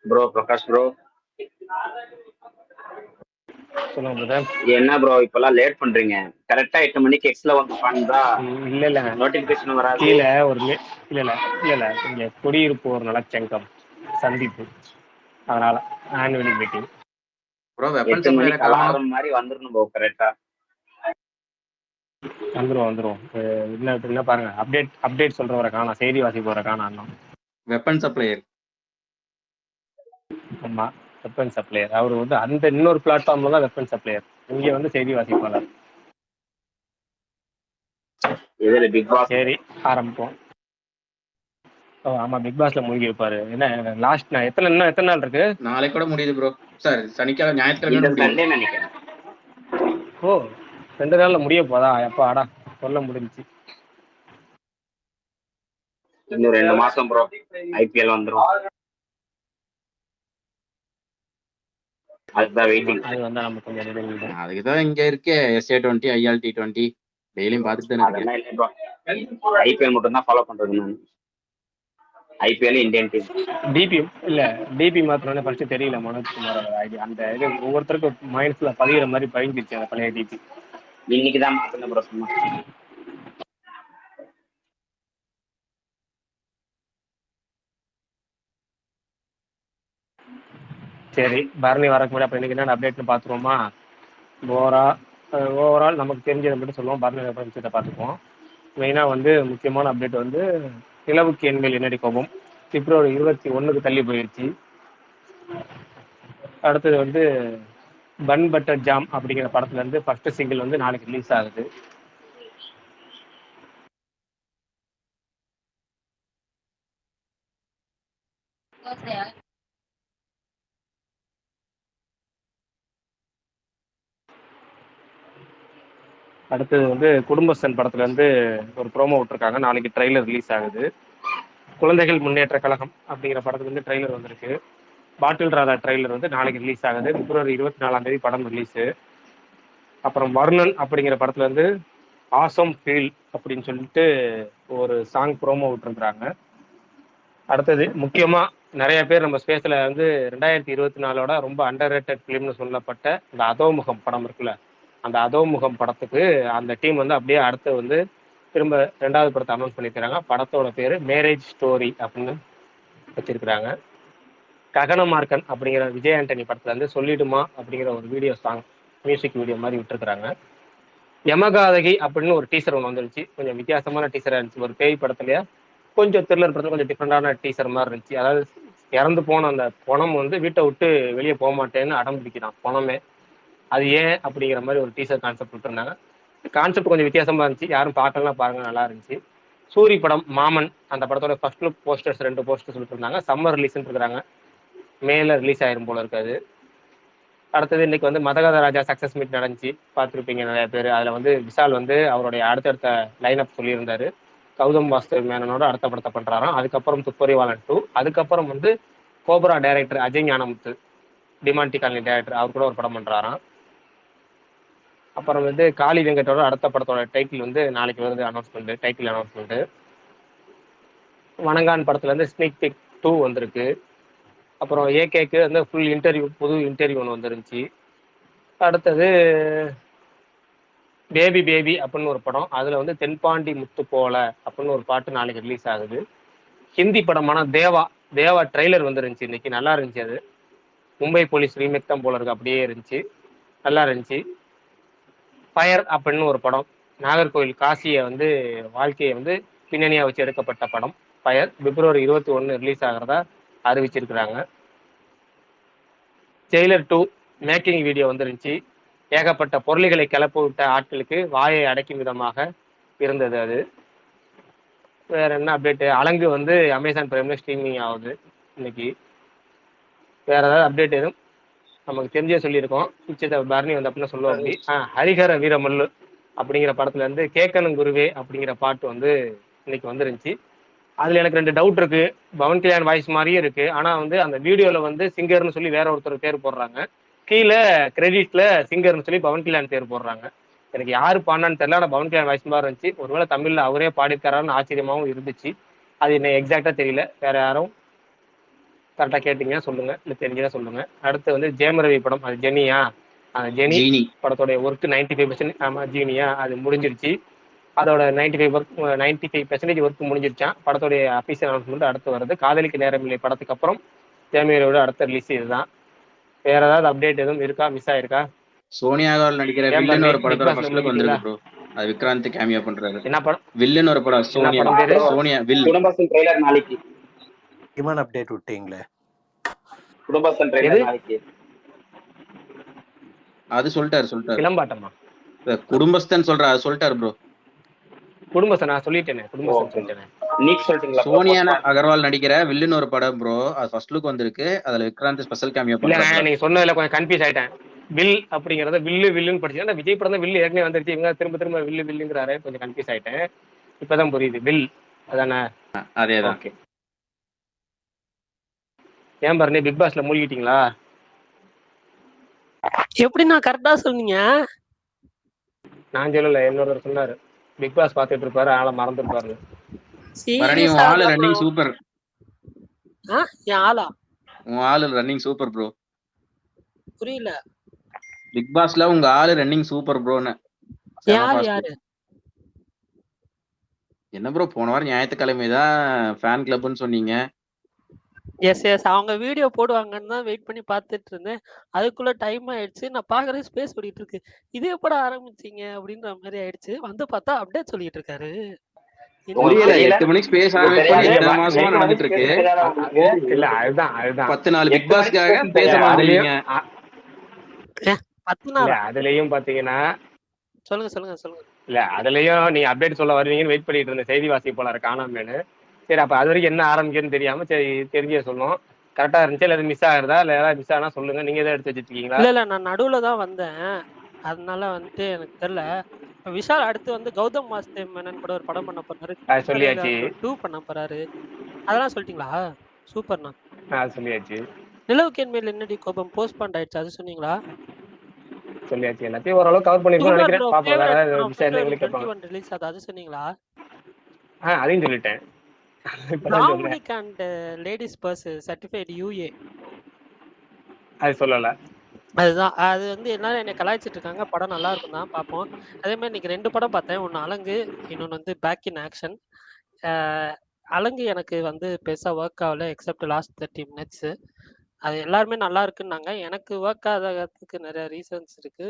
Bro Prakash bro, சொல்லுங்க brother. என்ன bro இப்பெல்லாம் லேட் பண்றீங்க? கரெக்டா 8 மணிக்கு எக்ஸ்ல வந்து உட்காந்தா இல்ல இல்ல நோட்டிபிகேஷன் வராது. கீழே ஒரு இல்ல இங்க குடியிருப்பு ஒரு நலச்சங்கம் சந்திப்பு, அதனால ஆனுவல் மீட்டிங். ப்ரோ வெப்பன் 8 சப்ளையரை மணிக்கு காணோம். அலாரம் மாதிரி வந்துடணும் ப்ரோ கரெக்டா. வந்துரும். என்ன பாருங்க, அப்டேட் சொல்றவரை காணோம், செய்தி வாசிப்பவரை காணோம். Weapon supplier. ஆமா, வெப்பன் சப்ளையர். அவர் வந்து அந்த இன்னொரு பிளாட்ஃபார்ம்ல தான் வெப்பன் சப்ளையர், இங்க வந்து செய்தி வாசிப்பாளர். இதுல பிக் பாஸ் சரி ஆரம்பிப்போம். ஆமா, பிக் பாஸ்ல மூழ்கி இருப்பாரு. என்ன லாஸ்ட் எத்தனை நாள் இருக்கு? நாளைக்கு கூட முடியுது ப்ரோ. சார் சனிக்கிழமை இந்த ஞாயிற்றுக்கிழமை முடியுது. சண்டே நினைக்கிறேன். ஓ, 2 நாள்ல முடிய போதா? எப்பா அடா சொல்ல முடிஞ்சுச்சு. இன்னும் 2 மாசம் ப்ரோ, ஐபிஎல் வந்துரும். அதுதான் வெயிட்டிங். அது வந்து நம்ம கொஞ்சம் ரெடி. அதுக்குதான் இங்க இருக்கே SA20 ILT20 டெய்லியும் பார்த்துட்டு தானே இருக்கேன். அதெல்லாம் இல்லை ப்ரோ, ஐபிஎல் மட்டும் தான் ஃபாலோ பண்றது நான். IPL Indian team. டிபி மாத்திரம் ஃபர்ஸ்ட் தெரியல மனோஜ்குமாரோட ஐடியா. அந்த இது ஒவ்வொருத்தருக்கும் மைண்ட்ஸ்ல பதிகிற மாதிரி பதிஞ்சிருச்சு அந்த பழைய டிபி. இன்னைக்கு தான் மாத்தின ப்ரோ சும்மா. சரி, பரணி வரக்கு முன்னாடி அப்போ இன்னைக்கு என்ன அப்டேட்னு பார்த்துருவோமா? ஓவரால் நமக்கு தெரிஞ்சதை மட்டும் சொல்லுவோம், பரணி விஷயத்தை பார்த்துக்குவோம். மெயினாக வந்து முக்கியமான அப்டேட் வந்து நிலவுக்கு எண்கள் என்னடி கோபம் பிப்ரவரி 21 தள்ளி போயிடுச்சு. அடுத்தது வந்து பன் பட்டர் ஜாம் அப்படிங்கிற படத்துல இருந்து ஃபர்ஸ்ட் சிங்கிள் வந்து நாளைக்கு ரிலீஸ் ஆகுது. அடுத்தது வந்து குடும்பஸ்தன் படத்துல இருந்து ஒரு ப்ரோமோ விட்டுருக்காங்க, நாளைக்கு ட்ரெய்லர் ரிலீஸ் ஆகுது. குழந்தைகள் முன்னேற்ற கழகம் அப்படிங்கிற படத்துல இருந்து ட்ரெய்லர் வந்திருக்கு. பாட்டில் ராதா ட்ரெய்லர் வந்து நாளைக்கு ரிலீஸ் ஆகுது. பிப்ரவரி 24 படம் ரிலீஸு. அப்புறம் வருணன் அப்படிங்கிற படத்துல இருந்து ஆசம் ஃபீல் அப்படின்னு சொல்லிட்டு ஒரு சாங் ப்ரோமோ விட்டுருக்குறாங்க. அடுத்தது முக்கியமா நிறைய பேர் நம்ம ஸ்பேஸ்ல வந்து 2024 ரொம்ப அண்டர் ரேட்டட் ஃபிலிம்னு சொல்லப்பட்ட இந்த அதோமுகம் படம் இருக்குல்ல, அந்த அதோமுகம் படத்துக்கு அந்த டீம் வந்து அப்படியே அடுத்து வந்து திரும்ப 2வது படத்தை அனௌன்ஸ் பண்ணிக்கிறாங்க. படத்தோட பேரு மேரேஜ் ஸ்டோரி அப்படின்னு வச்சிருக்கிறாங்க. ககனமார்க்கன் அப்படிங்கிற விஜய் ஆண்டனி படத்துல இருந்து சொல்லிடுமா அப்படிங்கிற ஒரு வீடியோ சாங் மியூசிக் வீடியோ மாதிரி விட்டுருக்குறாங்க. யமகாதகி அப்படின்னு ஒரு டீசர் ஒன்று வந்துருச்சு, கொஞ்சம் வித்தியாசமான டீசரா இருந்துச்சு. ஒரு பேய் படத்துலயே கொஞ்சம் த்ரில்லர் படத்துல கொஞ்சம் டிஃப்ரெண்டான டீசர் மாதிரி இருந்துச்சு. அதாவது இறந்து போன அந்த பணம் வந்து வீட்டை விட்டு வெளியே போக மாட்டேன்னு அடம் பிடிக்கிறான் பணமே, அது ஏன் அப்படிங்கிற மாதிரி ஒரு டீசர் கான்செப்ட் விட்டுருந்தாங்க. கான்செப்ட் கொஞ்சம் வித்தியாசமா இருந்துச்சு, யாரும் பார்க்கலாம் பாருங்க, நல்லா இருந்துச்சு. சூரி படம் மாமன், அந்த படத்தோட ஃபர்ஸ்ட் லுக் போஸ்டர்ஸ் 2 போஸ்டர்ஸ் விட்டுருந்தாங்க. சம்மர் ரிலீஸ்ன்னு இருக்கிறாங்க, மேல ரிலீஸ் ஆயிரும் போல இருக்காது. அடுத்தது இன்னைக்கு வந்து மதகத ராஜா சக்சஸ் மீட் நடந்துச்சு, பார்த்துருப்பீங்க நிறைய பேர். அதில் வந்து விஷால் வந்து அவருடைய அடுத்தடுத்த லைனப் சொல்லியிருந்தாரு. கௌதம் வாஸ்தவ் மேனனோட அடுத்த படத்தை பண்றாராம். அதுக்கப்புறம் துப்பறிவாளன் 2, அதுக்கப்புறம் வந்து Cobra director Ajay Gnanamuthu, Demonte colony director, அவர் கூட ஒரு படம் பண்றாராம். அப்புறம் வந்து காளி வெங்கட்டோட அடுத்த படத்தோட டைட்டில் வந்து நாளைக்கு வருது, அனௌன்ஸ்மெண்ட், டைட்டில் அனௌன்ஸ்மெண்ட். வணங்கான் படத்துல இருந்து ஸ்னீக் பிக் 2 வந்திருக்கு. அப்புறம் ஏகேக்கு வந்து ஃபுல் இன்டர்வியூ, புது இன்டர்வியூ ஒன்று வந்துருந்துச்சு. அடுத்தது பேபி அப்படின்னு ஒரு படம், அதுல வந்து தென்பாண்டி முத்து போல அப்படின்னு ஒரு பாட்டு நாளைக்கு ரிலீஸ் ஆகுது. ஹிந்தி படமான தேவா ட்ரெய்லர் வந்துருந்துச்சு இன்னைக்கு, நல்லா இருந்துச்சு. அது மும்பை போலீஸ் ரீமேக் தான் போல இருக்கு, அப்படியே இருந்துச்சு, நல்லா இருந்துச்சு. ஃபயர் அப்படின்னு ஒரு படம், நாகர்கோவில் காசியை வந்து வாழ்க்கையை வந்து பின்னணியா வச்சு எடுக்கப்பட்ட படம் ஃபயர், பிப்ரவரி 21 ரிலீஸ் ஆகிறதா அறிவிச்சிருக்கிறாங்க. ஜெயிலர் 2 மேக்கிங் வீடியோ வந்துருந்துச்சு. ஏகப்பட்ட பொருளிகளை கிளப்ப விட்ட ஆட்களுக்கு வாயை அடைக்கும் விதமாக இருந்தது அது. வேற என்ன அப்டேட்? அலங்கு வந்து அமேசான் பிரைம்ல ஸ்ட்ரீமிங் ஆகுது இன்னைக்கு. வேற ஏதாவது அப்டேட் எதுவும் நமக்கு தெரிஞ்சே சொல்லியிருக்கோம், நிச்சயத்தை பரணி வந்து அப்படின்னு சொல்லுவோம். அப்படி ஹரிஹர வீரமல்லு அப்படிங்கிற படத்துல இருந்து கேக்கணும் குருவே அப்படிங்கிற பாட்டு வந்து இன்னைக்கு வந்துருந்துச்சு. அதுல எனக்கு 2 டவுட் இருக்கு. பவன் கல்யாண் வாய்ஸ் மாதிரியே இருக்கு, ஆனா வந்து அந்த வீடியோல வந்து சிங்கர்னு சொல்லி வேற ஒருத்தர் பேர் போடுறாங்க, கீழே கிரெடிட்ல சிங்கர்னு சொல்லி பவன் கல்யாண் பேர் போடுறாங்க. எனக்கு யாரு பாடினான்னு தெரியல, ஆனா பவன் கல்யாண் வாய்ஸ் மாதிரி இருந்துச்சு. ஒருவேளை தமிழ்ல அவரே பாடிருக்காரான்னு ஆச்சரியமாவும் இருந்துச்சு. அது என்ன எக்ஸாக்டா தெரியல. வேற யாரும் கரெக்டா கேட்டீங்கன்னா சொல்லுங்க, இல்ல தெரிஞ்சதா சொல்லுங்க. அடுத்து வந்து ஜெயம் ரவி படம், அது ஜெனியா? ஜெனி ஜீனி படத்தோடைய ஒர்க் 95%. ஆமா, ஜீனியா அது முடிஞ்சிருச்சு. அதோட 95% ஒர்க் முடிஞ்சிருச்சான். படத்தோடைய அபிஷியல் அனௌன்ஸ்மெண்ட் அடுத்து வருது. காதலிக்கு நேரமில்லை படத்துக்கு அப்புறம் ஜெயமேரோட அடுத்த ரிலீஸ் இதுதான். வேற ஏதாவது அப்டேட் எதுவும் இருக்கா? மிஸ் ஆயிருக்கா? சோனியா கால் நடிக்கிற ஏன் வில்லன் பரணி ஒரு பிக் படத்தோட பாஸ்ல ஃபர்ஸ்ட் லுக் மூழ்கிட்டீங்களா? வந்திருக்கு ப்ரோ. அது விக்ராந்த் கேமியோ பண்றாரு. என்ன படம்? வில்லன் ஒரு படம் என்ன சோனியா படம் பேரு? சோனியா வில். குடும்பஸ்தன் ட்ரெய்லர் நாளைக்கு. இவன் அப்டேட் விட்டீங்களே. குடும்பஸ்தன் எது? ட்ரெய்லர் நாளைக்கு. அது சொல்லிட்டாரு. சிலம்பாட்டமா? குடும்பஸ்தன் சொல்ற அது சொல்லிட்டாரு ப்ரோ. குடும்பஸ்தன் நான் சொல்லிட்டேனே, குடும்பஸ்தன் ஓகே. சொல்லிட்டேனே. நீட் சொல்லிட்டீங்களா? சோனியா அகர்வால் நடிக்கிற வில்லன் ஒரு படம் ப்ரோ. அது ஃபர்ஸ்ட் லுக் வந்திருக்கு. அதுல விக்ராந்த் ஸ்பெஷல் கேமியோ இல்ல, பண்றாரு. நீங்க சொன்னதுல கொஞ்சம் கன்ஃபியூஸ் ஆயிட்டேன். வில் அப்படிங்கறத வில்லுன்னு படிச்சேன். விஜய் படம் தான் வில்லு ஏற்கனவே வந்துருச்சு. இவங்க திரும்ப வில்லுங்கிறாரு. கொஞ்சம் கன்ஃபியூஸ் ஆயிட்டேன். இப்பதான் புரியுது. வில் அதானே? அதேதான். ஓகே. ஏன் பரணி பிக் பாஸ்ல மூழ்கிட்டீங்களா? எப்படி நான் கரெக்டா சொன்னீங்க? நான் சொல்லல, இன்னொருத்தர் சொன்னாரு. பிக் பாஸ் பாத்துட்டு இருப்பாரு, ஆளை மறந்துருப்பாரு. பரணி உன் ஆளு ரன்னிங் சூப்பர். என் ஆளா? உன் ஆளு ரன்னிங் சூப்பர் ப்ரோ. புரியல. பிக் பாஸ்ல உங்க ஆளு ரன்னிங் சூப்பர் ப்ரோன்னு. யாரு? என்ன ப்ரோ போன வாரம் ஞாயிற்றுக்கிழமை தான் ஃபேன் கிளப்னு சொன்னீங்க. எஸ் அவங்க வீடியோ போடுவாங்கன்னு தான் வெயிட் பண்ணி பார்த்துட்டு இருந்தேன். அதுக்குள்ள டைம் ஆயிடுச்சு. நான் பாக்குறேன் ஸ்பேஸ் ஓடிட்டு இருக்கு. இது எப்பட ஆரம்பிச்சீங்க அப்படின்ற மாதிரி ஆயிடுச்சு. வந்து பார்த்தா அப்டேட் சொல்லிட்டு இருக்காரு. புரியல. 8 மணிக்கு ஸ்பேஸ் ஆரம்பிச்சு 2 மாசமா நடந்துட்டு இருக்கு. இல்ல அதுதான் 10 நாள் பிக் பாஸ்க்காக பேச மாட்டீங்க. 10 நாள் அதுலயும் பாத்தீங்கன்னா சொல்லுங்க. இல்ல அதுலயும் நீ அப்டேட் சொல்ல வருவீங்கன்னு வெயிட் பண்ணிட்டு இருந்த செய்தி வாசி போல காணாமேனு. சரி, அப்ப அது வரைக்கும் என்ன ஆரம்பிக்குன்னு தெரியாம சரி தெரிஞ்ச சொன்னோம். கரெக்டா இருந்துச்சு. இல்ல மிஸ் ஆகுறதா? இல்ல ஏதாவது மிஸ் ஆனா சொல்லுங்க. நீங்க எதாவது எடுத்து வச்சிருக்கீங்களா? இல்ல நான் நடுவுல தான் வந்தேன். அதனால வந்துட்டு எனக்கு தெரியல. இப்ப விஷால் அடுத்து வந்து கௌதம் வாசுதேவ் கூட ஒரு படம் பண்ண போறாரு. சொல்லியாச்சு. 2 பண்ண போறாரு. அதெல்லாம் சொல்லிட்டீங்களா? சூப்பர்ண்ணா. அது சொல்லியாச்சு. நிலவுக்கு என் மேல் என்னடி கோபம் போஸ்ட்பாண்ட் ஆயிடுச்சு. அது சொன்னீங்களா? சொல்லியாச்சு. எல்லாத்தையும் ஓரளவு கவர் பண்ணிருக்கோம்னு நினைக்கிறேன். பாப்போம். வேற ஏதாவது விஷயம் எங்களுக்கு கேட்பாங்க. ரிலீஸ் ஆகுது. அது சொன்னீங்களா? அதையும் சொல்லிட்டேன். Dominic and ladies purse certified UA. அது சொல்லல. அதுதான். அது வந்து எல்லாரும் என்னை கலாய்ச்சிட்டு இருக்காங்க. படம் நல்லா இருக்கும் தான் பார்ப்போம். அதே மாதிரி இன்னைக்கு 2 படம் பார்த்தேன். ஒன்று அலங்கு, இன்னொன்று வந்து பேக் இன் ஆக்ஷன். அலங்கு எனக்கு வந்து பெருசாக ஒர்க் ஆகல எக்ஸப்ட் லாஸ்ட் 30 மினிட்ஸ். அது எல்லாருமே நல்லா இருக்குன்னாங்க. எனக்கு ஒர்க் ஆகாததுக்கு நிறைய ரீசன்ஸ் இருக்கு.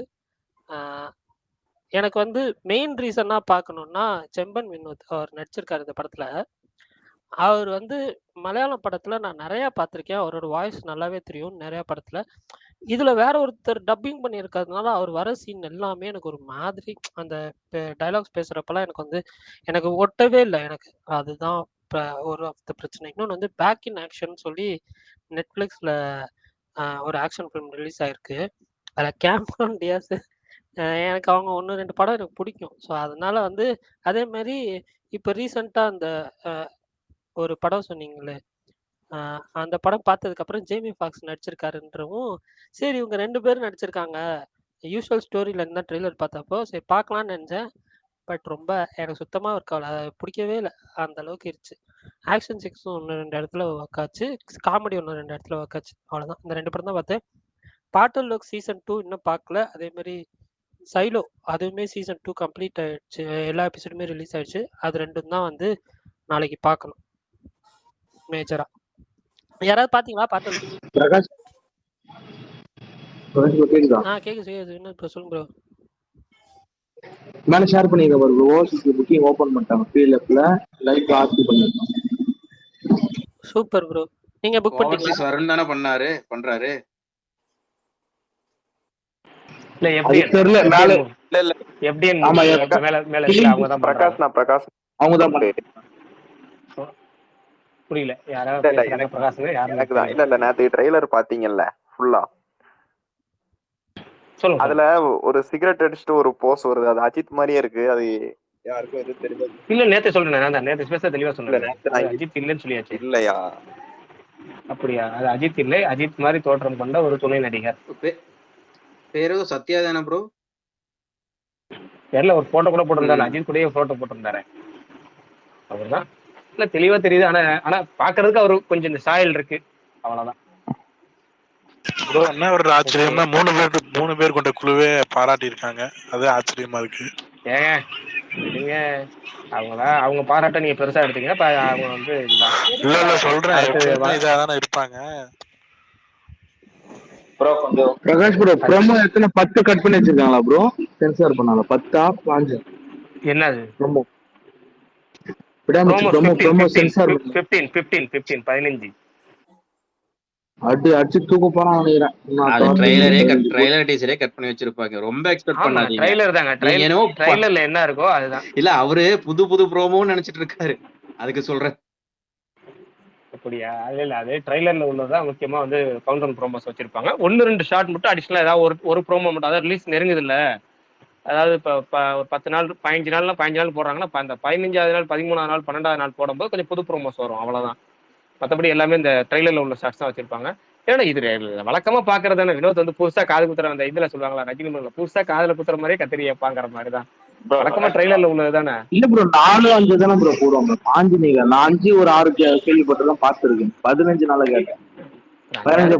எனக்கு வந்து மெயின் ரீசனா பார்க்கணும்னா செம்பன் வினோத் அவர் நடிச்சிருக்காரு இந்த படத்துல. அவர் வந்து மலையாளம் படத்துல நான் நிறைய பார்த்திருக்கேன். அவரோட வாய்ஸ் நல்லாவே தெரியும் நிறைய படத்துல. இதுல வேற ஒருத்தர் டப்பிங் பண்ணியிருக்கிறதுனால அவர் வர சீன் எல்லாமே எனக்கு ஒரு மாதிரி அந்த டைலாக்ஸ் பேசுறப்பெல்லாம் எனக்கு ஒட்டவே இல்லை. எனக்கு அதுதான் ஒரு ஆஃப் த பிரச்சனை. இன்னொன்று வந்து பேக் இன் ஆக்ஷன் சொல்லி நெட்ஃப்ளிக்ஸ்ல ஒரு ஆக்ஷன் ஃபிலிம் ரிலீஸ் ஆயிருக்கு. அதில் கேமரான் டியாஸ் எனக்கு அவங்க 1-2 படம் எனக்கு பிடிக்கும். ஸோ அதனால வந்து அதே மாதிரி இப்போ ரீசெண்டாக அந்த ஒரு படம் சொன்னீங்களே, அந்த படம் பார்த்ததுக்கப்புறம் ஜேமி ஃபாக்ஸ் நடிச்சிருக்காருன்றவும் சரி இவங்க 2 பேரும் நடிச்சிருக்காங்க. யூஸ்வல் ஸ்டோரியில இருந்தால் ட்ரெய்லர் பார்த்தப்போ சரி பார்க்கலான்னு நினச்சேன். பட் ரொம்ப எனக்கு சுத்தமாக ஒர்க் ஆகல. அதை பிடிக்கவே இல்லை. அந்த அளவுக்கு இருந்துச்சு. ஆக்ஷன் சிக்ஸும் 1-2 இடத்துல ஒர்க் ஆச்சு. காமெடி 1-2 இடத்துல ஒர்க் ஆச்சு. அவ்வளோதான். இந்த 2 படம் தான் பார்த்தேன். பாட்டல் லோக் சீசன் 2 இன்னும் பார்க்கல. அதே மாதிரி சைலோ அதுவுமே சீசன் 2 கம்ப்ளீட் ஆயிடுச்சு. எல்லா எபிசோடுமே ரிலீஸ் ஆயிடுச்சு. அது 2 தான் வந்து நாளைக்கு பார்க்கணும் மேஜரா. யாராவது பாத்தீங்களா? பாட்டல் பிரகாஷ் கேக்குதா? கேக்குது. என்ன ப்ரோ சொல்லுங்க ப்ரோ. மேல ஷேர் பண்ணிருக்க பாரு. ஓசிசி புக்கிங் ஓபன் பண்ணிட்டாங்க. ஃப்ரீ லெஃப்ட்ல லைவ் ஆக்டிவ் பண்ணிருக்காங்க. Super bro. நீங்க புக் பண்ணிட்டீங்களா? ஓவர்சீஸ் வருண் தான பண்றாரு. இல்ல எப்படி தெரியல. மேல இல்ல எப்படி ஆமா, மேல இல்ல அவங்க தான் பிரகாஷ் அவங்க தான் புரியல. யாராவது பேசுறாங்க? பிரகாஷ்ங்க யாரு? எனக்கு தான். இல்ல நேத்து ட்ரெய்லர் பாத்தீங்கல்ல ஃபுல்லா. சொல்லுங்க. அதுல ஒரு சிகரெட் அடிச்சுட்டு ஒரு போஸ் வருது. அது அஜித் மாதிரியே இருக்கு. அது யாருக்கும் எதுவும் தெரியாது. இல்ல நேத்து சொல்றேன். நான் நேத்து ஸ்பெஷல் தெளிவா சொன்னேன். அஜித் இல்லன்னு சொல்லியாச்சு. இல்லையா? அப்படியா? அது அஜித் இல்லை. அஜித் மாதிரி தோற்றம் கொண்ட ஒரு துணை நடிகர். பேரு சத்யா தானே ப்ரோ? பேர்ல ஒரு போட்டோ கூட போட்டிருந்தாரு. அஜித் கூடயே போட்டோ போட்டிருந்தாரு. அவர்தான். இல்ல தெளிவா தெரியுது. ஆனா பாக்குறதுக்கு அவரு கொஞ்சம் இந்த சாயல் இருக்கு. அவ்வளவுதான். ப்ரோ என்ன ஒரு ஆச்சரியம்னா 3 பேர் கொண்ட குழுவே பாராட்டி இருக்காங்க. அது ஆச்சரியமா இருக்கு. ஏங்க விடுங்க, அவங்க பாராட்ட நீங்க பெருசா எடுத்தீங்க. அவங்க வந்து இதுதான். இல்ல சொல்றேன், அடுத்தது எப்பவுமே இதாதானே இருப்பாங்க. ப்ரோ கொஞ்சம் பிரகாஷ் ப்ரோ ப்ரோமோ எத்தனை 10 கட் பண்ணி வச்சிருக்காங்களா ப்ரோ? சென்சார் பண்ணாங்க 10 5 என்னது ப்ரோமோ விடாமச்சு ப்ரோமோ சென்சார் 15 அடிச்சு தூக்க போறான் நினைக்கிறேன். அது ட்ரைலர் டீசரே கட் பண்ணி வச்சிருப்பாங்க. ரொம்ப எக்ஸ்பெக்ட் பண்ணாதீங்க. ட்ரைலர் தாங்க. ட்ரைலர்ல என்ன இருக்கோ அதுதான். இல்ல அவரு புது ப்ரோமோன்னு நினைச்சிட்டு இருக்காரு, அதுக்கு சொல்றேன். அப்படியா? இல்ல அது ட்ரைலர்ல உள்ளதான் முக்கியமா வந்து கவுண்டர் ப்ரோமோஸ் வச்சிருப்பாங்க. 1-2 ஷார்ட் மட்டும் அடிஷனலா ஏதாவது ஒரு ப்ரோமோ மட்டும், அதாவது ரிலீஸ் நெருங்குது இல்ல, அதாவது இப்போ 10 நாள் 15 நாள்னா 15 நாள் போடுறாங்கன்னா அந்த 15வது நாள் 13வது நாள் 12வது நாள் போடும்போது கொஞ்சம் புது ப்ரோமோஸ் வரும், அவ்வளவுதான். மற்றபடி எல்லாமே இந்த ட்ரைலர்ல உள்ள ஷார்ட்ஸ் தான் வச்சிருப்பாங்க. ஏன்னா இது வழக்கமா பாக்குறதானே. வினோத் வந்து புதுசா காது குத்துற அந்த இதுல சொல்லுவாங்களா, ரஜினி புதுசா காதுல குத்துற மாதிரியே கத்திரியை பாக்குற மாதிரிதான் வழக்கமா ட்ரைலர்ல உள்ளது தானே. இல்ல ப்ரோ 4-5 தானே ப்ரோ போடுவாங்க. 5 ஒரு 6 கேள்விப்பட்டதான் பார்த்துருக்கேன். 15 நாள கேட்டேன்.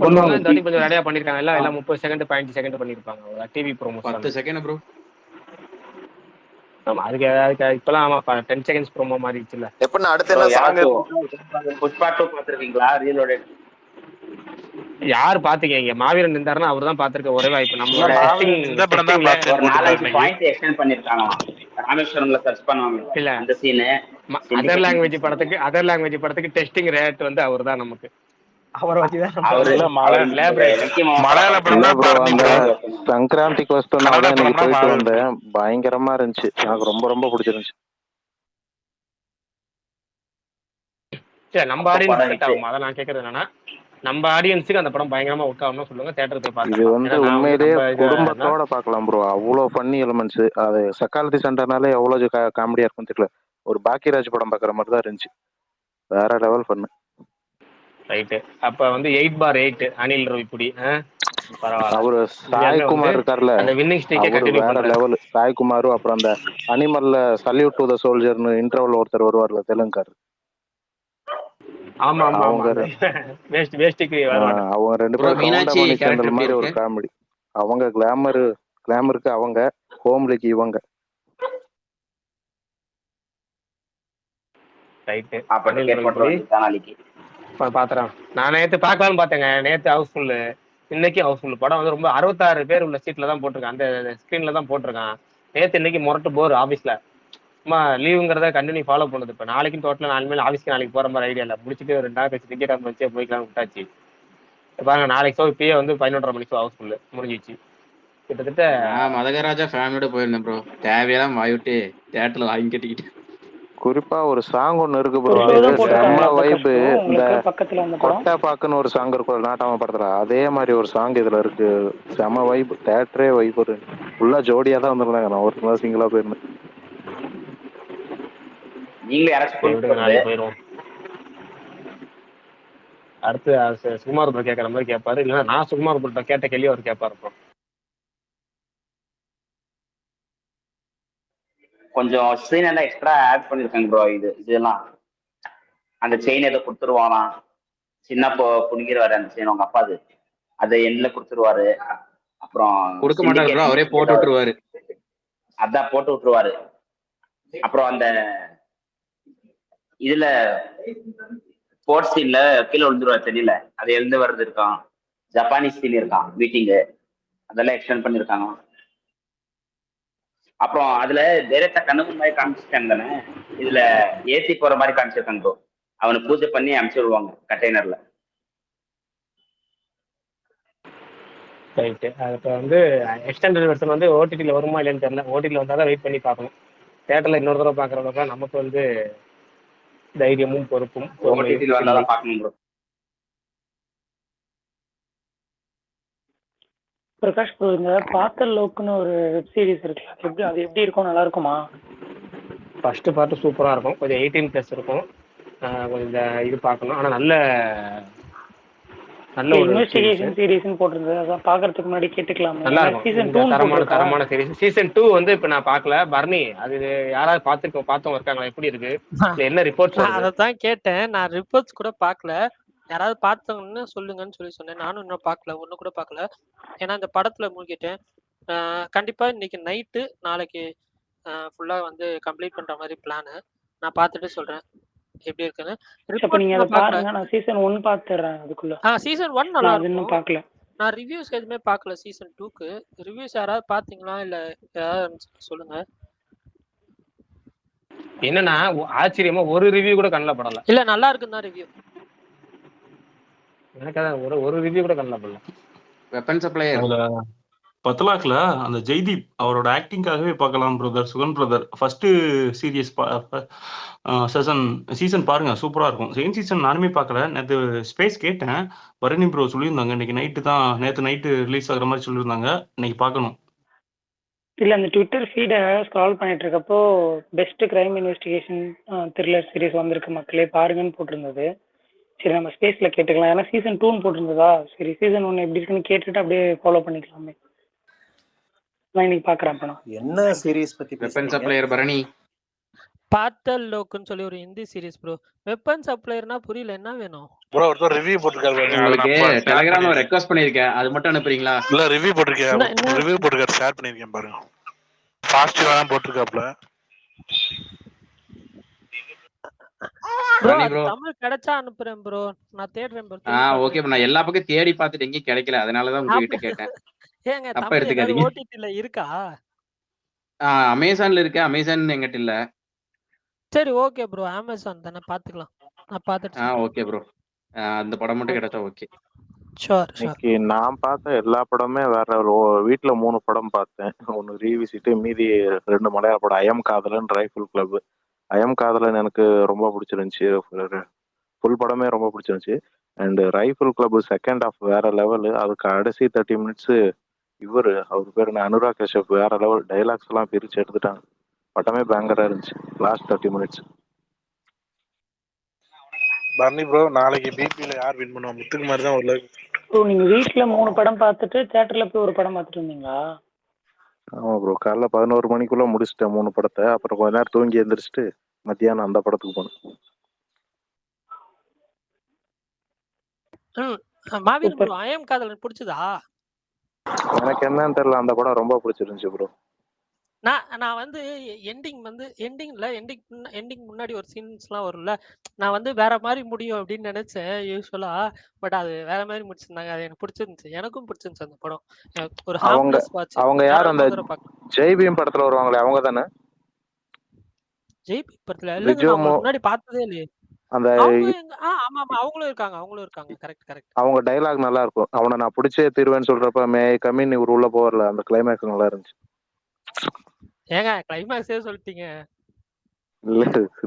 பண்ணுவாங்க. இந்த வாட்டி கொஞ்சம் நிறைய பண்ணிருக்காங்க. எல்லாம் 30 செகண்ட் 15 செகண்ட் பண்ணிருப்பாங்க டிவி ப்ரோமோஸ். 10 second bro. ஆமா, அதுக்கு இப்பெல்லாம் ஆமா 10 செகண்ட்ஸ் ப்ரோமோ மாறிடுச்சு இல்ல. எப்ப அடுத்து என்ன சாங் புஷ்பா 2 பாத்துருக்கீங்களா? ரீலோடட் யார் பாத்தீங்க? இங்க மாவீரன் இருந்தாருன்னா அவர் தான் பாத்திருக்க ஒரே வாய்ப்பு. நம்மளோட இந்த படம் தான் பார்த்தேன். ஒரு 4-5 பாயிண்ட் எக்ஸ்டெண்ட் பண்ணிருக்காங்களாம். ராமேஸ்வரம்ல சர்ச் பண்ணுவாங்க இல்ல அந்த சீனு. அதர் லாங்குவேஜ் படத்துக்கு டெஸ்டிங் ரேட் வந்து அவர் தான் நமக்கு. அவரை வச்சுதான் மலையாள படம் தான் பாருங்க. சங்கராந்திக்கு வஸ்தான் போயிட்டு வந்தேன். பயங்கரமா இருந்துச்சு. எனக்கு ரொம்ப பிடிச்சிருந்துச்சு. நம்ம ஆடியன்ஸ் செட் ஆகும். அதான் நான் கேக்குறது என்னன்னா, நம்ம ஆடியன்ஸுக்கு அந்த படம் பயங்கரமா ஒர்க் ஆகும்னு சொல்லுங்க. தியேட்டருக்கு போய் இது பார்க்கலாம். வந்து உண்மையிலேயே குடும்பத்தோட பார்க்கலாம் ப்ரோ. அவ்வளோ ஃபன்னி எலிமெண்ட்ஸ். அது சக்காலத்தி சண்டைனாலே எவ்வளவு காமெடியா இருக்கும் தெரியல. ஒரு பாக்கியராஜ் படம் பார்க்குற மாதிரி தான் இருந்துச்சு. வேற லெவல் ஃபன்னு. ரைட்டு. அப்ப வந்து 8/8 அனில் ரவிப்புடி. அவரு சாய்குமார் இருக்கார்ல, அந்த வின்னிங் ஸ்ட்ரீக்கே அவரு கண்டினியூ வேற பண்றாரு. லெவல். சாய்குமாரும் அப்புறம் அந்த அனிமல்ல சல்யூட் டு த சோல்ஜர்னு இன்டர்வல் ஒருத்தர் வருவார்ல, தெலுங்கார். ஆமா ஆமா அவங்க வேஸ்டிக்கு அவங்க 2 பேரும் கவுண்டமணி சேனல் மாதிரி ஒரு காமெடி. அவங்க கிளாமருக்கு அவங்க, ஹோம்லிக்கு இவங்க. ரைட்டு. பாத்துறேன். நான் நேத்து பார்க்கலாம்னு பார்த்தேங்க. நேத்து ஹவுஸ்ஃபுல், இன்னைக்கு ஹவுஸ்ஃபுல். படம் வந்து ரொம்ப 66 பேர் உள்ள சீட்ல தான் போட்டிருக்கான், அந்த ஸ்கிரீன்ல தான் போட்டிருக்கான். நேத்து இன்னைக்கு முரட்டு போர் ஆபீஸ்ல. சும்மா லீவுங்கிறத கண்டினியூ ஃபாலோ பண்ணுது. இப்போ நாளைக்கும் டோட்டலாக 4 மேல் ஆஃபீஸ்க்கு நாளைக்கு போகிற மாதிரி ஐடியா இல்லை. முடிச்சுட்டு 2 நாள் கழிச்சு டிக்கெட் வச்சே போய்க்கலாம் விட்டாச்சு. பாருங்க நாளைக்கு ஷோ இப்பயே வந்து 11:30 மணிக்கு ஷோ ஹவுஸ்ஃபுல் முடிஞ்சிச்சு. கிட்டத்தட்ட மதகராஜா ஃபேமிலியோட போயிருந்தேன் ப்ரோ. தேவையெல்லாம் வாங்கிட்டு தியேட்டர்ல வாங்கி கட்டிக்கிட்டு. குறிப்பா ஒரு சாங் ஒன்னு இருக்கு ப்ரோ, செம்ம வைப்பு. இந்த கொட்டை பாக்குன்னு ஒரு சாங் இருக்கும் நாட்டாம படத்துல, அதே மாதிரி ஒரு சாங் இதுல இருக்கு. செம்ம வைப், தியேட்டரே வைப். ஃபுல்லா ஜோடியா தான் வந்திருந்தாங்க. நான் ஒரு நாள் சிங்கிளா போயிருந்தேன். நீங்களே யாராச்சும் நாளைக்கு போயிடுவோம். அடுத்து சுகுமார் ப்ரோ கேட்கற மாதிரி கேட்பாரு, இல்லைன்னா நான் சுகுமார் ப்ரோ கேட்ட கேள்வி அவர் கேட்பாரு ப்ரோ. கொஞ்சம் சீன் எல்லாம் எக்ஸ்ட்ரா ஆட் பண்ணிருக்காங்க ப்ரோ. இதெல்லாம் அந்த செயின் எதை கொடுத்துருவாங்களாம். சின்ன புனிங்கிருவாரு அந்த செயின் அவங்க அப்பா. அதை எண்ட்ல கொடுத்துருவாரு. அப்புறம் கொடுக்க மாட்டாரு ப்ரோ, அவரே போட்டு விட்டுருவாரு. அதான் போட்டு விட்டுருவாரு. அப்புறம் அந்த இதுல ஸ்போர்ட்ஸ் சீன்ல கீழே விழுந்துருவாரு தெரியல, அது எழுந்து வர்றது இருக்கான். ஜப்பானீஸ் சீன் இருக்கான் மீட்டிங்கு, அதெல்லாம் எக்ஸ்டெண்ட் பண்ணிருக்காங்க. அப்புறம் அதுல டைரக்டா கண்ணு மாதிரி காமிச்சிட்டாங்க தானே, இதுல ஏசி போற மாதிரி காமிச்சிருக்காங்க ப்ரோ. அவனை பூஜை பண்ணி அனுப்பிச்சு விடுவாங்க கண்டெய்னர்ல. ரைட்டு. இப்போ வந்து எக்ஸ்டெண்டட் வெர்ஷன் வந்து ஓடிடியில் வருமா இல்லைன்னு தெரியல. ஓடிடியில் வந்தால் தான் வெயிட் பண்ணி பார்க்கணும். தேட்டரில் இன்னொரு தடவை பார்க்குறவங்க நமக்கு வந்து தைரியமும் பொறுப்பும் ஓடிடியில் வந்தால் தான் பார்க்கணும் ப்ரோ. பிரகாஷ் ப்ரோ, இந்த பாத்தல் லோக்குன்னு ஒரு வெப் சீரிஸ் இருக்கு, அது எப்படி இருக்கும்? நல்லா இருக்குமா? ஃபர்ஸ்ட் பார்ட்டு சூப்பராக இருக்கும். கொஞ்சம் 18+ இருக்கும். கொஞ்சம் இந்த இது பார்க்கணும். ஆனால் நல்ல ஒரு இன்வெஸ்டிகேஷன் சீரிஸ்னு போட்டிருந்தது, அதான் பார்க்கறதுக்கு முன்னாடி கேட்டுக்கலாம். நல்லா இருக்கும். தரமான சீரிஸ். சீசன் 2 வந்து இப்போ நான் பார்க்கல. பர்னி, அது யாராவது பார்த்தவங்க இருக்காங்களா? எப்படி இருக்கு, என்ன ரிப்போர்ட்ஸ்? அதான் கேட்டேன். நான் ரிப்போர்ட்ஸ் கூட பார்க்கல. யாராவது பார்த்தவங்கன்னு சொல்லுங்கன்னு சொன்னேன். நானும் இன்னும் பார்க்கல. ஒண்ணு கூட பார்க்கல. ஏன்னா இந்த படத்துல மூழ்கிட்டேன். கண்டிப்பா இன்னைக்கு நைட்டு நாளைக்கு ஃபுல்லா வந்து கம்ப்ளீட் பண்ற மாதிரி பிளானு. நான் பார்த்துட்டு சொல்றேன் எப்படி இருக்குன்னு. அப்ப நீங்க அதை ரிப்போர்ட் பார்க்கல. பாருங்க. நான் சீசன் 1 பார்த்துறேன் அதுக்குள்ள. சீசன் 1 நான் நல்லா அது இன்னும் இருக்கும். பார்க்கல. நான் ரிவ்யூஸ் எதுவுமே பார்க்கல சீசன் 2க்கு. ரிவ்யூஸ் யாராவது பார்த்தீங்களா இல்ல யாராவது சொல்லுங்க. என்னன்னா ஆச்சரியமா ஒரு ரிவ்யூ கூட கண்ணில் படல. இல்ல நல்லா இருக்குன்னு தான் ரிவ்யூ. எனக்கு அதான் ஒரு ரிவ்யூ கூட கண்ணில் படல. வெப்பன் சப்ளையர் அதுல 10 லாக்ல அந்த ஜெய்தீப் அவரோட ஆக்டிங்காகவே பார்க்கலாம் brother. Sugan brother first series season பாருங்க, சூப்பரா இருக்கும். செகண்ட் சீசன் நானுமே பார்க்கல. நேற்று ஸ்பேஸ் கேட்டேன், பரணி ப்ரோ சொல்லியிருந்தாங்க இன்னைக்கு நைட்டு தான், நேற்று நைட்டு ரிலீஸ் ஆகுற மாதிரி சொல்லியிருந்தாங்க. இன்னைக்கு பார்க்கணும். இல்ல அந்த ட்விட்டர் ஃபீடை ஸ்க்ரால் பண்ணிட்டு இருக்கப்போ best crime investigation thriller series வந்திருக்கு மக்களே பாருங்கன்னு போட்டிருந்தது. சரி நம்ம ஸ்பேஸ்ல கேட்டுக்கலாம். ஏன்னா சீசன் 2 போட்டிருந்ததா, சரி சீசன் 1 எப்படி இருக்குன்னு கேட்டுட்டு அப்படியே ஃபாலோ பண்ணிக்கலாமே. நான் இன்னைக்கு பாக்குறேன். அப்ப நான் என்ன சீரிஸ் பத்தி வெப்பன் பேசுறீங்க? சப்ளையர் பரணி. பாத்தல் லோக்குன்னு சொல்லி ஒரு ஹிந்தி சீரிஸ் ப்ரோ. வெப்பன் சப்ளையர்னா புரியல, என்ன வேணும் ப்ரோ? ஒருத்தர் ரிவ்யூ போட்டிருக்காரு பாருங்க, அதை உங்களுக்கு நான் share டெலிகிராம்ல பண்ணிருக்கேன். ரெக்வஸ்ட் பண்ணிருக்கேன், அது மட்டும் அனுப்புறீங்களா? இல்ல ரிவ்யூ போட்டிருக்கேன், என்ன ரிவ்யூ போட்டிருக்காரு, ஷேர் பண்ணிருக்கேன் பாருங்க. பாசிட்டிவா தான் போட்டிருக்காப்ல. ப்ரோ? பரணி அது ப்ரோ. தமிழ் கிடைச்சா அனுப்புறேன் ப்ரோ. நான் தேடுறேன் ப்ரோ. ஓகே, நான் எல்லா பக்கம் தேடி பார்த்துட்டு எங்கேயும் கிடைக்கல, அதனாலதான் உங்ககிட்ட கேட்டேன். ஏங்க தப்பா தமிழ் ஏதாவது எடுத்துக்காதீங்க. ஓடிடில இருக்கா? அமேசான்ல இருக்கு, அமேசான் எங்கிட்ட இல்ல. சரி ஓகே ப்ரோ, அமேசான் தானே, பாத்துக்கலாம். நான் பார்த்துட்டு ஓகே ப்ரோ, அந்த படம் மட்டும் கிடைச்சா ஓகே. Sure sure. இன்னைக்கு நான் பார்த்த எல்லா படமே வேற ஒரு வீட்டுல 3 படம் பார்த்தேன். ஒன்னு ரீவிசிட்டு, மீதி 2 மலையாள படம். ஐயம் காதலன், ரைஃபிள் கிளப். ஐயம் காதலன் எனக்கு ரொம்ப பிடிச்சிருந்துச்சு, ஃபுல் படமே ரொம்ப பிடிச்சிருந்துச்சு. And rifle club second half வேற லெவல். அதுக்கு கடைசி 30 மினிட்ஸ் அவர் பேர் என்ன, அனுராக் கஷ்யப், வேற லெவல். டைலாக்ஸ் எல்லாம் பிரிச்சு எடுத்துட்டாங்க. படமே பயங்கரா இருந்துச்சு லாஸ்ட் 30 மினிட்ஸ். பரணி ப்ரோ, நாளைக்கு பிபில யார் வின் பண்ணுவா? முத்துக்குமார் தான் ஒரு ப்ரோ நீங்க வீட்ல 3 படம் பார்த்துட்டு தியேட்டர்ல போய் ஒரு படம் பார்த்துட்டு இருந்தீங்களா? ஆமா ப்ரோ, காலைல 11 மணிக்குள்ள முடிச்சிட்டேன் 3 படத்தை. அப்புறம் கொஞ்ச நேரம் தூங்கி எந்திரிச்சிட்டு மத்தியானம் அந்த படத்துக்கு போனேன். மாவீரன் ப்ரோ, ஐயம் காதலன் பிடிச்சதா? எனக்கு என்னன்னு தெரியல, அந்த படம் ரொம்ப பிடிச்சிருந்துச்சு ப்ரோ. நான் வந்து எண்டிங் முன்னாடி ஒரு சீன்ஸ்லாம் வரும்ல, நான் வந்து வேற மாதிரி முடியும் அப்படின்னு நினைச்சேன் யூஸ்வலா. பட் அது வேற மாதிரி முடிச்சிருந்தாங்க. அது எனக்கு பிடிச்சிருந்துச்சு, எனக்கும் பிடிச்சிருந்துச்சு அந்த படம். ஒரு ஹார்ம்லெஸ் வாட்ச். அவங்க யார், அந்த ஜெய்பீம் படத்துல வருவாங்களே அவங்க தானே? ஜெய்பீம் படத்துல இல்லைங்க, நான் முன்னாடி பார்த்ததே இல்லையே. அந்த ஆமா அவங்களும் இருக்காங்க. கரெக்ட். அவங்க டைலாக் நல்லா இருக்கும். அவனை நான் பிடிச்சே தீர்வேன்னு சொல்றப்ப மே கமின் இவர் உள்ள போறல, அந்த கிளைமேக்ஸ் நல்லா இருந்துச்சு. ஏங்க கிளைமேக்ஸே சொல்லிட்டீங்க. இல்ல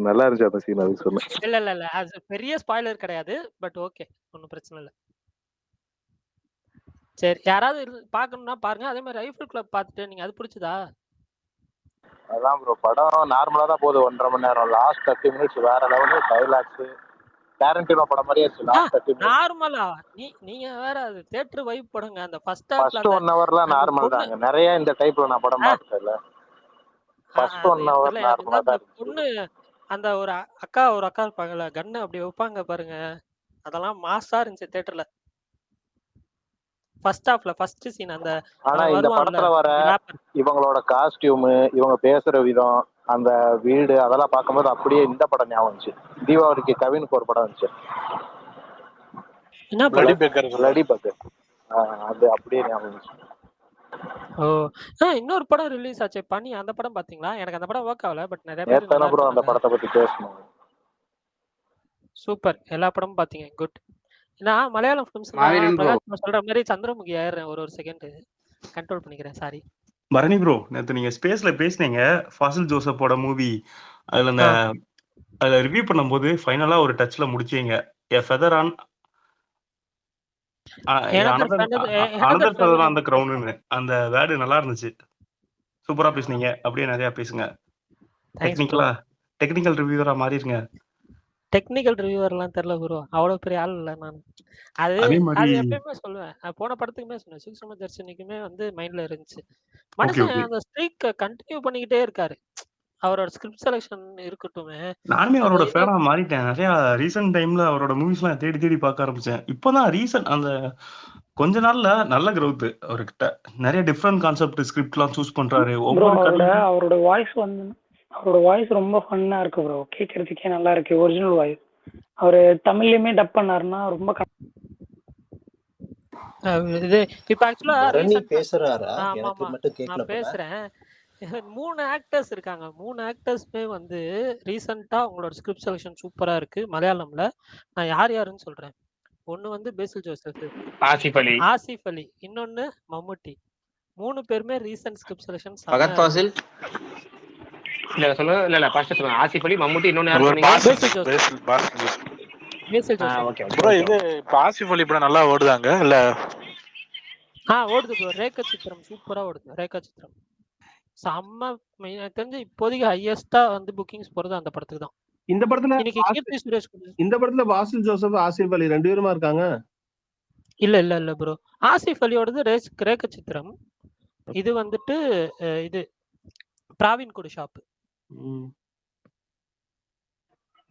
நல்லா இருந்துச்சு அந்த சீன், அதுக்கு சொன்னேன். இல்ல அது பெரிய ஸ்பாயிலர் கிடையாது. பட் ஓகே, ஒன்றும் பிரச்சனை இல்லை. சரி, யாராவது பார்க்கணும்னா பாருங்க. அதே மாதிரி ரைஃபிள் கிளப் பார்த்துட்டு நீங்க அது பிடிச்சதா? அதான் ப்ரோ, படம் நார்மலா தான் போகுது, 1.5 மணி நேரம். லாஸ்ட் 30 மினிட்ஸ் வேற லெவலு. டைலாக்ஸ் டாரண்டினோ படம் மாதிரியே இருந்துச்சு லாஸ்ட் 30 மினிட்ஸ். நார்மலா நீங்க வேற, அது தியேட்டர் வைப் படங்க. அந்த ஃபர்ஸ்ட் 1 ஹவர்லாம் நார்மல் தாங்க. நிறைய இந்த டைப்ல நான் படம் பார்த்ததில்ல. ஃபர்ஸ்ட் 1 ஹவர் நார்மலா தான் இருந்துச்சு. பொண்ணு அந்த ஒரு அக்கா இருப்பாங்கல்ல, கன்னு அப்படி வைப்பாங்க பாருங்க, அதெல்லாம் மாஸா இருந்துச்சு தியேட்டர்ல. ஃபர்ஸ்ட் ஹாஃப்ல ஃபர்ஸ்ட் சீன் அந்த. ஆனா இந்த படத்துல வர இவங்களோட காஸ்டியூம், இவங்க பேசுற விதம், அந்த வீடு, அதெல்லாம் பார்க்கும்போது அப்படியே இந்த படம் ஞாபகம் வந்துச்சு. தீபாவளிக்கு கவினுக்கு ஒரு படம் வந்துச்சு, பிளடி பேக்கர். அது அப்படியே ஞாபகம் வந்துச்சு. இன்னொரு படம் ரிலீஸ் ஆச்சு பண்ணி, அந்த படம் பாத்தீங்களா? எனக்கு அந்த படம் ஒர்க் ஆகல. பட் நிறைய பேர் நேத்தான ப்ரோ அந்த படத்தை பத்தி பேசணும். சூப்பர், எல்லா படமும் பாத்தீங்க, குட். நான் மலையாளம் ஃபிலிம்ஸ் சொல்ற மாதிரி சந்திரமுகி ஆயிடுறேன் ஒரு செகண்ட், கண்ட்ரோல் பண்ணிக்கிறேன், சாரி. பரணி ப்ரோ, நேற்று நீங்க ஸ்பேஸ்ல பேசுனீங்க ஃபாசில் ஜோசப்போட மூவி. அதுல ரிவ்யூ பண்ணும்போது ஃபைனலா ஒரு டச்ல முடிச்சீங்க, a feather on another feather on the கிரவுண்ட்னு. அந்த வேர்டு நல்லா இருந்துச்சு, சூப்பரா பேசுனீங்க. அப்படியே நிறைய பேசுங்க. டெக்னிக்கல் ரிவ்யூவரா மாறிடுங்க. டெக்னிக்கல் ரிவ்யூவர்லாம் தெரியல ப்ரோ, அவ்வளவு பெரிய ஆள் இல்லை நான். அது எப்பயுமே சொல்லுவேன், போன படத்துக்குமே சொன்னேன், சூக்ஷ்ம தர்ஷினிக்குமே வந்து மைண்ட்ல இருந்துச்சு. மனுஷன் அந்த ஸ்ட்ரீக் கண்டினியூ பண்ணிக்கிட்டே இருக்காரு. அவரோட ஸ்கிரிப்ட் செலெக்ஷன் இருக்கட்டுமே. நானுமே அந்த அவரோட இது ஃபேனா மாறிட்டேன். நிறைய ரீசன்ட் டைம்ல அவரோட மூவிஸ்லாம் தேடி தேடி பார்க்க ஆரம்பிச்சேன். இப்பதான் ரீசன்ட் அந்த கொஞ்ச நாள்ல நல்ல growth அவர்கிட்ட. நிறைய டிஃப்ரெண்ட் கான்செப்ட் ஸ்கிரிப்ட்லாம் சூஸ் பண்றாரு. ப்ரோ ஒவ்வொரு கதையும் அவரோட வாய்ஸ் ரொம்ப ஃபன்னா இருக்கு ப்ரோ. கேட்கறதுக்கே நல்லா இருக்கு. Original voice. அவரு தமிழ்லயுமே டப் பண்ணாருன்னா ரொம்ப இது இப்ப ஆக்சுவலா பரணி ரீசெண்டா பேசுறாரா? ஆமா எனக்கு ஆமா மட்டும் கேட்கல நான் போல. பேசுறேன். 3 ஆக்டர்ஸ் இருக்காங்க. 3 ஆக்டர்ஸ்மே வந்து ரீசெண்டா உங்களோட ஸ்கிரிப்ட் செலெக்ஷன் சூப்பரா இருக்கு மலையாளம்ல. நான் யார் யாருன்னு சொல்றேன். ஒன்னு வந்து பேசில் ஜோசப், ஆசிஃப் அலி, ஆசிஃப் அலி, இன்னொன்னு மம்முட்டி. 3 பேருமே ரீசெண்ட் ஸ்கிரிப்ட் செலெக்ஷன் ஃபகத் செம்மையா இருக்கு. ஃபாசில் இல்ல சொல்லுங்க. இல்ல ஃபர்ஸ்ட் சொல்லுங்க. ஆசிஃப் அலி, மம்முட்டி, இன்னொன்னு யார் ஒரு சொன்னீங்க? பேசில் ஜோசப், பேசில் ஜோசப். ஓகே ப்ரோ ஓகே இது இப்ப ஆசிஃப் அலி படம் நல்லா ஓடுதாங்க இல்ல? ஓடுது ப்ரோ. ரேகா சித்திரம் சூப்பரா ஓடுது. ரேகா சித்திரம் செம்ம. எனக்கு தெரிஞ்சு இப்போதைக்கு ஹையஸ்டா வந்து புக்கிங்ஸ் போறது அந்த படத்துக்கு தான். இந்த படத்துல இன்னைக்கு கீர்த்தி சுரேஷ் இந்த படத்துல வாசில் ஜோசப் ஆசிஃப் அலி 2 பேருமா இருக்காங்க. இல்ல ப்ரோ. ஆசிஃப் அலியோடது ரேக சித்திரம். இது வந்துட்டு இது பிராவின் குடு ஷாப்.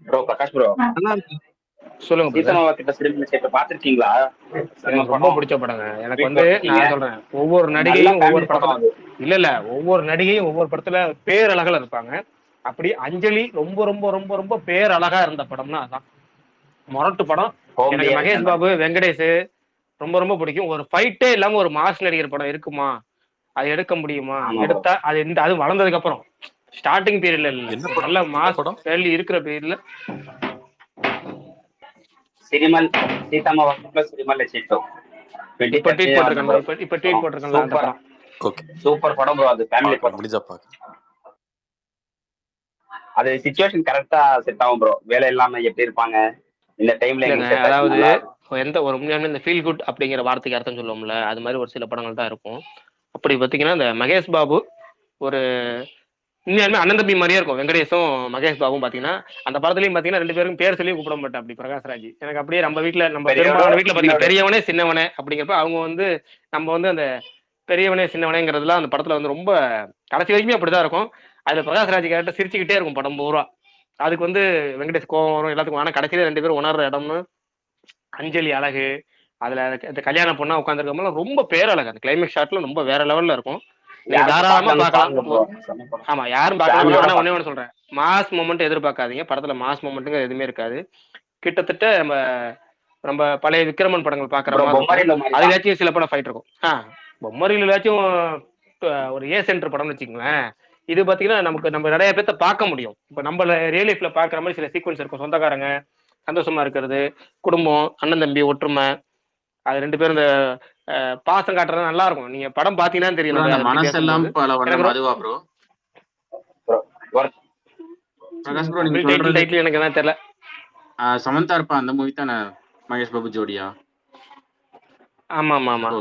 ப்ரோ பிரகாஷ் ப்ரோ சொல்லுங்க brother. சீதமாவா கிட்ட சிரிப்பு சேட்டு பாத்திருக்கீங்களா? எனக்கு ரொம்ப பிடிச்ச படங்க. எனக்கு வந்து நான் சொல்றேன், ஒவ்வொரு நடிகையும் ஒவ்வொரு படத்துல இல்ல ஒவ்வொரு நடிகையும் ஒவ்வொரு படத்துல பேரழகா இருப்பாங்க. அப்படி அஞ்சலி ரொம்ப ரொம்ப ரொம்ப ரொம்ப பேரழகா இருந்த படம்னா அதான் மொரட்டு படம். எனக்கு மகேஷ் பாபு, வெங்கடேஷ் ரொம்ப ரொம்ப பிடிக்கும். ஒரு ஃபைட்டே இல்லாம ஒரு மாஸ் நடிகர் படம் இருக்குமா? அது எடுக்க முடியுமா? எடுத்தா அது வளர்ந்ததுக்கு அப்புறம் ஸ்டார்டிங் பீரியட்ல இல்ல, நல்ல மாஸ் வேல்யூ இருக்கிற பீரியட்ல சினிமல் சீதமாவா சினிமல்ல சேட்டு இப்ப ட்வீட் போட்டிருக்கேன்ல அந்த படம். சூப்பர் படம் ப்ரோ. அது ஃபேமிலி படம். முடிஞ்சா பாக்க. அது சிச்சுவேஷன் கரெக்டா செட் ஆகும் ப்ரோ. வேலை இல்லாம எப்படி இருப்பாங்க இந்த டைம்ல. அதாவது எந்த ஒரு உண்மையான இந்த ஃபீல் குட் அப்படிங்கிற வார்த்தைக்கு அர்த்தம் சொல்லுவோம்ல, அது மாதிரி ஒரு சில படங்கள் தான் இருக்கும். அப்படி பார்த்தீங்கன்னா இந்த மகேஷ் பாபு ஒரு உண்மையாலுமே அண்ணன் தம்பி மாதிரியே இருக்கும். வெங்கடேஷும் மகேஷ் பாபும் பார்த்தீங்கன்னா அந்த படத்துலையும் பார்த்தீங்கன்னா 2 பேரும் பேர் சொல்லி கூப்பிட மாட்டேன். அப்படி பிரகாஷ்ராஜ் எனக்கு அப்படியே நம்ம வீட்டில் நம்ம பெரும்பாலான வீட்டில் பார்த்தீங்கன்னா பெரியவனே சின்னவனே அப்படிங்கிறப்ப அவங்க வந்து நம்ம வந்து அந்த பெரியவனே சின்னவனேங்கிறதுலாம் அந்த படத்துல வந்து ரொம்ப கடைசி வரைக்குமே அப்படிதான் இருக்கும். அதுல பிரகாஷ்ராஜ் கேரக்டர் சிரிச்சுக்கிட்டே இருக்கும் படம் பூரா. அதுக்கு வந்து வெங்கடேஷ் கோவம் வரும் எல்லாத்துக்கும். ஆனால் கடைசியில 2 பேரும் உணர்ற இடம்னு அஞ்சலி அழகு, அதுல இந்த கல்யாண பொண்ணா உட்காந்துருக்கோம்ல ரொம்ப பேரழகு. அந்த கிளைமேக்ஸ் ஷாட்ல ரொம்ப வேற லெவல்ல இருக்கும். நீங்க தாராளமா பார்க்கலாம். ஆமா யாரும் பார்க்கலாம். ஆனா ஒண்ணே ஒண்ணு சொல்றேன், மாஸ் மொமெண்ட் எதிர்பார்க்காதீங்க. படத்துல மாஸ் மொமெண்ட்டுங்க எதுவுமே இருக்காது. கிட்டத்தட்ட நம்ம பழைய விக்ரமன் படங்கள் பாக்குற மாதிரி அதுலாச்சும் சில படம் ஃபைட் இருக்கும். பொம்மரிலாச்சும் ஒரு ஏ சென்டர் படம்னு வச்சுக்கோங்களேன். இது பாத்தீங்கன்னா நம்ம நிறைய பேர்த்த பார்க்க முடியும். இப்ப நம்ம ரியல் லைஃப்ல பாக்குற மாதிரி சில சீக்வன்ஸ் இருக்கும். சொந்தக்காரங்க சந்தோஷமா இருக்கிறது, குடும்பம், அண்ணன் தம்பி ஒற்றுமை, அது 2 பேரும் இந்த பாசம் காட்டுறது நல்லா இருக்கும். நீங்க படம் பாத்தீங்கன்னா தெரியும். மனசெல்லாம் பல வண்ணம் அதுவா ப்ரோ? பிரகாஷ் ப்ரோ நீங்க சொல்றது டைட்டில் எனக்கு என்ன தெரியல. சமந்தா இருப்பா அந்த மூவி தானே மகேஷ் பாபு ஜோடியா? ஆமா ஆமா ஆமா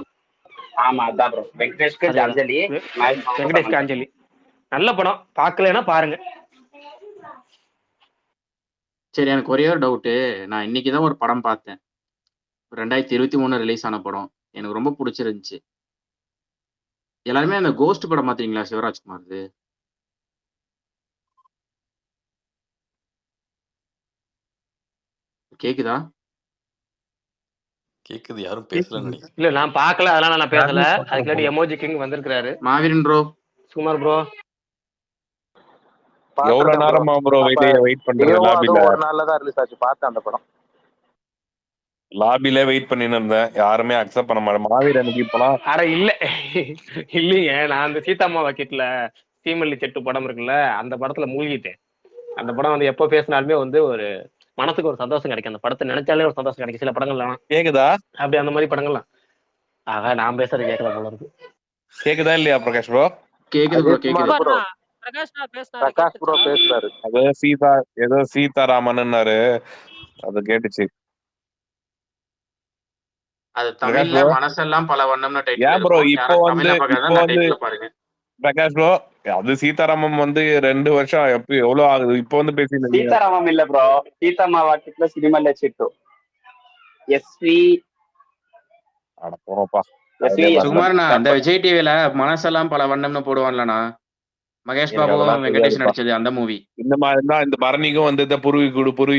ஆமா அதான் ப்ரோ. வெங்கடேஷ்க்கு அஞ்சலி, வெங்கடேஷ்க்கு அஞ்சலி நல்ல படம். பார்க்கலன்னா பாருங்க. சரி எனக்கு ஒரே ஒரு டவுட்டு. நான் இன்னைக்குதான் ஒரு படம் பார்த்தேன். 2023 ரிலீஸ் ஆன படம். எனக்கு ரொம்ப பிடிச்சிருந்துச்சு. எல்லாருமே அந்த கோஸ்ட் படம் பார்த்தீங்களா சிவராஜ்குமார்? கேக்குதா? கேக்குது. யாரும் பேசல நினைக்கிறேன். இல்ல நான் பார்க்கல, அதனால நான் பேசல. அதுக்கு எமோஜி கிங் வந்திருக்காரு. மாவீரன் ப்ரோ, சுமார் ப்ரோ எவ்வளவு நேரமா ப்ரோ வெயிட் பண்றது லாபில? ஒரு நாள்ல தான் ரிலீஸ் ஆச்சு. பார்த்தேன் அந்த படம். லாபில வெயிட் பண்ணிட்டு இருந்தேன். யாருமே அக்செப்ட் பண்ண மாட்டேன். மாவீரனுக்கு இப்பலாம் அட இல்லைங்க. நான் அந்த சீதாம்மா வக்கீட்ல சீமல்லி செட்டு படம் இருக்குல்ல, அந்த படத்துல மூழ்கிட்டேன். அந்த படம் வந்து எப்போ பேசினாலுமே வந்து ஒரு மனசுக்கு ஒரு சந்தோஷம் கிடைக்கும். அந்த படத்தை நினைச்சாலே ஒரு சந்தோஷம் கிடைக்கும். சில படங்கள்லாம் கேக்குதா? அப்படி அந்த மாதிரி படங்கள்லாம் நான் பேசுறது கேட்கல போல இருக்கு. கேக்குதா இல்லையா பிரகாஷ் ப்ரோ? கேக்குது ப்ரோ, கேக்குது. பிரகாஷ் ப்ரோ பேசுறாரு. ஏதோ சீதாராமன்னாரு, அது கேட்டுச்சு. அது தமிழ்ல மனசெல்லாம் பல வண்ணம்னு டைட்டில். ஏன் ப்ரோ இப்போ வந்து பாருங்க பிரகாஷ் ப்ரோ, அது சீதாராமம் வந்து 2 வருஷம் எவ்வளவு ஆகுது இப்போ வந்து பேசிட்டு. சீதாராமம் இல்ல ப்ரோ, சீதாம்மா வாக்கிட்ல சினிமால செட்டு. எஸ்வி அட போறப்பா சுமார். அந்த விஜய் டிவில மனசெல்லாம் பல வண்ணம்னு போடுவான்லண்ணா. மகேஷ் எனக்கு பாபுவும் அதெல்லாம் வெங்கடேஷ் தெரியாதுப்பா. நடிச்சது அந்த மூவி. இந்த மாதிரி தான் இந்த பரணிக்கும் வந்து இந்த புருவி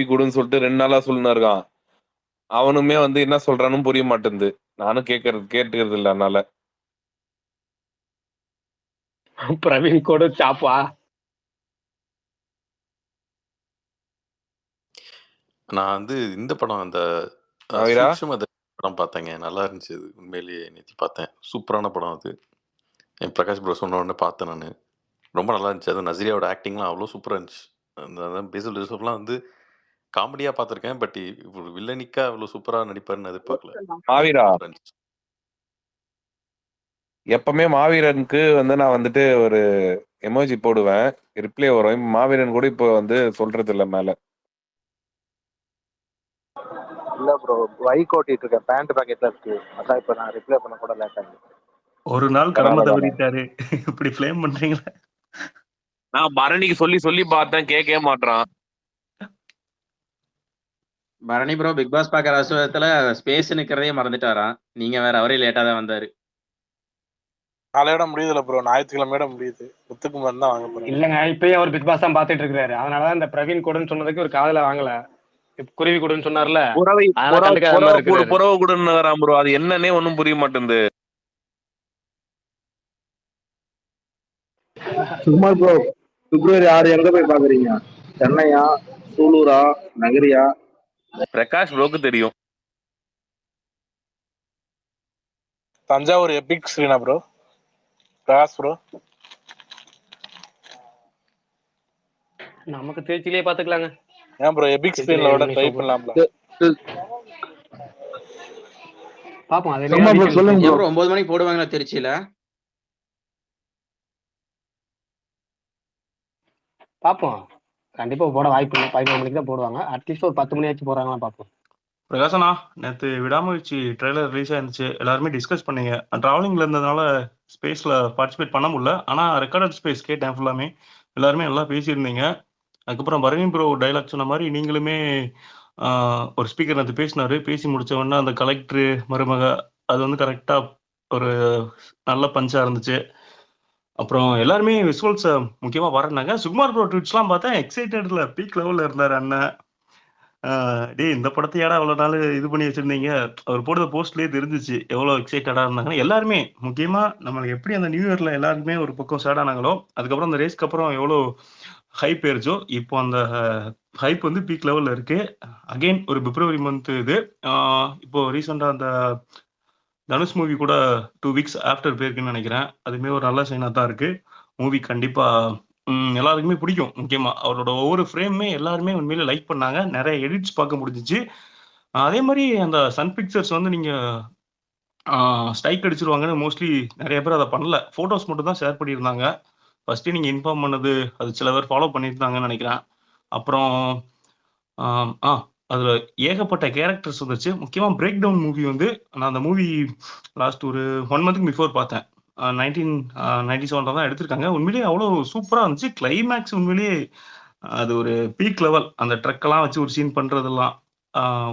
கூடுன்னு சொல்லிட்டு 2 நாளா சொல்லின்னு இருக்கான். அவனுமே வந்து என்ன சொல்றான்னு புரிய மாட்டேங்குது. நானும் கேட்டுக்கிறது இல்ல அதனால. பிரவீன் கூட சாப்பா. நான் வந்து இந்த படம் அந்த மாவீரா? சூக்ஷ்ம படம் பார்த்தேங்க. நல்லா இருந்துச்சு அது. உண்மையிலேயே நேத்து பார்த்தேன். சூப்பரான படம் அது. என் பிரகாஷ் ப்ரோ சொன்ன உடனே பார்த்தேன் நானு. ரொம்ப நல்லா இருந்துச்சு. அதுவும் நஸ்ரியாவோட ஆக்டிங்லாம் அவ்வளோ சூப்பரா இருந்துச்சு. அந்த பேசில் ஜோசப்லாம் வந்து காமெடியா பார்த்துருக்கேன். பட் ஒரு வில்லனிக்கா இவ்வளோ சூப்பரா நடிப்பாருன்னு எதிர்பார்க்கல. மாவீரா, சூப்பரா இருந்துச்சு. எப்பவுமே மாவீரனுக்கு வந்து நான் வந்துட்டு ஒரு எமோஜி போடுவேன். ரிப்ளை வரும். மாவீரன் கூட இப்போ வந்து சொல்றது இல்ல மேல. இல்ல ப்ரோ, பைக் ஓட்டிட்டு இருக்கேன். பேண்ட் பாக்கெட்ல இருக்கு. அதான் இப்ப நான் ரிப்ளை பண்ண கூட லேட் ஆகுது. ஒரு நாள் கடமை தவறிட்டாரு. இப்படி ஃப்ளேம் பண்றீங்களா? நான் பரணிக்கு சொல்லி பார்த்தேன், கேட்கவே மாட்டான். பரணி ப்ரோ பிக் பாஸ் பார்க்குற அவசரத்துல ஸ்பேஸ் நிக்கிறதே மறந்துட்டாராம். நீங்க வேற, அவரே லேட்டா தான் வந்தாரு. நாளையோட முடியுதுல ப்ரோ, ஞாயிற்றுக்கிழமையோட முடியுது. முத்துக்குமார் தான் வாங்க போறேன். இல்லங்க, இப்பயும் அவர் பிக் பாஸ் தான் பாத்துட்டு இருக்காரு. அதனாலதான் இந்த பிரவீன் கூடன்னு சொன்னதுக்கு ஒரு காதுல வாங்கல. குருவி கூடன்னு சொன்னார்ல, புறவு கூடன்னு ப்ரோ. அது என்னன்னே ஒன்னும் புரிய மாட்டேங்குது. சுகுமார் ப்ரோ, பிப்ரவரி 6 எங்க போய் பாக்குறீங்க? சென்னையா, சூலூரா, நகரியா? பிரகாஷ் ப்ரோக்கு தெரியும். Thanjavur Epic Sreena bro. Prakash bro நமக்கு திருச்சியிலேயே பாத்துக்கலாங்க. ஏன் ப்ரோ எபிக் ஸ்கிரீன்ல ட்ரை பண்ணலாம்ல? பாப்போம். அது சொல்லுங்க ப்ரோ. 9 மணிக்கு போடுவாங்களா திருச்சியில? பாப்போம். கண்டிப்பா போட வாய்ப்பு இல்லை. 11 மணிக்கு தான் போடுவாங்க. அட்லீஸ்ட் ஒரு 10 மணி ஆச்சு போறாங்களா பாப்போம். பிரகாசனா, நேற்று விடாமுயற்சி ட்ரெய்லர் ரிலீஸ் ஆயிருந்துச்சு. எல்லாருமே டிஸ்கஸ் பண்ணீங்க. ட்ராவலிங்ல இருந்ததுனால ஸ்பேஸ்ல பார்ட்டிசிபேட் பண்ண முடியல. ஆனா ரெக்கார்டட் ஸ்பேஸ் கேட்டேன் ஃபுல்லாமே. எல்லாருமே நல்லா பேசியிருந்தீங்க. அதுக்கப்புறம் பரணி ப்ரோ டைலாக் சொன்ன மாதிரி நீங்களுமே ஒரு ஸ்பீக்கர் நேற்று பேசினாரு. பேசி முடிச்ச உடனே அந்த கலெக்டரு மருமக அது வந்து கரெக்டா ஒரு நல்ல பஞ்சா இருந்துச்சு. அப்புறம் எல்லாருமே விசுவல்ஸ் முக்கியமா பாராட்டினாங்க. சுகுமார் ப்ரோ ட்வீட்ஸ்லாம் பார்த்தேன், எக்ஸைட்டட்ல பீக் லெவல்ல இருந்தார் அண்ணன். டேய், இந்த படத்தையாடா அவ்வளோ நாள் இது பண்ணி வச்சிருந்தீங்க. அவர் போடுற போஸ்ட்லேயே தெரிஞ்சிச்சு எவ்வளோ எக்ஸைட்டடாக இருந்தாங்கன்னு. எல்லாருமே முக்கியமாக நம்மளுக்கு எப்படி அந்த நியூ இயர்ல எல்லாருக்குமே ஒரு பக்கம் சேட் ஆனாங்களோ, அதுக்கப்புறம் அந்த ரேஸ்க்கு அப்புறம் எவ்வளோ ஹைப் ஏறிச்சோ, இப்போ அந்த ஹைப் வந்து பீக் லெவலில் இருக்கு. அகெயின் ஒரு பிப்ரவரி மந்த் இது. இப்போ ரீசெண்டாக அந்த தனுஷ் மூவி கூட 2 வீக்ஸ் ஆஃப்டர் போயிருக்குன்னு நினைக்கிறேன். அதுவுமே ஒரு நல்ல சைனாக தான் இருக்கு. மூவி கண்டிப்பா எல்லாருக்குமே பிடிக்கும். முக்கியமா அவரோட ஒவ்வொரு ஃப்ரேமுமே எல்லாருமே உண்மையிலே லைக் பண்ணாங்க. நிறைய எடிட்ஸ் பார்க்க முடிஞ்சிச்சு. அதே மாதிரி அந்த சன் பிக்சர்ஸ் வந்து நீங்க ஸ்ட்ரைக் அடிச்சிருவாங்கன்னு மோஸ்ட்லி நிறைய பேர் அதை பண்ணல. ஃபோட்டோஸ் மட்டும் தான் ஷேர் பண்ணியிருந்தாங்க. ஃபர்ஸ்ட்டு நீங்க இன்ஃபார்ம் பண்ணது அது சில பேர் ஃபாலோ பண்ணியிருந்தாங்கன்னு நினைக்கிறேன். அப்புறம் அதுல ஏகப்பட்ட கேரக்டர்ஸ் வந்துச்சு. முக்கியமா பிரேக் டவுன் மூவி வந்து நான் அந்த மூவி லாஸ்ட் ஒரு 1 மந்த்துக்கு பிஃபோர் பார்த்தேன். 1997 தான் எடுத்திருக்காங்க. உண்மையிலேயே அவ்வளோ சூப்பரா இருந்துச்சு. கிளைமேக்ஸ் உண்மையிலேயே அது ஒரு பீக் லெவல். அந்த ட்ரக்கெல்லாம் வச்சு ஒரு சீன் பண்றதெல்லாம்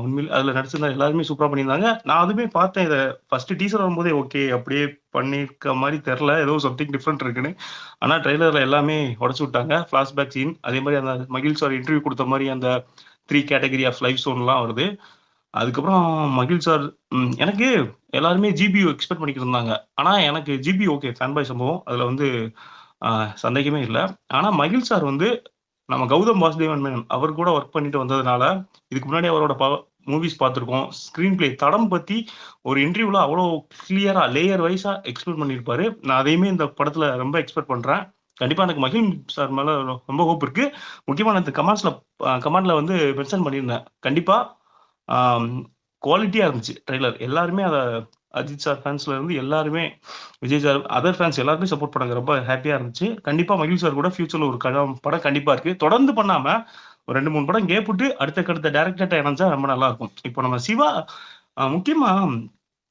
உண்மையிலே அதில் நடிச்சிருந்தா எல்லாருமே சூப்பராக பண்ணியிருந்தாங்க. நான் அதுவுமே பார்த்தேன். இதை ஃபர்ஸ்ட் டீசர் வரும்போதே ஓகே அப்படியே பண்ணியிருக்க மாதிரி தெரில, ஏதோ சம்திங் டிஃப்ரெண்ட் இருக்குன்னு. ஆனால் ட்ரெய்லரில் எல்லாமே உடச்சு விட்டாங்க. ஃப்ளாஷ்பேக் சீன், அதே மாதிரி அந்த மகிழ் சார் இன்டர்வியூ கொடுத்த மாதிரி அந்த 3 கேட்டகரி ஆஃப் லைஃப் சோன்லாம் வருது. அதுக்கப்புறம் மகிழ் சார் எனக்கு எல்லாருமே ஜிபியூ எக்ஸ்பெக்ட் பண்ணிக்கிட்டு இருந்தாங்க. ஆனால் எனக்கு ஜிபி ஓகே ஃபேன் பாய் சம்பவம், அதில் வந்து சந்தேகமே இல்லை. ஆனால் மகிழ் சார் வந்து நம்ம கௌதம் வாசுதேவன் மேனன் அவர் கூட ஒர்க் பண்ணிட்டு வந்ததுனால இதுக்கு முன்னாடி அவரோட மூவிஸ் பார்த்துருக்கோம். ஸ்க்ரீன் பிளே தடம் பற்றி ஒரு இன்டர்வியூவில் அவ்வளோ கிளியராக லேயர் வைஸாக எக்ஸ்பிளைன் பண்ணியிருப்பாரு. நான் அதையுமே இந்த படத்தில் ரொம்ப எக்ஸ்பெக்ட் பண்ணுறேன். கண்டிப்பாக எனக்கு மகிழ் சார் மேலே ரொம்ப ஹோப் இருக்கு. முக்கியமாக இந்த கமெண்ட்ல வந்து மென்ஷன் பண்ணியிருந்தேன். கண்டிப்பாக குவாலிட்டியாக இருந்துச்சு ட்ரெய்லர். எல்லாருமே அதை அஜித் சார் ஃபேன்ஸ்ல இருந்து எல்லாருமே, விஜய் சார், அதர் ஃபேன்ஸ் எல்லாருமே சப்போர்ட் பண்ணாங்க. ரொம்ப ஹாப்பியா இருந்துச்சு. கண்டிப்பா மகிழ் சார் கூட ஃபியூச்சர்ல ஒரு படம் கண்டிப்பா இருக்கு. தொடர்ந்து பண்ணாம ஒரு 2-3 படம் கேப் விட்டு அடுத்த டேரக்டர்கிட்ட இணைஞ்சா ரொம்ப நல்லா இருக்கும். இப்போ நம்ம சிவா முக்கியமா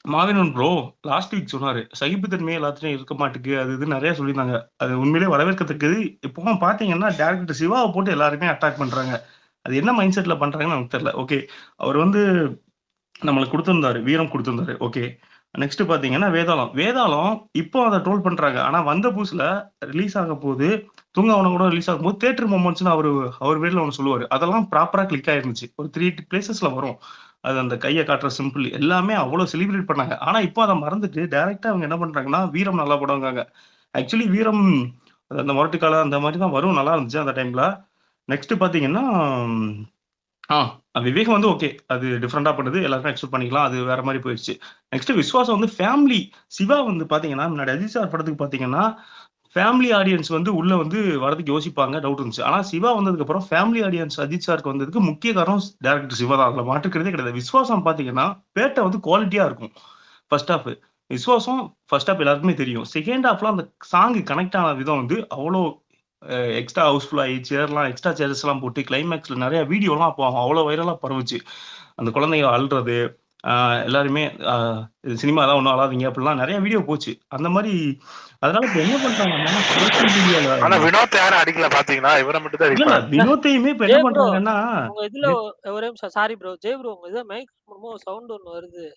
மாவீரன் ப்ரோ லாஸ்ட் வீக் சொன்னாரு, சகிப்புத்தன்மையே எல்லாத்துலயும் இருக்க மாட்டேங்குது, அது இது நிறைய சொல்லியிருந்தாங்க. அது உண்மையிலேயே வரவேற்கத்தக்கது. இப்போ பாத்தீங்கன்னா டேரக்டர் சிவாவை போட்டு எல்லாருமே அட்டாக் பண்றாங்க. அது என்ன மைண்ட் செட்ல பண்றாங்கன்னு நமக்கு தெரியல. ஓகே, அவர் வந்து நம்மளுக்கு கொடுத்திருந்தாரு, வீரம் கொடுத்திருந்தாரு. ஓகே, நெக்ஸ்ட் பாத்தீங்கன்னா வேதாளம். வேதாளம் இப்போ அத ட்ரோல் பண்றாங்க. ஆனா வந்த புதுசுல ரிலீஸ் ஆகப்போது, தூங்காவனம் கூட ரிலீஸ் ஆகும்போது தியேட்டர் மொமெண்ட்ஸ்ன்னு அவர் வேர்ட்ல ஒண்ணு சொல்லுவாரு. அதெல்லாம் ப்ராப்பரா கிளிக் ஆயிருந்துச்சு. ஒரு 3 பிளேஸஸ்ல வரும். அது அந்த கைய காட்டுற சிம்பிள் எல்லாமே அவ்வளோ செலிப்ரேட் பண்ணாங்க. ஆனா இப்போ அத மறந்துட்டு டைரக்ட்டா அவங்க என்ன பண்றாங்கன்னா, வீரம் நல்ல படம்ங்காங்க. ஆக்சுவலி வீரம் அந்த முரட்டுக்கால அந்த மாரி தான் வரும். நல்லா இருந்துச்சு அந்த டைம்ல. நெக்ஸ்ட் பாத்தீங்கன்னா, ஆ விவேகம் வந்து ஓகே. அது டிஃபரெண்ட்டா பண்ணுது. எல்லாருமே அக்செப்ட் பண்ணிக்கலாம். அது வேற மாரி போயிருச்சு. நெக்ஸ்ட் விஸ்வாசம் வந்து ஃபேமிலி. சிவா வந்து பாத்தீங்கன்னா, முன்னாடி அஜித் சார் படத்துக்கு பாத்தீங்கன்னா, ஃபேமிலி ஆடியன்ஸ் வந்து உள்ள வந்து வரதுக்கு யோசிப்பாங்க. டவுட் இருந்துச்சு. ஆனா சிவா வந்ததுக்கப்புறம் ஃபேமிலி ஆடியன்ஸ் அஜித் சாருக்கு வந்ததுக்கு முக்கிய காரணம் டைரக்டர் சிவா தான். அதுல மாற்றுக்கிறதே கிடையாது. விஸ்வாசம் பாத்தீங்கன்னா, பேட்ட வந்து குவாலிட்டியா இருக்கும். First half. Viswasam first half எல்லாருக்குமே தெரியும். செகண்ட் ஹாஃப்ல அந்த சாங் கனெக்ட் ஆன விதம் வந்து அவ்வளோ எக்ஸ்ட்ரா ஹவுஸ்ஃபுல் ஆகி சேர்லாம் எக்ஸ்ட்ரா சேர்ஸ்லாம் போட்டு கிளைமேக்ஸ்ல நிறைய வீடியோலாம் அப்போ அவ்வளோ வைரலா பரவுச்சு. அந்த குழந்தைங்க அழுறது எல்லாருமே சினிமா தான் ஒன்றும் அழாதீங்க அப்படிலாம் நிறைய வீடியோ போச்சு. அந்த மாதிரி அதனால இப்ப என்ன பண்றாங்கன்னா சோசியல் மீடியால ஆனா வினோத் யாரும் அடிக்கல பாத்தீங்களா? இவரை மட்டும் தான் இல்ல இல்ல அடிப்பாங்க. வினோத்தையுமே இப்ப என்ன ஜெய் ப்ரோ பண்றாங்கன்னா உங்க இதுல ஒரே நிமிஷம் சாரி ப்ரோ. ஜெய் ப்ரோ உங்க இதுல மைக் மூலமா சவுண்ட் ஒன்று வருது.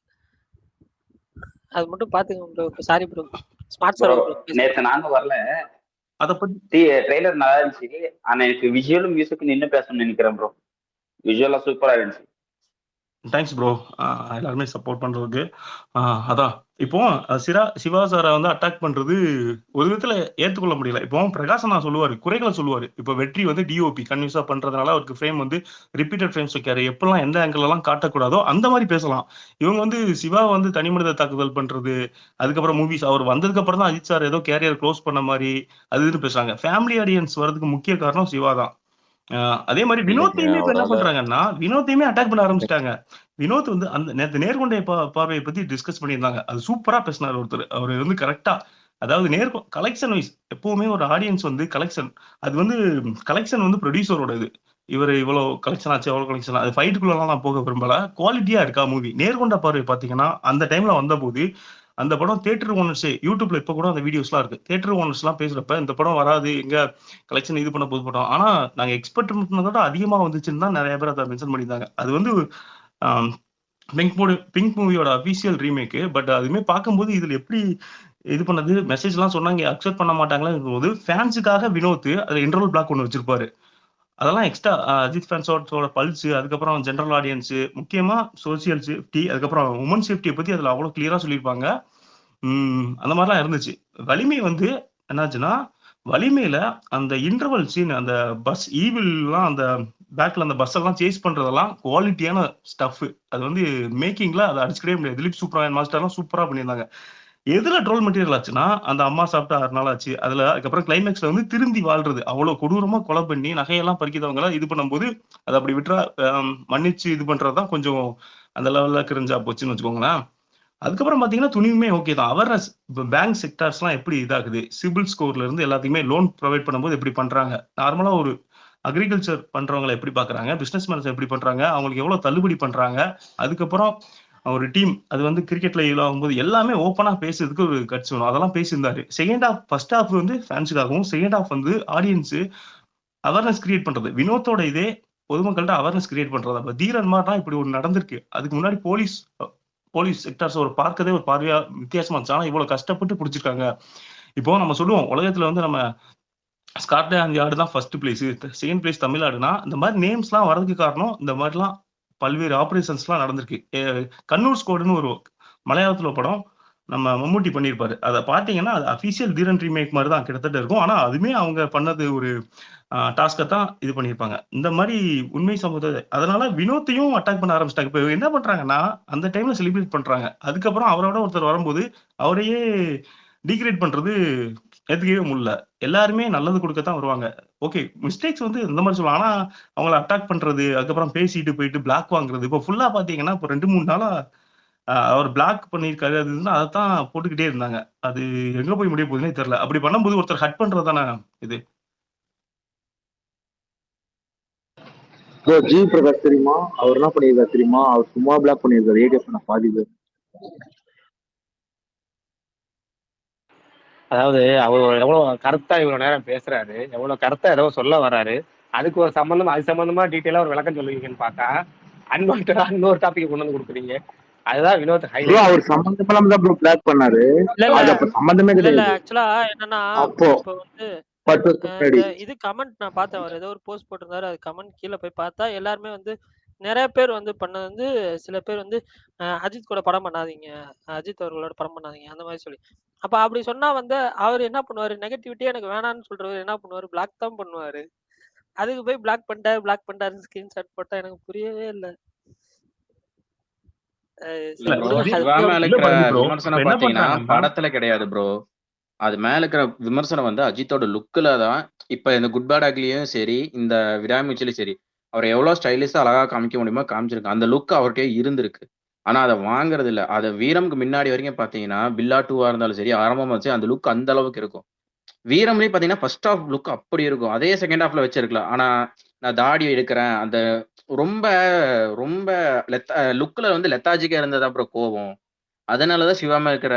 அது மட்டும் பாத்துங்க bro. Sorry bro. Smart bro server bro. நேத்து நாங்க வரல. அத பத்தி ட்ரெய்லர் நல்லா இருந்துச்சு. ஆனா எனக்கு விஜுவலும் மியூசிக் நின்று பேசணும்னு நினைக்கிறேன் ப்ரோ. விஜுவலா சூப்பரா இருந்துச்சு. Thanks bro. எல்லாருமே சப்போர்ட் பண்றதுக்கு. அதான் இப்போ சிவா சாரை வந்து அட்டாக் பண்றது ஒரு விதத்துல ஏத்துக்கொள்ள முடியல. இப்போ பிரகாஷ் அண்ணா சொல்லுவாரு, குறைகளை சொல்லுவாரு. இப்போ வெற்றி வந்து டிஓபி கன்வியூஸா பண்றதுனால அவருக்கு ஃப்ரேம் வந்து ரிப்பீட்டட் ஃப்ரேம்ஸ் வைக்காரு. எப்பெல்லாம் எந்த ஆங்கிள் எல்லாம் காட்டக்கூடாதோ அந்த மாதிரி பேசலாம். இவங்க வந்து சிவா வந்து தனிமனித தாக்குதல் பண்றது, அதுக்கப்புறம் மூவிஸ் அவர் வந்ததுக்கு அப்புறம் தான் அஜித் சார் ஏதோ கேரியர் க்ளோஸ் பண்ண மாதிரி அது இது பேசுறாங்க. ஃபேமிலி ஆடியன்ஸ் வரதுக்கு முக்கிய காரணம் சிவா தான். அதே மாதிரி இல்லைங்க வினோத்தையுமே இப்ப என்ன அவரால பண்றாங்கன்னா, வினோத்தையுமே அட்டாக் பண்ண ஆரம்பிச்சுட்டாங்க. வினோத் வந்து அந்த நேத்து நேர்கொண்ட பார்வையை பத்தி டிஸ்கஸ் பண்ணியிருந்தாங்க. அது சூப்பரா பேசினாரு ஒருத்தர். அவரு வந்து கரெக்ட்டா அதாவது கலெக்ஷன் வைஸ் எப்பவுமே ஒரு ஆடியன்ஸ் வந்து கலெக்ஷன் அது வந்து கலெக்ஷன் வந்து ப்ரொடியூசரோட இது. இவரு இவ்வளோ கலெக்ஷன் ஆச்சு, அவ்வளோ கலெக்ஷன் அது ஃபைட்டுக்குள்ளலாம் நான் போக விரும்பல. குவாலிட்டியா இருக்கா மூவி. நேர்கொண்ட பார்வை பார்த்தீங்கன்னா, அந்த டைம்ல வந்தபோது அந்த படம் தியேட்டர் ஓனர்ஸே யூடியூப்ல இப்ப கூட அந்த வீடியோஸ்லாம் இருக்கு. தியேட்டர் ஓனர்ஸ்லாம் பேசுறப்ப இந்த படம் வராது எங்க கலெக்ஷன் இது பண்ண போது படம். ஆனா நாங்க எக்ஸ்பெக்ட் பண்ணதோட அதிகமா வந்துச்சுன்னு தான் நிறைய பேர் அதை மென்ஷன் பண்ணியிருந்தாங்க. அது வந்து பிங்க் மூவியோட அபிஷியல் ரீமேக். பட் அதுவுமே பார்க்கும்போது இதுல எப்படி இது பண்ணது மெசேஜ்லாம் சொன்னாங்க அக்செப்ட் பண்ண மாட்டாங்களா போது ஃபேன்ஸுக்காக வினோத் அது இன்டர்வல் பிளாக் ஒன்று வச்சிருப்பாரு. அதெல்லாம் எக்ஸ்ட்ரா அஜித் ஃபேன்ஸோட பல்ஸ் அதுக்கப்புறம் ஜென்ரல் ஆடியன்ஸ் முக்கியமா சோசியல் சேஃப்டி அதுக்கப்புறம் உமன் சேஃப்டியை பத்தி அதுல அவ்வளவு கிளியரா சொல்லியிருப்பாங்க. அந்த மாதிரிலாம் இருந்துச்சு. வலிமை வந்து என்னாச்சுன்னா, வலிமையில அந்த இன்டர்வல் சீன் அந்த பஸ் ஈவில்லாம் அந்த பேக்ல அந்த பஸ் எல்லாம் சேஸ் பண்றதெல்லாம் குவாலிட்டியான ஸ்டஃப். அது வந்து மேக்கிங்ல அதை அடிச்சுக்கவே முடியாது. திலீப் சூப்பராயன் மாஸ்டர்லாம் சூப்பரா பண்ணியிருந்தாங்க. எதுல ட்ரோல் மெட்டீரியல் ஆச்சுன்னா, அந்த அம்மா சாப்பிட்டு 6 நாள் ஆச்சு. அதுக்கப்புறம் கிளைமேக்ஸ்ல வந்து திருந்தி வாழ்றது. அவ்வளவு கொடூரமா கொலை பண்ணி நகையெல்லாம் பறிக்கிறவங்கள இது பண்ணும்போது, அத அப்படி விட்டுறா மன்னிச்சு இது பண்றது தான் கொஞ்சம் அந்த லெவல்ல கிரிஞ்சா போச்சுன்னு வச்சுக்கோங்களேன். அதுக்கப்புறம் பார்த்தீங்கன்னா, துணிவுமே ஓகே தான். அவர்னஸ் இப்ப பேங்க் செக்டார்ஸ்லாம் எப்படி இதாகுது? சிபில் ஸ்கோர்ல இருந்து எல்லாத்தையுமே லோன் ப்ரொவைட் பண்ணும்போது எப்படி பண்றாங்க? நார்மலா ஒரு அக்ரிகல்ச்சர் பண்றவங்கள எப்படி பார்க்குறாங்க? பிசினஸ் மேன்ஸ் எப்படி பண்றாங்க? அவங்களுக்கு எவ்வளவு தள்ளுபடி பண்றாங்க? அதுக்கப்புறம் ஒரு டீம் அது வந்து கிரிக்கெட்ல இது ஆகும்போது எல்லாமே ஓப்பனா பேசுறதுக்கு ஒரு கட்ஸ் வேணும். அதெல்லாம் பேசியிருந்தாரு. ஃபர்ஸ்ட் ஹாஃப் வந்து ஃபேன்ஸுக்காகவும், செகண்ட் ஹாஃப் வந்து ஆடியன்ஸ் அவேர்னஸ் கிரியேட் பண்றது. வினோத்தோட இதே பொதுமக்கள்ட்ட அவேர்னஸ் கிரியேட் பண்றது. அப்ப தீரன் மாரிலாம் இப்படி ஒண்ணு நடந்திருக்கு. அதுக்கு முன்னாடி போலீஸ் செக்டார்ஸ் ஒரு பார்க்கவே ஒரு பார்வையா வித்தியாசமா இருந்துச்சு. ஆனா இவ்வளவு கஷ்டப்பட்டு புடிச்சிருக்காங்க. இப்போ நம்ம சொல்லுவோம் உலகத்துல வந்து நம்ம ஸ்காட்லாந்து யார்டு தான் ஃபர்ஸ்ட் பிளேஸ். செகண்ட் பிளேஸ் தமிழ்நாடுனா, இந்த மாதிரி நேம்ஸ்லாம் வரதுக்கு காரணம் இந்த மாதிரிலாம் பல்வேறு ஆப்பரேஷன்ஸ்லாம் நடந்திருக்கு. கண்ணூர் ஸ்குவாடுன்னு ஒரு மலையாளத்துல படம் நம்ம மம்முட்டி பண்ணியிருப்பாரு. அத பார்த்தீங்கன்னா, அது அபிஷியல் தீரன் ரீமேக் மாரி தான் கிட்டத்தட்ட இருக்கும். ஆனா அதுவுமே அவங்க பண்ணது ஒரு டாஸ்க்க தான் இது பண்ணியிருப்பாங்க. இந்த மாரி உண்மை சம்பவத்த அதனால வினோத்தையும் அட்டாக் பண்ண ஆரம்பிச்சுட்டாங்க. இப்ப என்ன பண்றாங்கன்னா, அந்த டைம்ல செலிப்ரேட் பண்றாங்க. அதுக்கப்புறம் அவரோட ஒருத்தர் வரும்போது, அவரையே டிகிரேட் பண்றது ஏத்துக்கவே முடியல. எல்லாருமே நல்லது குடுக்க தான் வருவாங்க. ஓகே மிஸ்டேக்ஸ் வந்து இந்த மாரி சொல்லலாம். ஆனா அவங்கள அட்டாக் பண்றது, அதுக்கப்புறம் பேசிட்டு போயிட்டு பிளாக் வாங்குறது. இப்போ ஃபுல்லா பார்த்தீங்கன்னா, இப்போ 2, 3 நாளா அவர் பிளாக் பண்ணியிருக்காரு. அது இதுன்னு அதத்தான் போட்டுக்கிட்டே இருந்தாங்க. அது எங்க போய் முடிய போகுதுன்னே தெரியல. அப்படி பண்ணும்போது ஒருத்தர் ஹர்ட் பண்றது தானே இது. ப்ரோ ஜி பிரகாஷ் தெரியுமா? அவர் என்ன பண்ணியிருக்காரு தெரியுமா? அவர் சும்மா பிளாக் பண்ணியிருக்காரு ஏடிஎஃப் பாதி பேர். அதாவது அவர் எவ்வளவு கருத்தா இவ்வளவு நேரம் பேசுறாரு, எவ்வளவு கருத்தா ஏதோ சொல்ல வராரு, அதுக்கு ஒரு சம்பந்தமா அது சம்பந்தமா டீட்டெயிலா ஒரு விளக்கம் சொல்லுவீங்கன்னு பார்த்தா அன்வான்டா இன்னொரு டாபிக் கொண்டு வந்து கொடுக்குறீங்க. அதுதான் வினோத் ப்ரோ ஹைலைட். அவர் சம்பந்தம் தான் ப்ரோ பிளாக் பண்ணாரு. இல்ல இல்ல அது அப்ப சம்பந்தமே இல்ல இல்ல கிடையாது ஆக்சுவலா என்னன்னா அப்போ இப்போ வந்து 10 வருஷம் முன்னாடி. இந்த இது கமெண்ட் நான் பார்த்தேன். அவர் ஏதோ ஒரு போஸ்ட் போட்டிருந்தாரு. அது கமெண்ட் கீழே போய் பார்த்தா எல்லாருமே வந்து நிறைய பேர் வந்து பண்ணது வந்து சில பேர் வந்து அஜித் கூட படம் பண்ணாதீங்க, அஜித் அவர்களோட படம் பண்ணாதீங்க அந்த மாதிரி சொல்லி. அப்ப அப்படி சொன்னா வந்து அவர் என்ன பண்ணுவாரு, நெகட்டிவிட்டியே எனக்கு வேணான்னு சொல்றவர் என்ன பண்ணுவாரு, பிளாக் தான் பண்ணுவாரு. அதுக்கு போய் பிளாக் பண்ணிட்டாரு ஸ்கிரீன்ஷாட் போட்டா எனக்கு புரியவே இல்ல. இல்ல ப்ரோ, விடுங்க சிவா அது மேல இல்ல இருக்கிற பரணி ப்ரோ, இப்ப விமர்சனம் என்ன பாத்தீங்கன்னா பண்றாங்கன்னா படத்துல கிடையாது ப்ரோ. அது மேல இருக்கிற விமர்சனம் வந்து அஜித்தோட லுக்ல தான். இப்ப இந்த குட் பேட் அக்லியும் சரி, இந்த விடாமுயற்சியிலும் சரி, அவரை எவ்வளவு ஸ்டைலிஷா அழகா காமிக்க முடியுமோ காமிச்சிருக்கு. அந்த லுக் அவர்கிட்ட இருந்திருக்கு. ஆனா அதை வாங்குறது இல்ல. அதை வீரம்க்கு முன்னாடி வரைக்கும் பாத்தீங்கன்னா பில்லா 2 இருந்தாலும் சரி, ஆரம்பமா வச்சு அந்த லுக் அந்த அளவுக்கு இருக்கும். வீரம்லயும் பாத்தீங்கன்னா ஃபர்ஸ்ட் ஹாஃப் லுக் அப்படி இருக்கும். அதே செகண்ட் ஹாஃப்ல வச்சிருக்கலாம். ஆனா நான் தாடி எடுக்கிறேன், அந்த ரொம்ப ரொம்ப லுக்ல வந்து லெத்தாஜிக்கா இருந்ததா அப்புறம் கோவம். அதனாலதான் சிவா மேல இருக்கிற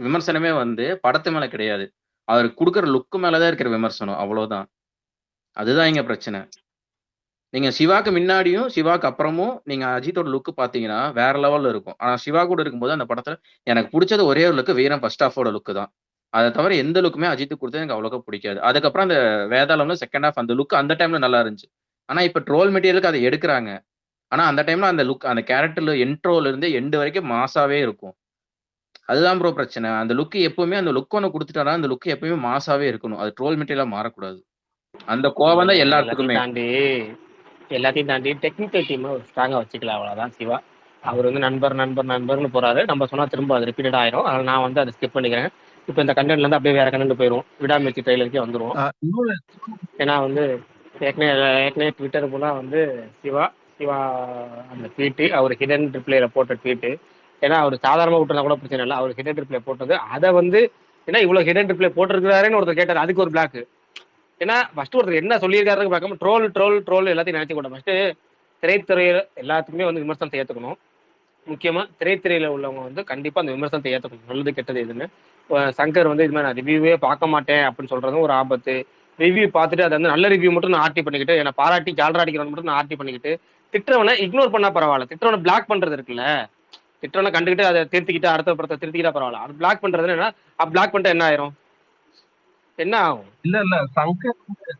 விமர்சனமே வந்து படத்து மேல கிடையாது. அவர் குடுக்குற லுக் மேலதான் இருக்கிற விமர்சனம். அவ்வளவுதான். அதுதான் இங்க பிரச்சனை. நீங்க சிவாக்கு முன்னாடியும் சிவாக்கு அப்புறமும் நீங்க அஜித்தோட லுக் பாத்தீங்கன்னா வேற லெவல்ல இருக்கும். ஆனா சிவா கூட இருக்கும்போது அந்த படத்துல எனக்கு பிடிச்சது ஒரே ஒரு லுக் வீரம் ஃபர்ஸ்ட் ஹாஃபோட லுக் தான். அதை தவிர எந்த லுக்குமே அஜித்துக்கு கொடுத்தது எனக்கு அவ்வளோக்கா பிடிக்காது. அதுக்கப்புறம் அந்த வேதாளம்ல செகண்ட் ஹாஃப் அந்த லுக் அந்த டைம்ல நல்லா இருந்துச்சு. ஆனா இப்ப ட்ரோல் மெட்டீரியலுக்கு அதை எடுக்கிறாங்க. ஆனா அந்த டைம்ல அந்த லுக் அந்த கேரக்டர்ல இன்ட்ரோல இருந்து எண்டு வரைக்கும் மாசாவே இருக்கும். அதுதான் ப்ரோ பிரச்சனை. அந்த லுக் எப்பவுமே அந்த லுக் ஒன்று கொடுத்துட்டாரா அந்த லுக் எப்பவுமே மாசாவே இருக்கணும். அது ட்ரோல் மெட்டீரியலா மாறக்கூடாது. அந்த கோவம் தான் எல்லாத்துக்குமே. எல்லாத்தையும் தாண்டி டெக்னிக்கல் டீம் ஒரு ஸ்ட்ராங்கா வச்சுக்கலாம், அவ்வளவுதான். சிவா அவர் வந்து நண்பர்னு போறாரு. நம்ம சொன்னா திரும்ப அது ரிப்பீட் ஆயிரும். அதனால நான் வந்து அதை ஸ்கிப் பண்ணிக்கிறேன். இப்போ இந்த கண்டென்ட்ல இருந்து அப்படியே வேற கண்டென்ட் போயிடும். விடாமுயற்சி ட்ரெயிலருக்கே வந்துரும். இன்னொரு ஏன்னா வந்து ஏற்கனவே ட்விட்டர் போல வந்து சிவா அந்த ட்வீட்டு அவர் ஹிடன் ரிப்ளேல போட்ட ட்வீட்டு. ஏன்னா அவர் சாதாரணமாக விட்டுறதா கூட பிரச்சனை இல்லை. அவர் ஹிடன் ரிப்ளே போட்டது அதை வந்து ஏன்னா இவ்வளவு ஹிடன் ரிப்ளே போட்டிருக்கிறாருன்னு ஒருத்தர் கேட்டார். அதுக்கு ஒரு பிளாக். ஏன்னா ஃபர்ஸ்ட் ஒருத்தர் என்ன சொல்லியிருக்காருன்னு பார்க்காம ட்ரோல் எல்லாத்தையும் நினைச்சு கூட ஃபர்ஸ்ட் திரைத்துறையில எல்லாத்துக்குமே வந்து விமர்சனத்தை ஏற்றுக்கணும். முக்கியமா திரைத்துறையில உள்ளவங்க வந்து கண்டிப்பா அந்த விமர்சனத்தை ஏற்றுக்கணும். நல்லது கெட்டது எதுன்னு. சங்கர் வந்து இது மாதிரி நான் ரிவ்யூவே பார்க்க மாட்டேன் அப்படின்னு சொல்றதும் ஒரு ஆபத்து. ரிவ்யூ பார்த்துட்டு அதை வந்து நல்ல ரிவ்யூ மட்டும் நான் ஆர்டி பண்ணிக்கிட்டு என்னை பாராட்டி ஜாலரா அடிக்கிறவன் மட்டும் நான் ஆர்டி பண்ணிக்கிட்டு திட்டுறவனை இக்னோர் பண்ணா பரவாயில்ல. திட்டுறவனை பிளாக் பண்றது இருக்குல்ல, திட்டுறவனை கண்டுக்கிட்டு அதை திருத்திக்கிட்டு அடுத்த படத்தை திருத்திக்கிட்டா பரவாயில்ல. அது பிளாக் பண்றது என்ன, பிளாக் பண்ணிட்டு என்ன ஆயிரும், என்ன ஆகும்? இல்ல சங்கர்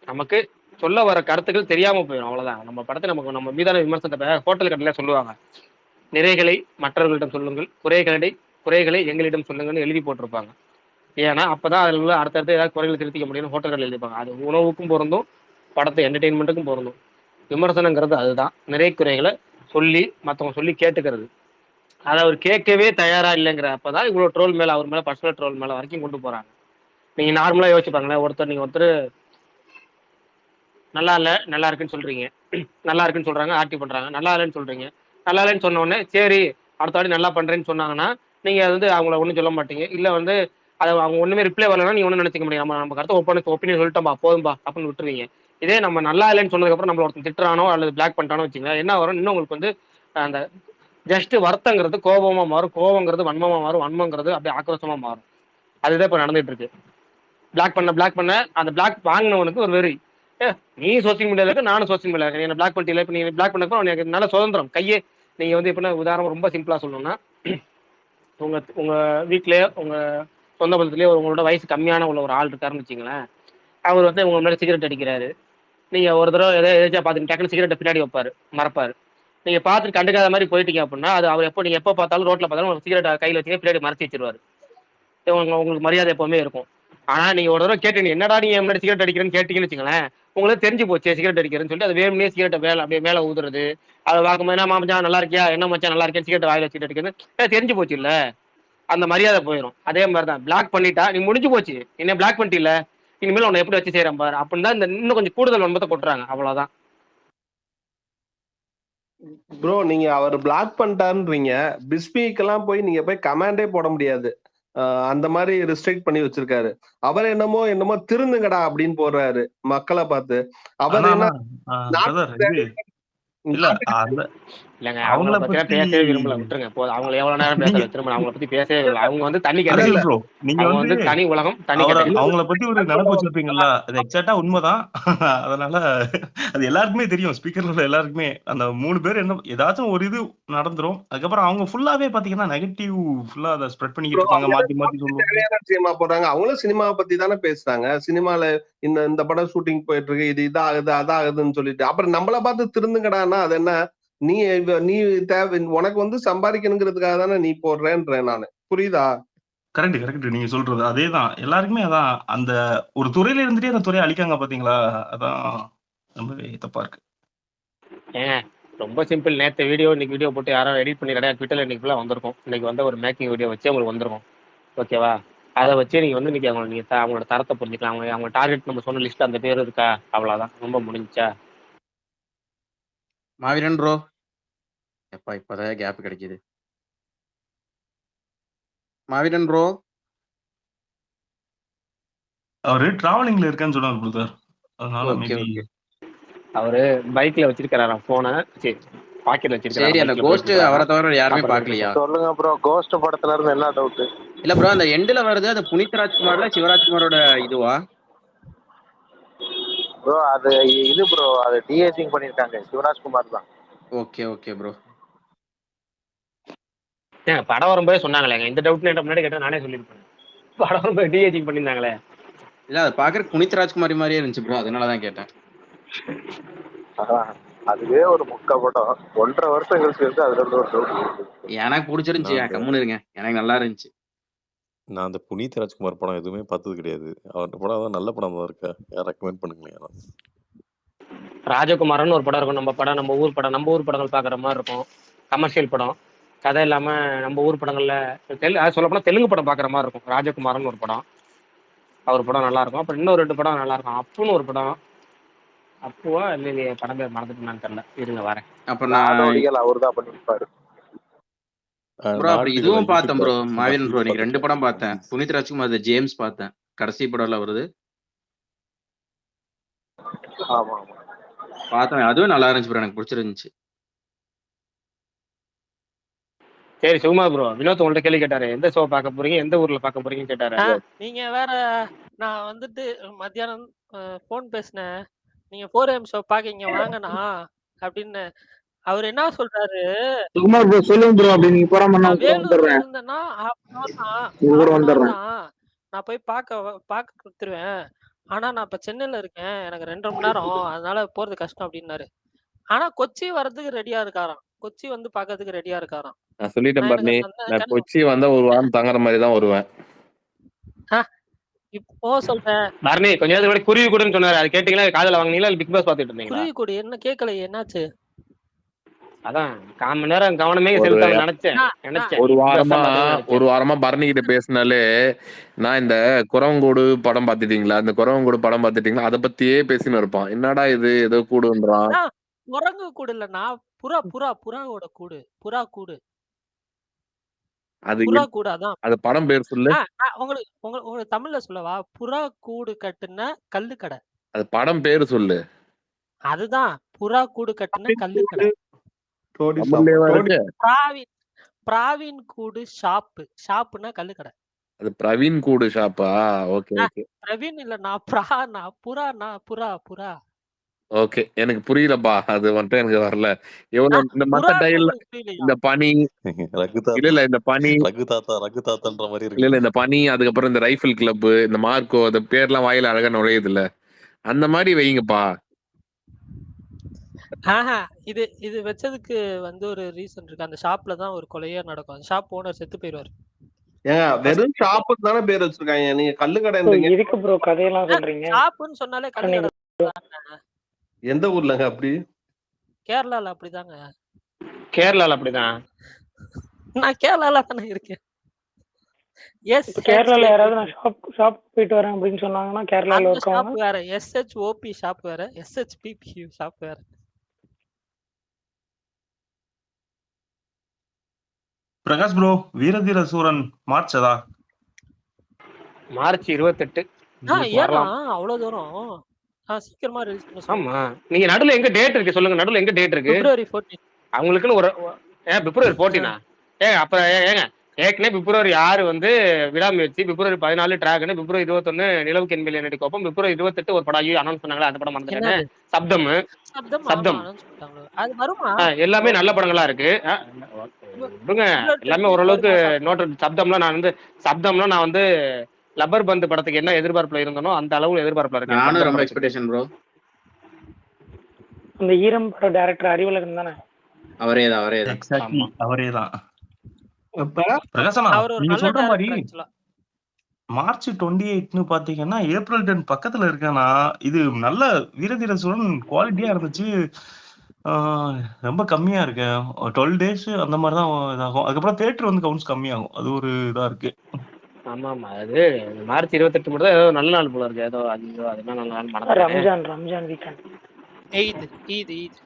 நமக்கு சொல்ல வர கருத்துக்கள் தெரியாம போயிடும், அவ்வளவுதான். நம்ம படத்தை நம்ம மீதான விமர்சனத்தை ஹோட்டல் கடையில சொல்லுவாங்க, நிறைகளை மற்றவர்களிடம் சொல்லுங்கள், குறைகளை எங்களிடம் சொல்லுங்கன்னு எழுதி போட்டிருப்பாங்க. ஏன்னா அப்பதான் அதுல உள்ள அடுத்தடுத்து ஏதாவது குறைகளை திருத்திக்க முடியும்னு ஹோட்டல் கடையில் எழுதிப்பாங்க. அது உணவுக்கும் பொருந்தும், படத்தை என்டர்டெயின்மெண்ட்டுக்கும் பொருந்தும். விமர்சனங்கிறது அதுதான், நிறை குறைகளை சொல்லி மற்றவங்க சொல்லி கேட்டுக்கிறது. அதை அவர் கேட்கவே தயாரா இல்லைங்கிற அப்பதான் இவ்வளவு ட்ரோல் மேல அவர் மேல பர்சனல் ட்ரோல் மேல வரைக்கும் கொண்டு போறாங்க. நீங்க நார்மலா யோசிச்சு பாருங்களேன், ஒருத்தர் நல்லா இல்ல நல்லா இருக்குன்னு சொல்றீங்க, நல்லா இருக்குன்னு சொல்றாங்க, ஆர்டி பண்றாங்க, நல்லா இல்லைன்னு சொல்றீங்க. நல்லா இல்லைன்னு சொன்ன உடனே சரி அடுத்த வாட்டி நல்லா பண்றேன்னு சொன்னாங்கன்னா நீங்க வந்து அவங்கள ஒன்றும் சொல்ல மாட்டீங்க. இல்ல வந்து அதை அவங்க ஒண்ணுமே ரிப்ளை வரலன்னா நீங்க ஒன்றும் நினைச்சிக்க முடியும். நம்ம கருத்தை ஒப்பீனியன் சொல்லிட்டோம்பா போதும்பா அப்படின்னு விட்டுருவீங்க. இதே நம்ம நல்லா இல்லைன்னு சொன்னதுக்கு அப்புறம் நம்மள ஒருத்தன் திட்டுறானோ அல்லது பிளாக் பண்ணிட்டானோ வச்சுங்க, என்ன வரும், இன்னும் உங்களுக்கு வந்து அந்த ஜஸ்ட் வருத்தங்கிறது கோபமா மாறும், கோபங்கிறது வன்மமா மாறும், வன்மங்கிறது அப்படியே ஆக்ரோஷமா மாறும். அதுதான் இப்ப நடந்துட்டு இருக்கு. பிளாக் பண்ண அந்த பிளாக் வாங்கினவனுக்கு ஒரு வெறி. நீ சோசியல் மீடியால இருக்க, நானும் சோசியல் மீடியா இருக்கேன், என்ன பிளாக் பண்ணிட்டீங்க. இப்போ நீங்க பிளாக் பண்ணப்போ எனக்கு நல்ல சுதந்திரம் கையே. நீங்க வந்து இப்போ உதாரணம் ரொம்ப சிம்பிளா சொல்லணும்னா, உங்க வீட்லயே உங்க சொந்த பந்தத்திலேயே உங்களோட வயசு கம்மியான உள்ள ஒரு ஆள் இருக்காருன்னு வச்சுங்களேன். அவர் வந்து உங்க மேலே சிகரெட் அடிக்கிறாரு. நீங்க ஒரு தடவை எதாச்சும் பார்த்துட்டு டக்குனு சிகரெட்டை பின்னாடி வைப்பாரு, மறப்பாரு. நீங்க பார்த்துட்டு கண்டுக்காத மாதிரி போயிட்டீங்க அப்படின்னா அது அவர் நீங்க எப்போ பார்த்தாலும் ரோட்ல பார்த்தாலும் ஒரு சிகரெட் கையில் வச்சுக்க பின்னாடி மறைச்சி வச்சிருவாரு. உங்களுக்கு மரியாதை எப்பவுமே இருக்கும். ஆனா நீங்க ஒரு தடவை கேட்டீங்க, என்னடா நீங்க முன்னாடி சிகரெட் அடிக்கிறேன்னு கேட்டீங்கன்னு வச்சுங்களேன், உங்களுக்கு தெரிஞ்சு போச்சு சிகரெட் அடிக்கிறேன்னு சொல்லிட்டு அது வேணும்னே சிகரெட்டை அப்படியே மேலே ஊதுறது. அதை பார்க்கும்போது என்ன மச்சான் நல்லா இருக்கியா, என்ன மச்சான் நல்லா இருக்கேன், சிகரெட் வாயில சிகரெட் அடிக்கிறது தெரிஞ்சு போச்சு இல்ல, அந்த மரியாதை போயிடும். அதே மாதிரிதான் பிளாக் பண்ணிட்டா நீ முடிஞ்சு போச்சு, என்ன பிளாக் பண்ணிட்டில, இனிமேல் உன்னை எப்படி வச்சு செய்யறேன் பாரு அப்படின்னு தான் இந்த இன்னும் கொஞ்சம் கூடுதல் வன்பத்தை கொட்டுறாங்க, அவ்வளவுதான். ப்ரோ நீங்க அவர் பிளாக் பண்ணிட்டாருன்றீங்க, பிஸ்மிக்கெல்லாம் போய் நீங்க போய் கமாண்டே போட முடியாது. அந்த மாதிரி ரெஸ்ட்ரிக்ட் பண்ணி வச்சிருக்காரு. அவர் என்னமோ திருந்துங்கடா அப்படின்னு போடுறாரு மக்களை பார்த்து. அவர் என்ன இல்ல அந்த இல்லங்க அவங்கள அவங்கள பத்தி பத்தி பேசவே விரும்பல, விட்டுருங்க போதும். அவங்கள எவ்வளவு நேரம் நீங்க பேச திரும்ப அவங்கள பத்தி பேசவே விரும்பல. அவங்க வந்து தண்ணி அரசியல் கேட்டகரி, ப்ரோ, நீங்க அவங்க வந்து வந்து தனி உலகம், தனி அவரை கேட்டகரி. அவங்கள பத்தி ஒரு நினைப்பு வச்சிருப்பீங்கல்ல, அது எக்ஸாக்டா உண்மைதான். அதனால அது எல்லாருக்குமே தெரியும், ஸ்பீக்கர்ல உள்ள எல்லாருக்குமே. அந்த 3 பேர் என்ன ஏதாச்சும் ஒரு இது நடந்துரும். அதுக்கப்புறம் அவங்க ஃபுல்லாவே பாத்தீங்கன்னா நெகட்டிவ் ஃபுல்லா அதை ஸ்ப்ரெட் பண்ணிக்கிட்டு இருப்பாங்க, மாத்தி மாத்தி சொல்லுவாங்க. தேவையான சினிமா போடுறாங்க. அவங்களும் சினிமாவை பத்தி தானே பேசுறாங்க. சினிமால இந்த படம் ஷூட்டிங் போயிட்டு இருக்கு, இது இதாகுது அதாகுதுன்னு சொல்லிட்டு அப்புறம் நம்மள பார்த்து திருந்துங்கடான்னா அது என்ன? நீ நீ தேவை உனக்கு வந்து சம்பாதிக்கணுங்கிறதுக்காக தானே நீ போடுறேன்றேன் நானு. புரியுதா? கரெக்ட் நீங்க சொல்றது அதேதான். எல்லாருக்குமே அதான், அந்த ஒரு துறையில இருந்துட்டே அந்த துறையை அழிக்காங்க பாத்தீங்களா, அதான் ரொம்பவே தப்பா இருக்கு. ஏங்க ரொம்ப சிம்பிள். நேற்று வீடியோ இன்னைக்கு வீடியோ போட்டு யாரோ எடிட் பண்ணி கிடையாது, ட்விட்டர்ல இன்னைக்கு ஃபுல்லாக வந்திருக்கும். இன்னைக்கு வந்து ஒரு மேக்கிங் வீடியோ வச்சு உங்களுக்கு வந்திருக்கும், ஓகேவா? அதை வச்சு நீங்க வந்து இன்னைக்கு அவங்க நீங்க அவங்களோட தரத்தை புரிஞ்சுக்கலாம். அவங்க டார்கெட் நம்ம சொன்ன லிஸ்ட் அந்த பேர் இருக்கா, அவ்வளவுதான், ரொம்ப முடிஞ்சா. மாவீரன் ப்ரோ, எப்பா இப்பதான் கேப் கிடைக்குது. மாவீரன் ப்ரோ, அவரு டிராவலிங்ல இருக்கேன்னு சொன்னார் பிரதர், அதனால ஓகே மேபி. ஓகே. அவரு பைக்ல வச்சிருக்காராம் போனை, சரி பாக்கெட்ல சரி, வச்சிருக்காரு, அந்த பைக்ல போயிட்டு கோஸ்ட் அவரை இருக்காராம். தவிர யாருமே அப்புறம் பாக்கலையா? சொல்லுங்க ப்ரோ, கோஸ்ட் படத்துல இருந்து என்ன டவுட்? இல்ல ப்ரோ, அந்த எண்டுல வருது அது புனித் ராஜ்குமார்ல சிவராஜ்குமாரோட இதுவா? ப்ரோ அது இது ப்ரோ, அது டிஏஜிங் பண்ணிருக்காங்க, சிவராஜ்குமார் தான். Okay okay bro. ஏன் படம் வரும்போதே சொன்னாங்களேங்க, இந்த டவுட் என்கிட்ட முன்னாடி கேட்டா நானே சொல்லியிருப்பேன். படம் வரும்போது டிஏஜிங் பண்ணியிருந்தாங்களே. இல்ல அது பாக்குறதுக்கு புனித் ராஜ்குமாரி மாதிரியே இருந்துச்சு ப்ரோ, அதனாலதான் கேட்டேன். அதுவே ஒரு முக்க படம் 1.5 வருஷம் கழிச்சு வந்து அதுல இருந்து ஒரு டவுட். எனக்கு பிடிச்சிருந்துச்சு, கம்முன்னு இருங்க, எனக்கு நல்லா இருந்துச்சு. நான் அந்த புனித் ராஜ்குமார் படம் எதுவுமே பார்த்தது கிடையாது. அவரோட படம் தான் நல்ல படம் தான் இருக்கா, யார் ரெக்கமெண்ட் பண்ணுங்களேன் யாராவது. ராஜகுமாரன் ஒரு படம் இருக்கும், நம்ம படம், நம்ம ஊர் படம், நம்ம ஊர் படங்கள் பாக்குற மாதிரி இருக்கும். கமர்ஷியல் படம், கதை இல்லாம நம்ம ஊர் படங்கள்ல சொல்லப்போனா தெலுங்கு படம் பாக்குற மாதிரி இருக்கும். ராஜகுமாரன் ஒரு படம், அவர் படம் நல்லா இருக்கும். அப்புறம் இன்னும் 2 படம் நல்லா இருக்கும். அப்புன்னு ஒரு படம், அப்புவா இல்லையே படம் பேர் மறந்துட்டுனான்னு தெரியல, இருங்க வரேன். அப்ப நான் நாடோடிகள் அவர் தான் பண்ணிருப்பாரு ப்ரோ. அப்படி இதுவும் பார்த்தேன் ப்ரோ, மாவீரன் ப்ரோ. நீங்க 2 படம் பார்த்தேன், பார்த்தேன். புனித் ராஜ்குமார் ஜேம்ஸ் பார்த்தேன், கடைசி படம்ல வருது ஆமா ஆமா. பார்த்தேன், அதுவும் நல்லா இருந்துச்சு ப்ரோ, எனக்கு பிடிச்சிருந்துச்சு. சரி சுகுமா ப்ரோ, வினோத் உங்கள்ட்ட கேள்வி கேட்டாரு, எந்த ஷோ பார்க்க போறீங்க, எந்த ஊர்ல பார்க்க போறீங்கன்னு கேட்டாரு. நீங்க வேற, நான் வந்துட்டு மத்தியானம் போன் பேசினேன், நீங்க 4am ஷோ பாக்க இங்க வாங்கண்ணா அப்படின்னு. அவர் என்ன சொல்றாரு, சுகுமார் ப்ரோ சொல்லுங்க ப்ரோ, அப்படி நீங்க போறாம நான் கூட வேலூர்ல வந்துடுறேன், இருந்தேன்னா உங்க கூட வந்துடுறேன். நான் போய் பார்க்க கொடுத்துருவேன். ஆனா நான் இப்ப சென்னையில இருக்கேன், எனக்கு 2.5 மணி நேரம், அதனால போறது கஷ்டம் அப்படின்னாரு. ஆனா கொச்சி வர்றதுக்கு ரெடியா இருக்காராம், கொச்சி வந்து பாக்கிறதுக்கு ரெடியா இருக்காராம். நான் சொல்லிட்டேன் நான் பரணி, எனக்கு நான் கொச்சி வந்தா ஒரு வாரம் தங்குற மாதிரி தான் வருவேன். இப்போ சொல்றேன். பரணி கொஞ்ச நேரத்துக்கு முன்னாடி குருவி கூடுன்னு சொன்னாரு, அது கேட்டீங்களா? காதுல வாங்கினீங்களா இல்ல பிக் பாஸ் பாத்துட்டு இருந்தீங்களா? குருவி கூடு என்ன கேட்கல, என்னாச்சு? அதான் 1/4 மணி நேரம் கவனமே செலுத்தாம நினைச்சேன். ஒரு வாரமா பரணி கிட்ட பேசினாலே, நான் இந்த குரவங்கூடு படம் பாத்துட்டீங்களா, இந்த குரவங்கூடு படம் பாத்துட்டீங்களா, அதை பத்தியே பேசின்னு இருப்பான். என்னடா இது ஏதோ கூடுன்றான். குரங்கு கூடு இல்லண்ணா, புறாவோட கூடு, புறா கூடு. அது புறா கூடு, அதான். அது படம் பேர் சொல்லு. உங்களுக்கு தமிழ்ல சொல்லவா? புறா கூடு கட்டுன கல்லு கடை. அது படம் பேரு சொல்லு. அதுதான் புறா கூடு கட்டுன கல்லு கடை. பிராவின் கூடு ஷாப்புனா கல்லு கடை. அது பிரவீன் கூடு ஷாப்பா? Okay okay. பிரவீன் இல்லண்ணா, புறா. ஓகே, எனக்கு புரியலப்பா, அது மட்டும் எனக்கு வரல. இந்த மத்த டைல இந்த பனி இல்ல இந்த பனி ரகு தாத்தான்ற மாதிரி இருக்கு. இல்ல இந்த பனி, அதுக்கப்புறம் இந்த ரைஃபிள் கிளப், இந்த மார்க்கோ, அந்த பேர்லாம் வாயில அழகா நுழையுது இல்ல, அந்த மாதிரி வைங்கப்பா. இது வச்சதுக்கு வந்து ஒரு ரீசன் இருக்கு. அந்த ஷாப்ல தான் ஒரு கொலையே நடக்கும். அந்த ஷாப் ஓனர் செத்து போயிடுவாரு. வெறும் ஷாப்பு தானே பேர் வச்சிருக்காங்க, நீங்க கல்லு கடைன்றீங்க. எதுக்கு ப்ரோ கதையெல்லாம் சொல்றீங்க? ஷாப்புன்னு சொன்னாலே கல்லு கடை. எந்த ஊர்லங்க அப்படி? கேரளால அப்படிதாங்க. கேரளால அப்படிதான். நான் கேரளால தானே இருக்கேன். கேரளால யாராவது நான் ஷாப் போயிட்டு வரேன் அப்படின்னு சொன்னாங்கன்னா கேரளால இருக்கவங்க வேற, SHOP ஷாப் வேற, SHPP ஷாப் வேற. பிரகாஷ் ப்ரோ, வீரதீர சூரன் மார்ச்சதா? மார்ச் 28. ஏன்னா அவ்வளவு தூரம் சீக்கிரமா ரிலீஸ் பண்ண. ஆமா, நீங்க நடுவுல எங்க டேட் இருக்கு சொல்லுங்க, நடுவுல எங்க டேட் இருக்கு? February 14. அவங்களுக்குன்னு ஒரு பிப்ரவரி 14 அப்ப ஏங்க ஏற்கனவே பிப்ரவரி 6 வந்து விடாமுயற்சி, பிப்ரவரி 14 டிராகன், பிப்ரவரி 21 நிலவுக்கு என்மேல் என்னடி கோப்பம், பிப்ரவரி 28 ஒரு படம் அனௌன்ஸ் பண்ணாங்களா, அந்த படம் மறந்துட்டானே, என்னது சப்தம். சப்தம் ஆமா சப்தம் அனௌன்ஸ் பண்ணிட்டாங்க. அது வருமா எல்லாமே நல்ல ஓகே படங்களா இருக்கு. விடுங்க எல்லாமே ஓரளவுக்கு வருமா சப்தம்? நோட். சப்தம்லாம் நான் வந்து லப்பர் பந்து படத்துக்கு என்ன எதிர்பார்ப்புல இருந்தனோ அந்த அளவு எதிர்பார்ப்புல இருக்கேன் நானும் சப்தம் ரொம்ப படத்துக்கு. Expectation bro. அந்த ஈரம் படம் டைரக்டர் அறிவுலகன் தானே? அவரேதான். எக்ஸாக்ட்லி ஆமா அவரே தான். பிரகாஷ் பிரகாசனா அவர் ஒரு நீங்க நல்ல சொல்ற மாதிரி டைரக்டர் ஆக்சுவலா. மார்ச் 28ன்னு பாத்தீங்கன்னா ஏப்ரல் 10 பக்கத்துல இருக்கேனா, இது நல்ல வீரதீர சூழன் குவாலிட்டியா இருந்துச்சு. ரொம்ப கம்மியா இருக்கு. 12 டேஸ் அந்த மாதிரி தான் இதாகும். அதுக்கப்புறம் தியேட்டர் வந்து கவுண்ட்ஸ் கம்மியாகும். அது ஒரு இதா இருக்கு. ஆமா ஆமா, அது மார்ச் 28 மட்டும் தான் ஏதோ நல்ல நாள் போல இருக்கு. ஏதோ ஐயோ அது என்ன நல்ல நாள் மறந்துட்டேன். ரம்ஜான் வீக்கெண்ட். ஈத்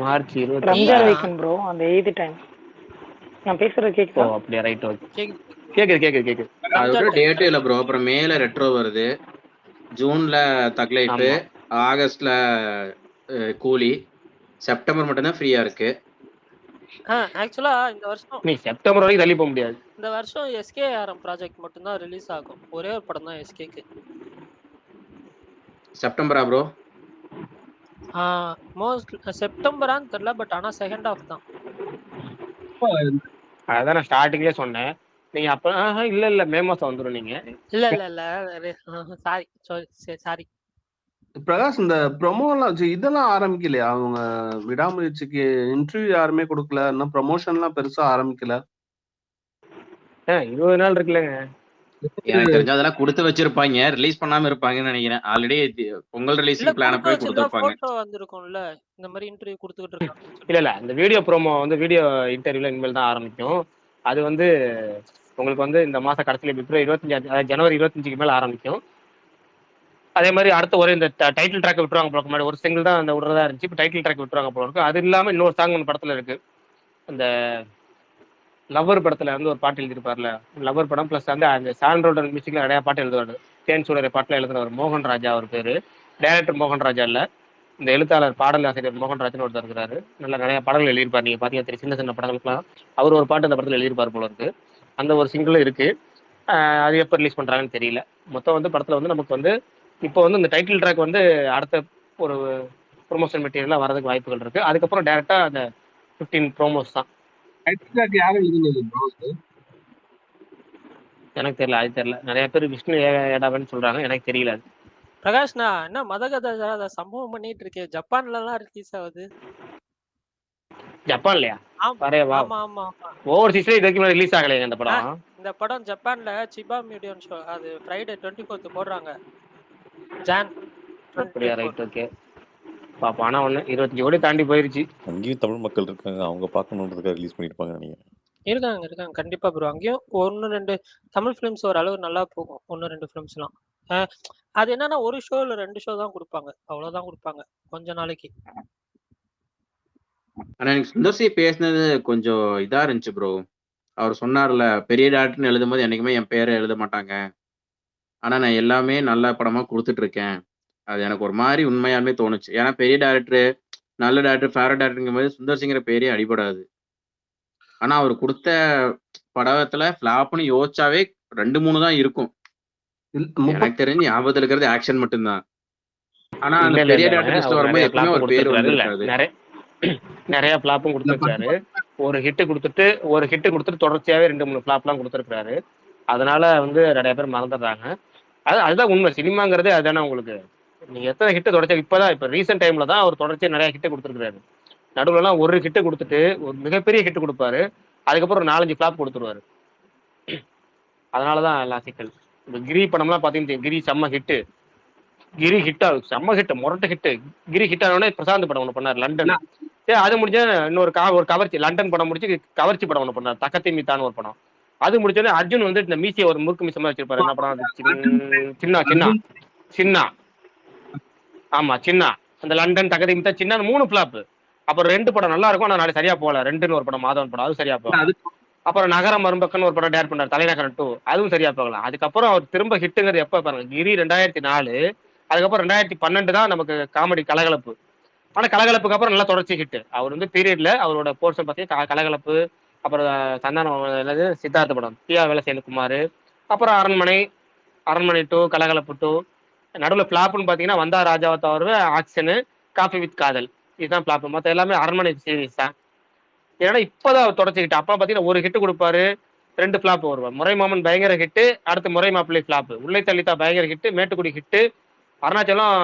மார்ச் 28 ரம்ஜான் ஈதா வீக்கெண்ட் ப்ரோ, அந்த எய்த் டைம். நான் பேசுறது ஓ கேக்குதா? அப்படியா, ரைட், ஓகே. கேக்குது கேக்குது. அதை விட ரம்ஜான் டைம் டேட்டே இல்லை ப்ரோ. அப்புறம் மேல ரெட்ரோ வருது, ஜூன்ல தக் லைஃப், ஆமா ஆகஸ்ட்ல கூலி, செப்டம்பர் மட்டும்தான் ஃப்ரீயா இருக்கு. ஆக்சுவலா இந்த வருஷம் நீ செப்டம்பர் வரைக்கும் தள்ளி போக முடியாது. இந்த வருஷம் SKRM ப்ராஜெக்ட் மட்டும் தான் ரிலீஸ் ஆகும். ஒரே ஒரு படம் தான் SKக்கு. செப்டம்பரா ப்ரோ? மோஸ்ட் செப்டம்பரான்னு தெரியல, பட் ஆனா செகண்ட் ஹாஃப் தான். அதான் நான் ஸ்டார்டிங்லேயே சொன்னேன். நீங்க அப்ப இல்ல மே மாசம் வந்துடும். நீங்க இல்ல சாரி. பிரகாஷ், இந்த ப்ரொமோலாம் இதெல்லாம் ஆரம்பிக்கலையா? அவங்க விடாமுயற்சிக்கு இன்டர்வியூ யாருமே கொடுக்கல, இன்னும் ப்ரொமோஷன்லாம் பெருசா ஆரம்பிக்கல. 20 நாள் இருக்குல்லங்க. எனக்கு தெரிஞ்ச அதெல்லாம் கொடுத்து வச்சிருப்பாங்க, ரிலீஸ் பண்ணாம இருப்பாங்கன்னு நினைக்கிறேன். ஆல்ரெடி பொங்கல் இல்ல ரிலீஸ்க்கு பிளான் கொடுத்து பண்ணி வச்சிருந்தா கொடுத்துருப்பாங்க. போட்டோ வந்திருக்கும்ல, இந்த மாதிரி இன்டர்வியூ கொடுத்துக்கிட்டு இருக்காங்க. இல்ல இந்த வீடியோ ப்ரோமோ வந்து வீடியோ இன்டர்வியூல இனிமேல் தான் ஆரம்பிக்கும். அது வந்து உங்களுக்கு வந்து இந்த மாசம் கடைசியில பிப்ரவரி 25, அதாவது ஜனவரி 25க்கு மேல ஆரம்பிக்கும். அதே மாதிரி அடுத்த ஒரு இந்த டைட்டில் ட்ராக் விட்டுருவாங்க போல. முன்னாடி ஒரு சிங்கிள் தான் அந்த விடுறதா இருந்துச்சு, இப்போ டைட்டில் ட்ராக் விட்டுருவாங்க போல இருக்கு. அது இல்லாம இன்னொரு சாங் ஒன்று படத்துல இருக்கு. அந்த லவ்வர் படத்துல வந்து ஒரு பாட்டு எழுதியிருப்பார்ல, லவ்வர் படம் பிளஸ் வந்து அந்த சாண்ட்ரோட மியூசிக்ல நிறைய பாட்டு எழுதுவாரு. தேன் சூடரை பாட்டுல எழுதுறவர் மோகன் ராஜா அவர் பேரு. டைரக்டர் மோகன் ராஜா இல்ல, இந்த எழுத்தாளர் பாடல் ஆசிரியர் மோகன்ராஜன் ஒருத்தர் இருக்கிறாரு. நல்ல நிறைய படங்கள் எழுதியிருப்பார். நீங்க பாத்தீங்கன்னா தெரியும், சின்ன சின்ன படங்களுக்குலாம் அவர் ஒரு பாட்டு அந்த படத்துல எழுதியிருப்பார் போல இருக்கு. அந்த ஒரு சிங்கிளும் இருக்கு. அது எப்போ ரிலீஸ் பண்றாங்கன்னு தெரியல. மொத்தம் வந்து படத்துல வந்து நமக்கு வந்து இப்போ வந்து இந்த டைட்டில் ட்ராக் வந்து அடுத்த ஒரு ப்ரொமோஷன் மெட்டீரியலாக வரதுக்கு வாய்ப்புகள் இருக்கு. அதுக்கப்புறம் டேரக்டா அந்த 15 ப்ரோமோஸ் தான். யாரும் எழுதுனது bro? எனக்கு தெரியல, அது தெரியல. நிறைய பேர் விஷ்ணு ஏடாவன்னு சொல்றாங்க, எனக்கு தெரியல. அது பிரகாஷ், நான் என்ன மதகத சம்பவம் பண்ணிட்டு இருக்கேன். ஜப்பான்ல எல்லாம் ரிலீஸ் ஆகுது. ஜப்பான்லயா? ஆமா ஆமா ஆமா. ஓவர்சீஸ்ல இது வரைக்கும் ரிலீஸ் ஆகலைங்க இந்த படம். இந்த படம் ஜப்பான்ல சிபா மியூடியன் ஷோ, அது ஃப்ரைடே 24th போடுறாங்க. ஜான் அப்படியா, ரைட், ஓகே. பாப்பா, ஆனா ஒண்ணு 25 கோடி தாண்டி போயிருச்சு. அங்கேயும் தமிழ் மக்கள் இருக்காங்க, அவங்க பார்க்கணுன்றதுக்காக ரிலீஸ் பண்ணிருப்பாங்க நினைக்கிறேன். இருக்காங்க கண்டிப்பா ப்ரோ. அங்கேயும் 1-2 தமிழ் ஃபிலிம்ஸ் ஓரளவு நல்லா போகும். 1-2 ஃபிலிம்ஸ்லாம். அது என்னன்னா ஒரு ஷோ இல்ல 2 ஷோ தான் கொடுப்பாங்க, அவ்வளவுதான் கொடுப்பாங்க கொஞ்ச நாளைக்கு. ஆனா எனக்கு சுந்தர்சி பேசினது கொஞ்சம் இதா இருந்துச்சு ப்ரோ. அவர் சொன்னார்ல, பெரிய டேரக்டர்னு எழுதும் போது என்னைக்குமே என் பேரை எழுத மாட்டாங்க, ஆனா நான் எல்லாமே நல்ல படமா கொடுத்துட்டு இருக்கேன். அது எனக்கு ஒரு மாதிரி உண்மையாலுமே தோணுச்சு. ஏன்னா பெரிய டேரக்டர், நல்ல டேரக்டர், ஃபேவரட் டேரக்டருங்கும் போது சுந்தர்சிங்கிற பேரே அடிபடாது. ஆனா அவர் கொடுத்த படத்துல ஃபிளாப்னு யோசிச்சாவே 2-3 தான் இருக்கும். எனக்கு தெரிஞ்சு ஞாபகத்துல இருக்கிறது ஆக்ஷன் மட்டும்தான். ஆனா அந்த பெரிய டேரக்டர் லிஸ்ட்ல வரும்போது எப்பவுமே ஒரு பேர் வந்திருக்காது. நிறைய ஃபிளாப்பும் கொடுத்துருக்காரு. ஒரு ஹிட் கொடுத்துட்டு தொடர்ச்சியாவே 2-3 ஃபிளாப்லாம் கொடுத்துருக்காரு. அதனால வந்து நிறைய பேர் மறந்துடுறாங்க. அதுதான் உண்மை. சினிமாங்கிறதே அதுதானே உங்களுக்கு. நீங்க எத்தனை ஹிட் தொடர்ச்சியா இப்ப ரீசெண்ட் டைம்ல தான் அவர் தொடர்ச்சியா நிறைய ஹிட் கொடுத்துருக்காரு. நடுவுலலாம் ஒரு ஹிட் கொடுத்துட்டு ஒரு மிகப்பெரிய ஹிட் கொடுப்பாரு, அதுக்கப்புறம் 4-5 ஃபிளாப் கொடுத்துருவாரு. அதனாலதான் எல்லாம் சிக்கல். இந்த கிரி படம்லாம் பாத்தீங்கன்னா, கிரி செம்ம ஹிட், கிரி ஹிட் ஆகும், செம்ம ஹிட், முரட்ட ஹிட். கிரி ஹிட் ஆனோடனே பிரசாந்த் படம் ஒண்ணு பண்ணாரு லண்டன். அது முடிஞ்ச இன்னொரு கவர்ச்சி லண்டன் படம் முடிச்சு கவர்ச்சி படம் ஒண்ணு பண்ணாரு, தக்கத்தி மீத்தான்னு ஒரு படம். அது முடிச்சோடனே அர்ஜுன் வந்து இந்த மீசிய ஒரு முறுக்கு மீசமா வச்சிருப்பாரு. என்ன படம் அது? சின்ன ஆமா சின்ன. அந்த லண்டன், தக்கத்தி மீத்தா, சின்ன 3 ஃபிளாப். அப்புறம் 2 படம் நல்லா இருக்கும், ஆனா நாளை சரியா போகல. 2ன்னு ஒரு படம், மாதவன் படம், அது சரியா போகல. அப்புறம் நகரம் மரும்பக்கன்னு ஒரு படம் டேர் பண்ணார், தலைநகரம் 2, அதுவும் சரியா போகல. அதுக்கப்புறம் அவர் திரும்ப ஹிட்டுங்கிறது எப்ப பாருங்க, கிரி 2004, அதுக்கப்புறம் 2012 தான் நமக்கு காமெடி கலகலப்பு. ஆனா கலகலப்புக்கு அப்புறம் நல்லா தொடர்ச்சி ஹிட். அவர் வந்து பீரியட்ல அவரோட போர்ஷன் பார்த்தீங்கன்னா கலகலப்பு, அப்புறம் சந்தானம் என்னது சித்தார்த்த படம், பியா வேலசேனகுமார், அப்புறம் அரண்மனை 2, கலகலப்பு 2. நடுவில் ஃபிளாப்னு பார்த்தீங்கன்னா வந்தா ராஜாவை தவிர ஆக்ஷனு, காஃபி வித் காதல், இதுதான் ஃபிளாப். மற்ற எல்லாமே அரண்மனை சீரிஸ் தான். ஏன்னா இப்போதான் அவர் தொடச்சிக்கிட்டு அப்பா பார்த்தீங்கன்னா ஒரு ஹிட் கொடுப்பாரு, 2 ஃபிளாப் வருவார். முறை மாமன் பயங்கர ஹிட்டு, அடுத்து முறை மாப்பிள்ளை ஃபிளாப், உள்ளை தள்ளித்தா பயங்கர ஹிட்டு, மேட்டுக்குடி ஹிட்டு, அருணாச்சலம்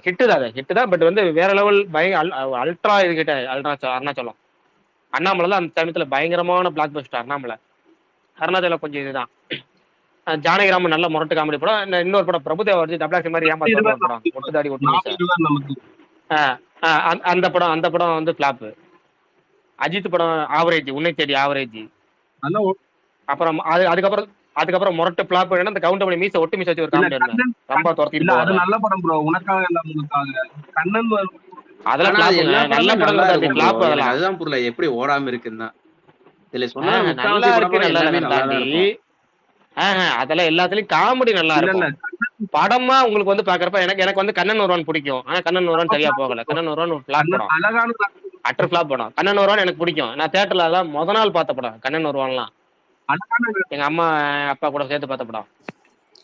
ஹிட்டு தான். ஹிட்டு தான், பட் வந்து வேற லெவல் அல்ட்ரா இது கிட்ட அருணாச்சலம். அண்ணாமலை தான் அந்த சமயத்தில் பயங்கரமான பிளாக் பஸ்டர் அண்ணாமலை. அருணாச்சலம் கொஞ்சம் இதுதான். ஜானகிராமன் நல்ல முரட்டு காமெடி படம். இன்னொரு படம் பிரபுதேவா வச்சு டப்ளாக்ஸ் மாதிரி ஏமாத்த ஒரு படம், ஒட்டு தாடி ஒட்டு மீசை. அந்த படம் வந்து ஃபிளாப். அஜித் படம் ஆவரேஜ், உன்னை தேடி ஆவரேஜ். அப்புறம் அதுக்கப்புறம் முரட்டு ஃபிளாப் வேணும். அந்த கவுண்டமணி மீசை ஒட்டு மீசை வச்சு ஒரு காமெடி ரொம்ப துரத்திட்டு அது நல்ல படம் ப்ரோ. உனக்காக எல்லாம் உனக்காக கண்ணன் அதெல்லாம் நல்ல படம் ஃபிளாப். அதெல்லாம் அதுதான் புரியல எப்படி ஓடாம இருக்குன்னா இதுல சொன்னா நல்லா இருக்கு. நல்லா தாண்டி அதெல்லாம் எல்லாத்துலயும் காமெடி நல்லா இருக்கும். படமா உங்களுக்கு வந்து பாக்குறப்ப எனக்கு வந்து கண்ணன் ஒருவன் பிடிக்கும். ஆனா கண்ணன் ஒருவன் சரியா போகல. கண்ணன் ஒருவன் ஒரு ஃபிளாப் படம், அட்டர் ஃபிளாப் படம். கண்ணன் ஒருவன் எனக்கு பிடிக்கும். நான் தியேட்டர்ல அதான் முத நாள் பார்த்த படம் கண்ணன் ஒருவன்லாம். எங்க அம்மா அப்பா கூட சேர்த்து பார்த்த படம்.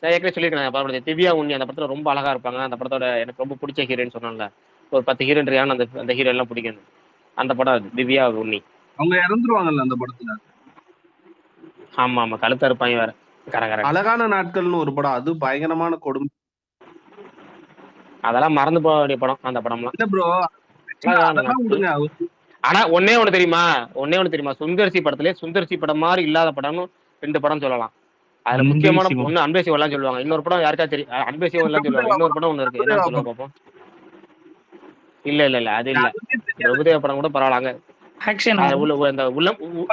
நான் ஏற்கனவே சொல்லியிருக்கேன், திவ்யா உண்ணி அந்த படத்துல ரொம்ப அழகா இருப்பாங்க. அந்த படத்தோட எனக்கு ரொம்ப பிடிச்ச ஹீரோயின் சொன்னால, ஒரு 10 ஹீரோயின் இருக்காங்க, அந்த ஹீரோ எல்லாம் பிடிக்கும். அந்த படம் அது திவ்யா உண்ணி. அவங்க இறந்துருவாங்கல்ல அந்த படத்துல. ஆமா ஆமா, கழுத்தா இருப்பாங்க வேற. அழகான நாட்கள்னு ஒரு படம், அது பயங்கரமான கொடுமை. அதெல்லாம் மறந்து போக வேண்டிய படம் அந்த படம்லாம். இல்ல ப்ரோ, ஆனா ஒன்னே ஒண்ணு தெரியுமா, சுந்தர்சி படத்திலே சுந்தர்சி படம் மாதிரி இல்லாத படம்னு 2 படம் சொல்லலாம். அதுல முக்கியமான ஒண்ணு அன்பே சிவம் சொல்லுவாங்க. இன்னொரு படம் யாருக்கா தெரியும், அன்பே சிவம் எல்லாம் சொல்லுவாங்க. இன்னொரு படம் ஒண்ணு இருக்கு, என்ன சொல்லுங்க பாப்போம். இல்ல அது இல்ல, பிரபுதேவ படம் கூட பரவாயில்ல. அந்த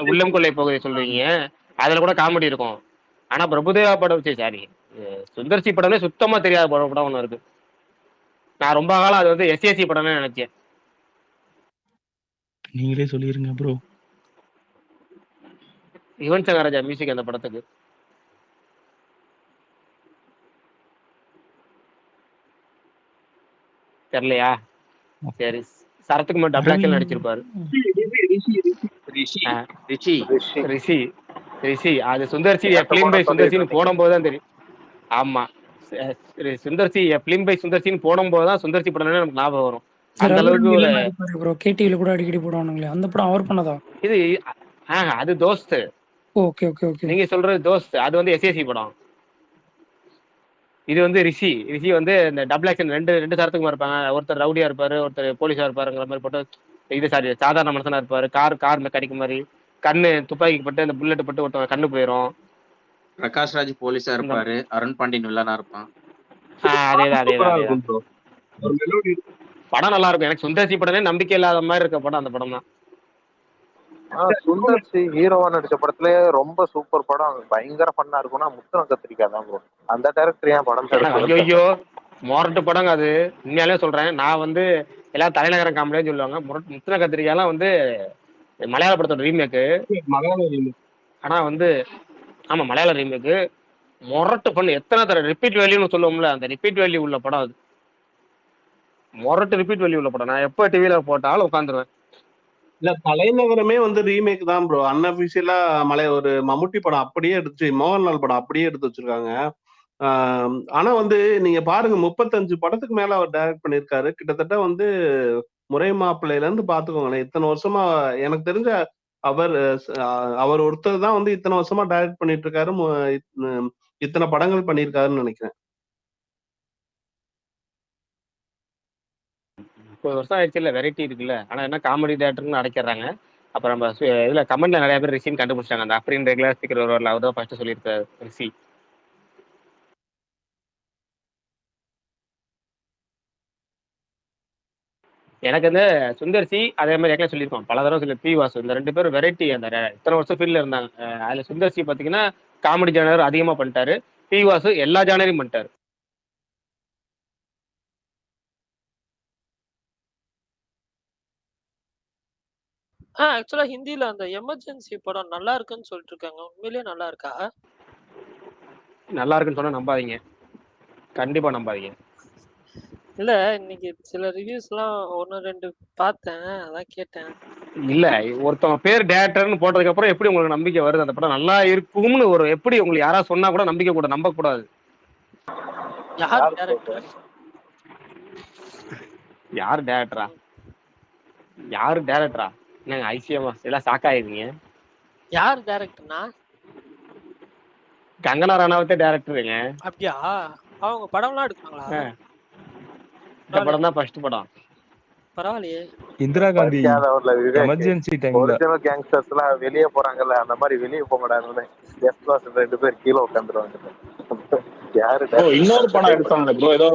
உள்ளம் கொள்ளை போகுது சொல்றீங்க, அதுல கூட காமெடி இருக்கும். ஆனா பிரபுதேவா படம் சாரி சுந்தர்சி படமே சுத்தமா தெரியாத படம் ஒண்ணு இருக்கு. நான் ரொம்ப காலம் அது வந்து எஸ்ஏசி படம்னு நினைச்சேன். நீங்களே சொல்லிருங்க ப்ரோ. யுவன் சங்கர் ராஜா மியூசிக் அந்த படத்துக்கு. தெரியலையா? சரி, சரத்துக்குமார் டப்ளாக்ல நடிச்சிருப்பாரு. ரிஷி அது சுந்தர்சி பிலிம் பை சுந்தர்சின்னு போடும்போது தான் தெரியும். ஆமா, சுந்தர்சி பிலிம் பை சுந்தர்சின்னு போடும்போது தான் சுந்தர்சி படம்னே நமக்கு ஞாபகம் வரும். அந்த அளவுக்கு ஒரு கேடிவில கூட அடிக்கடி போடுவானுங்களே, அந்த படம் அவர் பண்ணதா? இது அது தோஸ்த். ஓகே ஓகே ஓகே, நீங்க சொல்றது தோஸ்த், அது வந்து எஸ்ஏசி படம். இது வந்து ரிஷி வந்து இந்த டபுள் ஆக்ஷன் ரெண்டு சரத்துக்குமா இருப்பாங்க. ஒருத்தர் ரவுடியா இருப்பாரு, ஒருத்தர் போலீஸா இருப்பாருங்கிற மாதிரி போட்டு. இது சாதாரண மனுஷனா இருப்பாரு, கார் மெக்கானிக் மாதிரி. கண்ணு துப்பாக்கி பட்டு அந்த புல்லட் பட்டு ஒருத்தவங்க கண்ணு போயிடும். பிரகாஷ் ராஜ் போலீஸா இருப்பாரு, அருண் பாண்டியன் வில்லனா இருப்பான். அதேதான். படம் நல்லா இருக்கும். எனக்கு சுந்தர்சி படமே நம்பிக்கை இல்லாத மாதிரி இருக்க படம் அந்த படம் தான். சுந்தர்சி ஹீரோவா நடிச்ச படத்துல ரொம்ப சூப்பர் படம், பயங்கர ஃபன்னா இருக்கும்னா முத்துன கத்திரிக்காய் தான் ப்ரோ. அந்த டைரக்டர் ஏன் படம் ஐயோ மொரட்டு படங்க அது. உண்மையாலே சொல்றேன், நான் வந்து எல்லாம் தலைநகரம் காமெடியான்னு சொல்லுவாங்க. முத்துன கத்திரிக்காய்லாம் வந்து மலையாள படத்தோட ரீமேக்கு. ஆனா வந்து ஆமா மலையாள ரீமேக்கு. மொரட்டு பண்ணு எத்தனை தர ரிப்பீட் வேல்யூன்னு சொல்லுவோம்ல, அந்த ரிப்பீட் வேல்யூ உள்ள படம் அது. மொரட்டு ரிப்பீட் வேல்யூ உள்ள படம். நான் எப்போ டிவியில போட்டாலும் உட்காந்துருவேன். இல்ல தலைநகரமே வந்து ரீமேக் தான் ப்ரோ. அன்அபிஷியலா ஒரு மம்முட்டி படம் அப்படியே எடுத்து, மோகன்லால் படம் அப்படியே எடுத்து வச்சிருக்காங்க. ஆனா வந்து நீங்க பாருங்க, 35 படத்துக்கு மேல அவர் டைரக்ட் பண்ணிருக்காரு. கிட்டத்தட்ட வந்து முறை மாப்பிள்ளையில இருந்து பாத்துக்கோங்களேன், இத்தனை வருஷமா எனக்கு தெரிஞ்ச அவர் ஒருத்தர் தான் வந்து இத்தனை வருஷமா டைரக்ட் பண்ணிட்டு இருக்காரு. இத்தனை படங்கள் பண்ணிருக்காருன்னு நினைக்கிறேன். 30 வருஷம் ஆயிடுச்சு இல்ல, வெரைட்டி இருக்குல்ல. ஆனா என்ன காமெடி டேரக்டர்னு அடைக்கிறாங்க. அப்புறம் நம்ம இதுல கமெண்ட்ல நிறைய பேர் ரிஷின்னு கண்டுபிடிச்சாங்க. அந்த அப்ரின் ரெகுலர் ஸ்பீக்கர் வருவார்ல, அவர் தான் ஃபர்ஸ்ட் சொல்லியிருக்காரு ரிஷி. எனக்கு வந்து சுந்தர்சி அதே மாதிரி ஏற்கனவே சொல்லியிருக்கோம் பல தடவை சொல்லி, பி வாசு, இந்த 2 பேரும் வெரைட்டி. அந்த இத்தனை வருஷம் ஃபீல்ட்ல இருந்தாங்க. அதுல சுந்தர்சி பாத்தீங்கன்னா காமெடி ஜானர் அதிகமா பண்ணிட்டாரு. பி வாசு எல்லா ஜானரையும் பண்ணிட்டாரு. ஆக்சுவலா ஹிந்தில அந்த எமர்ஜென்சி படம் நல்லா இருக்குன்னு சொல்லிட்டு இருக்காங்க. உண்மையிலேயே நல்லா இருக்கா? நல்லா இருக்குன்னு சொன்னா நம்பாதீங்க, கண்டிப்பா நம்பாதீங்க. இல்ல இன்னைக்கு சில ரிவ்யூஸ்லாம் 1, 2 பார்த்தேன். அதான் கேட்டேன். இல்ல ஒருத்தவங்க பேர் டேரக்டர்னு போட்டதுக்கு அப்புறம் எப்படி உங்களுக்கு நம்பிக்கை வருது அந்த படம் நல்லா இருக்கும்னு ஒரு எப்படி உங்களுக்கு யாராவது சொன்னா கூட நம்பிக்கை கூட நம்ப கூடாது. யார் டைரக்டர்? யார் டேரக்டரா? யாரு டேரக்டரா? என்னங்க ஐசிஎம்மா எல்லாம் சாக்காயிருங்க. யார் டைரக்டர்னா? கங்கனா ராணாவத்தே டேரக்டருங்க. அப்படியா? அவங்க படம்லாம் எடுக்காங்களா? இந்த படம் தான் ஃபர்ஸ்ட் படம். பரவாயில்லையே. இந்திரா காந்தி படிக்காதவர்ல விவேக் எமர்ஜென்சி டைம்ல ஒரிஜினல் கேங்ஸ்டர்ஸ் எல்லாம் வெளியே போறாங்கல்ல அந்த மாதிரி வெளியே போங்கடான்னு எஸ் கிளாஸ் 2 பேர் கீழே உட்காந்துருவாங்க. யாரு ஓ இன்னொரு படம் எடுத்தாங்க ப்ரோ, ஏதோ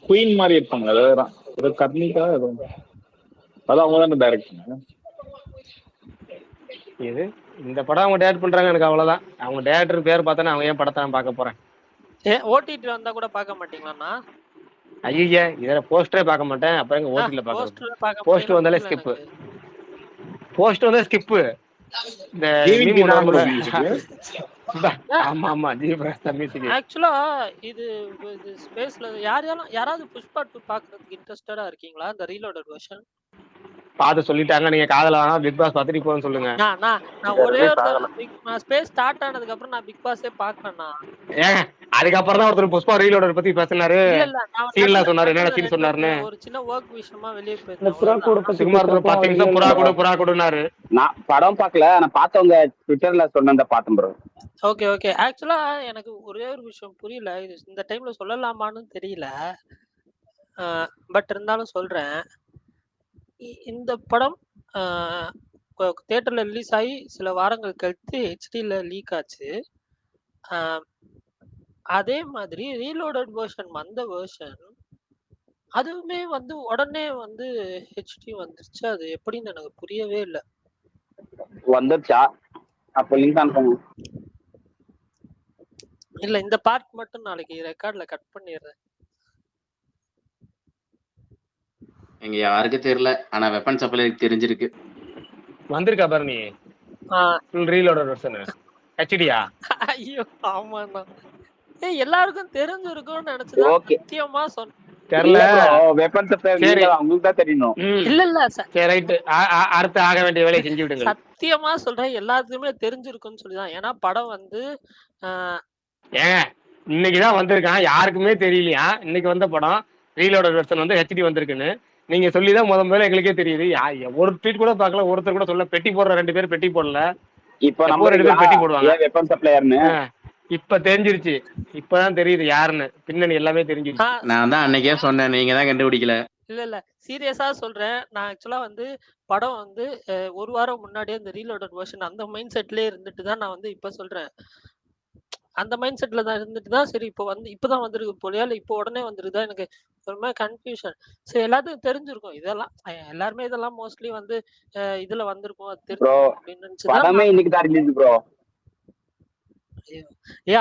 குயின் மாதிரி இருப்பாங்க, ஏதோ கர்ணிகா ஏதோ, அதான் அவங்க தான் டைரக்டர். இது இந்த படம் அவங்க டேரக்ட் பண்றாங்க, எனக்கு அவ்வளவுதான். அவங்க டேரக்டர் பேர் பார்த்தா அவங்க ஏன் படத்தை நான் பார்க்க போறேன்? ஓடிடி வந்தா கூட பார்க்க மாட்டீங்களாண்ணா? ஐயா இதுல போஸ்டரே பார்க்க மாட்டேன், அப்புறம் எங்க ஓடிடில பாக்குறது? போஸ்டர் வந்தாலே ஸ்கிப். போஸ்டர் வந்தா ஸ்கிப். இந்த ஆமா ஆமா ஆக்சுவலா இது ஸ்பேஸ்ல யாராவது புஷ்பா 2 பார்க்கிறதுக்கு இன்ட்ரெஸ்டடா இருக்கீங்களா? இந்த ரீலோடட் வெர்ஷன் பாத்து சொல்லிட்டாங்க, நீங்க காதல வேணா பிக் பாஸ் பார்த்துட்டு போன்னு சொல்லுங்க. நான் ஒரே ஒரு ஸ்பேஸ் ஸ்டார்ட் ஆனதுக்கு அப்புறம் நான் பிக் பாஸே பார்க்கலண்ணா. ஏங்க அதுக்கப்புறம் தான் ஒருத்தர் புஷ்பா ரீலோட பத்தி பேசினாரு, சீன்லாம் சொன்னாரு, என்னென்ன சீன் சொன்னாருன்னு. ஒரு சின்ன வொர்க் விஷயமா வெளியே போயிருந்தேன். சும்மா 10 நிமிஷம் புறா கொடுனாரு. நான் படம் பார்க்கல, ஆனா பார்த்தவங்க ட்விட்டர்ல சொன்னத பார்த்தேன் ப்ரோ. Okay okay. ஆக்சுவலா எனக்கு ஒரே ஒரு விஷயம் புரியல, இது இந்த டைம்ல சொல்லலாமான்னு தெரியல, பட் இருந்தாலும் சொல்றேன். இந்த படம் தியேட்டர்ல ரிலீஸ் ஆகி சில வாரங்கள் கழித்து ஹெச்டில லீக் ஆச்சு. அதே மாதிரி ரீலோடட் வெர்ஷன் வந்த வெர்ஷன் அதுவுமே வந்து உடனே வந்து ஹெச்டி வந்துருச்சு. அது எப்படின்னு எனக்கு புரியவே இல்லை. வந்துருச்சா? அப்ப லிங்க் அனுப்புங்க. இல்ல இந்த பார்ட் மட்டும் நாளைக்கு ரெக்கார்ட்ல கட் பண்ணிடுறேன். எங்க யாருக்கு தெரியல, ஆனா வெப்பன் சப்ளைக்கு தெரிஞ்சிருக்கு. வந்திருக்கா பாரு நீ ஃபுல் ரீலோடட் வெர்ஷன் ஹெச்டியா? ஐயோ ஆமாண்ணா. எல்லாருக்கும் தெரிஞ்சிருக்கும்னு நினைச்சதா சத்தியமா சொன்னேன். தெரியல, வெப்பன் சப்ளை உங்களுக்கு தான் தெரியணும். இல்ல இல்ல சரி ரைட், அடுத்து ஆக வேண்டிய வேலையை செஞ்சு விடுங்க. சத்தியமா சொல்றேன், எல்லாத்துக்குமே தெரிஞ்சிருக்கும்னு சொல்லிதான். ஏன்னா படம் வந்து ஏங்க இன்னைக்குதான் வந்திருக்கான், யாருக்குமே தெரியலையா இன்னைக்கு வந்த படம் ரீலோட வெர்ஷன் வந்து ஹெச்டி வந்திருக்குன்னு நீங்க சொல்லிதான் முதல்ல எங்களுக்கே தெரியுது. ஒரு ட்வீட் கூட பார்க்கல, ஒருத்தர் கூட சொல்ல. பெட்டி போடுற 2 பேர் பெட்டி போடல, இப்ப நம்ம 2 பேர் பெட்டி போடுவாங்க. வெப்பன் சப்ளையர்னு இப்ப தெரிஞ்சிருச்சு, இப்பதான் தெரியுது யாருன்னு, பின்னணி எல்லாமே தெரிஞ்சிருச்சு. நான் தான் அன்னைக்கே சொன்னேன், நீங்க தான் கண்டுபிடிக்கல. இல்ல சீரியஸா சொல்றேன். நான் ஆக்சுவலா வந்து படம் வந்து 1 வாரம் முன்னாடியே இந்த ரீலோடட் வெர்ஷன் அந்த மைண்ட் செட்லயே இருந்துட்டு தான் நான் வந்து இப்ப சொல்றேன். அந்த மைண்ட் செட்ல தான் இருந்துட்டு தான் சரி இப்போ வந்து இப்பதான் வந்திருக்கு போலியா, இல்ல இப்போ உடனே வந்துருதா, எனக்கு ஒரு மாதிரி கன்ஃபியூஷன். சரி எல்லாத்துக்கும் தெரிஞ்சிருக்கும் இதெல்லாம், எல்லாருமே இதெல்லாம் மோஸ்ட்லி வந்து இதுல வந்திருக்கும் அது தெரியும் அப்படின்னு நினைச்சுதான்.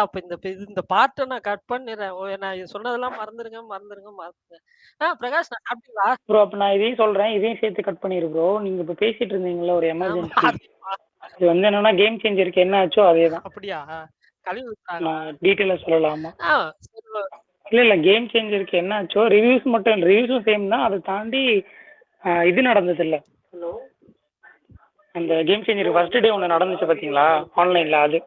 அப்ப இந்த பார்ட்டை நான் கட் பண்ணிடுறேன். நான் சொன்னதெல்லாம் மறந்துருங்க. பிரகாஷ் அப்படிங்களா ப்ரோ? அப்ப நான் இதையும் சொல்றேன், இதையும் சேர்த்து கட் பண்ணிரு ப்ரோ. நீங்க இப்ப பேசிட்டு இருந்தீங்கல்ல ஒரு எமர்ஜென்சி, அது வந்து என்னன்னா கேம் சேஞ்சருக்கு என்ன ஆச்சோ அதேதான். அப்படியா? கழிவு டீட்டெயிலா சொல்லலாமா? இல்ல கேம் சேஞ்சருக்கு என்ன ஆச்சோ ரிவ்யூஸ் மட்டும், ரிவ்யூஸும் சேம் தான். அதை தாண்டி இது நடந்தது இல்ல, அந்த கேம் சேஞ்சருக்கு ஃபர்ஸ்ட் டே ஒன்று நடந்துச்சு பாத்தீங்களா ஆன்லைன்ல, அது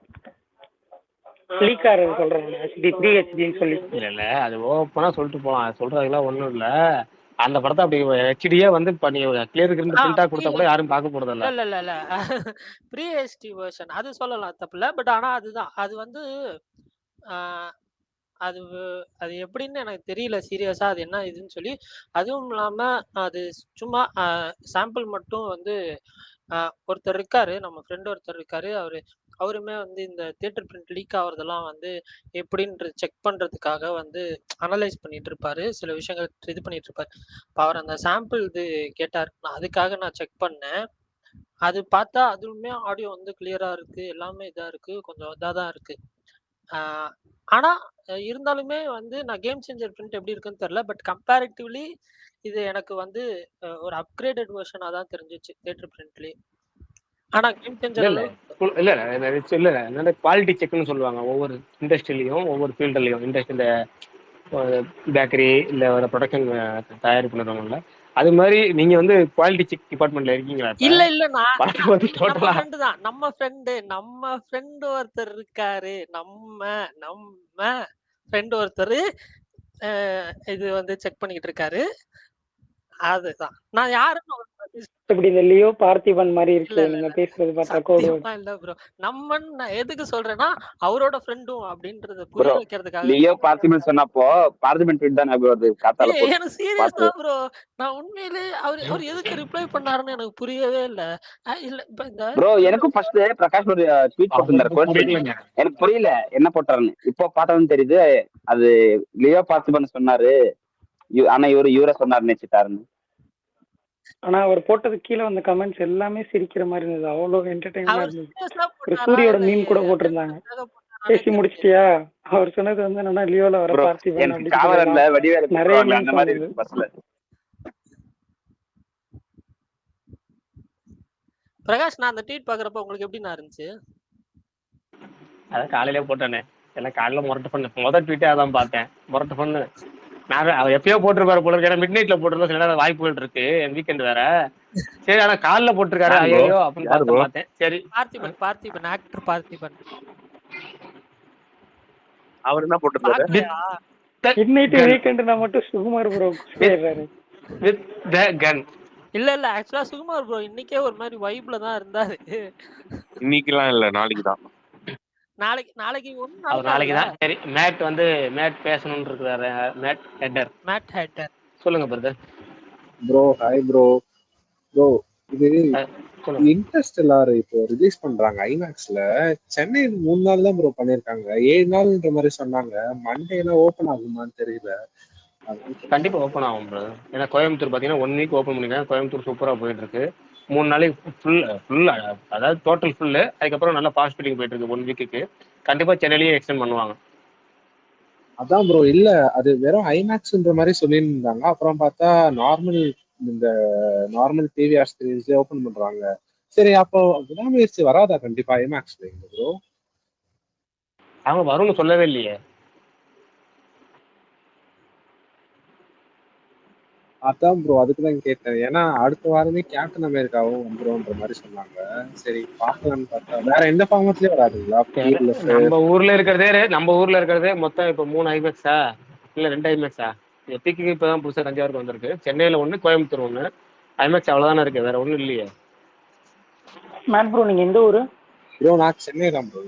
லீக் ஆறது சொல்றேன், HD3HD சொல்லி. இல்ல அது ஓப்பனா சொல்லிட்டு போலாம், அது சொல்றதுலாம் ஒண்ணும் இல்ல. அந்த படத்தை அப்படி ஹெச்டியே வந்து கிளியர் பிரிண்டா கொடுத்தா கூட யாரும் பார்க்க போறது இல்ல. இல்ல ப்ரீ ஹெச்டி வெர்ஷன் அது சொல்லலாம், தப்பு இல்ல. பட் ஆனா அதுதான் அது வந்து அது அது எப்படின்னு எனக்கு தெரியல சீரியஸா, அது என்ன இதுன்னு சொல்லி. அதுவும் இல்லாம அது சும்மா சாம்பிள் மட்டும் வந்து ஒருத்தர் இருக்காரு, நம்ம ஃப்ரெண்ட் ஒருத்தர் இருக்காரு, அவருமே வந்து இந்த தியேட்டர் பிரிண்ட் லீக் ஆகுறதெல்லாம் வந்து எப்படின்றது செக் பண்றதுக்காக வந்து அனலைஸ் பண்ணிட்டு இருப்பாரு, சில விஷயங்கள் இது பண்ணிட்டு இருப்பாரு. அவர் அந்த சாம்பிள் இது கேட்டார், அதுக்காக நான் செக் பண்ணேன். அது பார்த்தா அதுவுமே ஆடியோ வந்து கிளியரா இருக்கு, எல்லாமே இதா இருக்கு, கொஞ்சம் இதா தான் இருக்கு. ஆனா இருந்தாலுமே வந்து நான் கேம் சேஞ்சர் பிரிண்ட் எப்படி இருக்குன்னு தெரியல, பட் கம்பேரிட்டிவ்லி இது எனக்கு வந்து ஒரு அப்கிரேடட் வெர்ஷனா தான் தெரிஞ்சிச்சு தியேட்டர் பிரிண்ட்லயே. ஆனா கேம் சேஞ்சர் இல்ல குவாலிட்டி செக்னு சொல்லுவாங்க ஒவ்வொரு இண்டஸ்ட்ரியிலையும் ஒவ்வொரு ஃபீல்ட்லயும். இந்த பேக்கரி இல்லை ஒரு ப்ரொடக்ஷன் தயாரிப்பு பண்ணுறவங்கள அது மாதிரி நீங்க வந்து குவாலிட்டி செக் டிபார்ட்மெண்ட்ல இருக்கீங்களா இப்ப இல்ல இல்ல நான் படத்தை நான் பத்தி நம்ம டோட்டலா ஃப்ரெண்டு தான். நம்ம ஃப்ரெண்டு ஒருத்தர் இருக்காரு. நம்ம ஃப்ரெண்டு ஒருத்தர் இது வந்து செக் பண்ணிக்கிட்டு இருக்காரு. அதுதான். நான் யாருன்னு இப்படி இந்த லியோ பார்த்திபன் மாதிரி இல்ல இருக்கு இல்ல நீங்க இல்ல பேசுறது பார்த்தா கோடு சத்தியமா இல்ல ப்ரோ. நம்மன்னு நான் எதுக்கு சொல்றேன்னா அவரோட ஃப்ரெண்டும் அப்படின்றத புரிய ப்ரோ வைக்கிறதுக்காக லியோ பார்த்திபன் சொன்னப்போ பார்த்திபன் ட்வீட் தான் ஞாபகம் வருது காத்தால ஏய் போட்டு எனக்கு சீரியஸ் பார்த்து தான் ப்ரோ. நான் உண்மையிலே அவர் எதுக்கு ரிப்ளை பண்ணாருன்னு எனக்கு புரியவே இல்ல. இல்ல இப்ப இந்த ப்ரோ எனக்கும் ஃபர்ஸ்ட் பிரகாஷ் ஒரு ட்வீட் போட்டிருந்தாரு அவருக்கும் கோட் பண்ணி புரியலங்க. எனக்கு புரியல என்ன போட்டாருன்னு இப்போ பார்த்தவன்னு தெரியுது அது லியோ பார்த்திபன் சொன்னாரு ஆனா இவரை சொன்னாருன்னு வச்சுட்டாருன்னு. ஆனா அவர் போட்டது கீழே வந்த கமெண்ட்ஸ் எல்லாமே சிரிக்கிற மாதிரி இருந்தது. அவ்வளவு என்டர்டைனா அவர் இருந்தது. சீரியஸா ஒரு போட்டாரா சூரியோட இல்ல மீம் கூட போட்டிருந்தாங்க. போட்டாரானே பேசி தெரியல. முடிச்சிட்டியா? அவர் சொன்னது வந்து என்னன்னா லியோல வர ப்ரோ பார்த்திபன் எனக்கு அப்படின்னு காவலர்ல சொல்லலாம். வடிவேல நிறைய போட்டுருவாங்களே அந்த மீம்ஸ் மாதிரி வந்தது. இருக்கு பஸ்ல. பிரகாஷ் நான் அந்த ட்வீட் பாக்குறப்ப உங்களுக்கு எப்படி நான் இருந்துச்சு? அதான் காலையிலே போட்டானே எல்லாம் காலையில முரட்டு பண்ணு முதல் ட்வீட்டே அதான் பார்த்தேன். முரட்டு பண்ணு நான் அவர் எப்பயோ போட்டிருப்பாரு போல இருக்கு. ஏன்னா மிட் நைட்ல போட்டிருந்தா சில நேரம் வாய்ப்புகள் இருக்கு என் வீக்கெண்ட் வேற. சரி ஆனா காலைல போட்டிருக்காரு யார் ப்ரோ ஐயோ அப்படின்னு பார்த்தேன். சரி பார்த்திபன் ஆக்டர் பார்த்திபன். அவர் என்ன போட்டிருந்தாரு? பாக்கலையா? மிட் நைட் வீக்கெண்ட் நான் மட்டும் சுகுமார் ப்ரோ குசியாரு வித் த கன். இல்ல இல்ல ஆக்சுவலா சுகுமார் ப்ரோ இன்னைக்கே ஒரு மாதிரி வைப்ல தான் இருந்தாரு. இன்னைக்கெல்லாம் இல்ல, நாளைக்கு தான். நாளைக்கு ஒண்ணு அவர் நாளைக்கு தான். சரி மேட் வந்து மேட் பேசணும்னு இருக்கிறாரு. மேட் ஹெட்டர் சொல்லுங்க brother. Bro hi bro. Bro இது இன்டர்ஸ்டெல்லார் இப்போ ரிலீஸ் பண்றாங்க ஐமேக்ஸ்ல. சென்னை 3 நாள் தான் ப்ரோ பண்ணிருக்காங்க. 7 நாள்ன்ற மாதிரி சொன்னாங்க. மண்டேலாம் ஓபன் ஆகுமான்னு தெரியல. கண்டிப்பா ஓப்பன் ஆகும் ப்ரோ. ஏன்னா கோயம்புத்தூர் பாத்தீங்கன்னா 1 வீக் ஓப்பன் பண்ணிருக்காங்க. கோயம்புத்தூர் சூப்பரா போயிட்டு இருக்கு. 3 நாளைக்கு ஃபுல் அதாவது டோட்டல் ஃபுல்லு. அதுக்கப்புறம் நல்லா ஃபாஸ்ட் ஃபீடிங் போயிட்டு இருக்கு 1 வீக்குக்கு. கண்டிப்பா சென்னையிலேயே எக்ஸ்டெண்ட் பண்ணுவாங்க. அதான் ப்ரோ இல்ல அது வெறும் ஐமேக்ஸ்ன்ற மாதிரி சொல்லியிருந்தாங்க. அப்புறம் பார்த்தா நார்மல் பிவிஆர் ஸ்கிரீன்ஸ் ஓபன் பண்றாங்க. சரி அப்போ விடாமுயற்சி வராதா கண்டிப்பா ஐமேக்ஸ்ல ப்ரோ? அவங்க வரும்னு சொல்லவே இல்லையே. அதான் ப்ரோ அதுக்குதான் கேட்டேன். ஏன்னா அடுத்த வாரமே கேப்டன் அமெரிக்காவும் வந்துரும்ன்ற மாதிரி சொன்னாங்க. சரி பாக்கலாம்னு பார்த்தா வேற எந்த ஃபார்மட்லயும் வராதுங்களா? நம்ம ஊர்ல இருக்கிறதே மொத்தம் இப்ப 3 ஐமேக்ஸா இல்ல 2 ஐமேக்ஸா? எப்பிக்கு இப்பதான் புதுசா தஞ்சாவூருக்கு வந்திருக்கு. சென்னையில 1, கோயம்புத்தூர் 1. ஐமேக்ஸ் அவ்வளவுதானே இருக்கு, வேற ஒண்ணும் இல்லையே. மேன் ப்ரோ நீங்க எந்த ஊரு? ப்ரோ நான் சென்னை தான் ப்ரோ.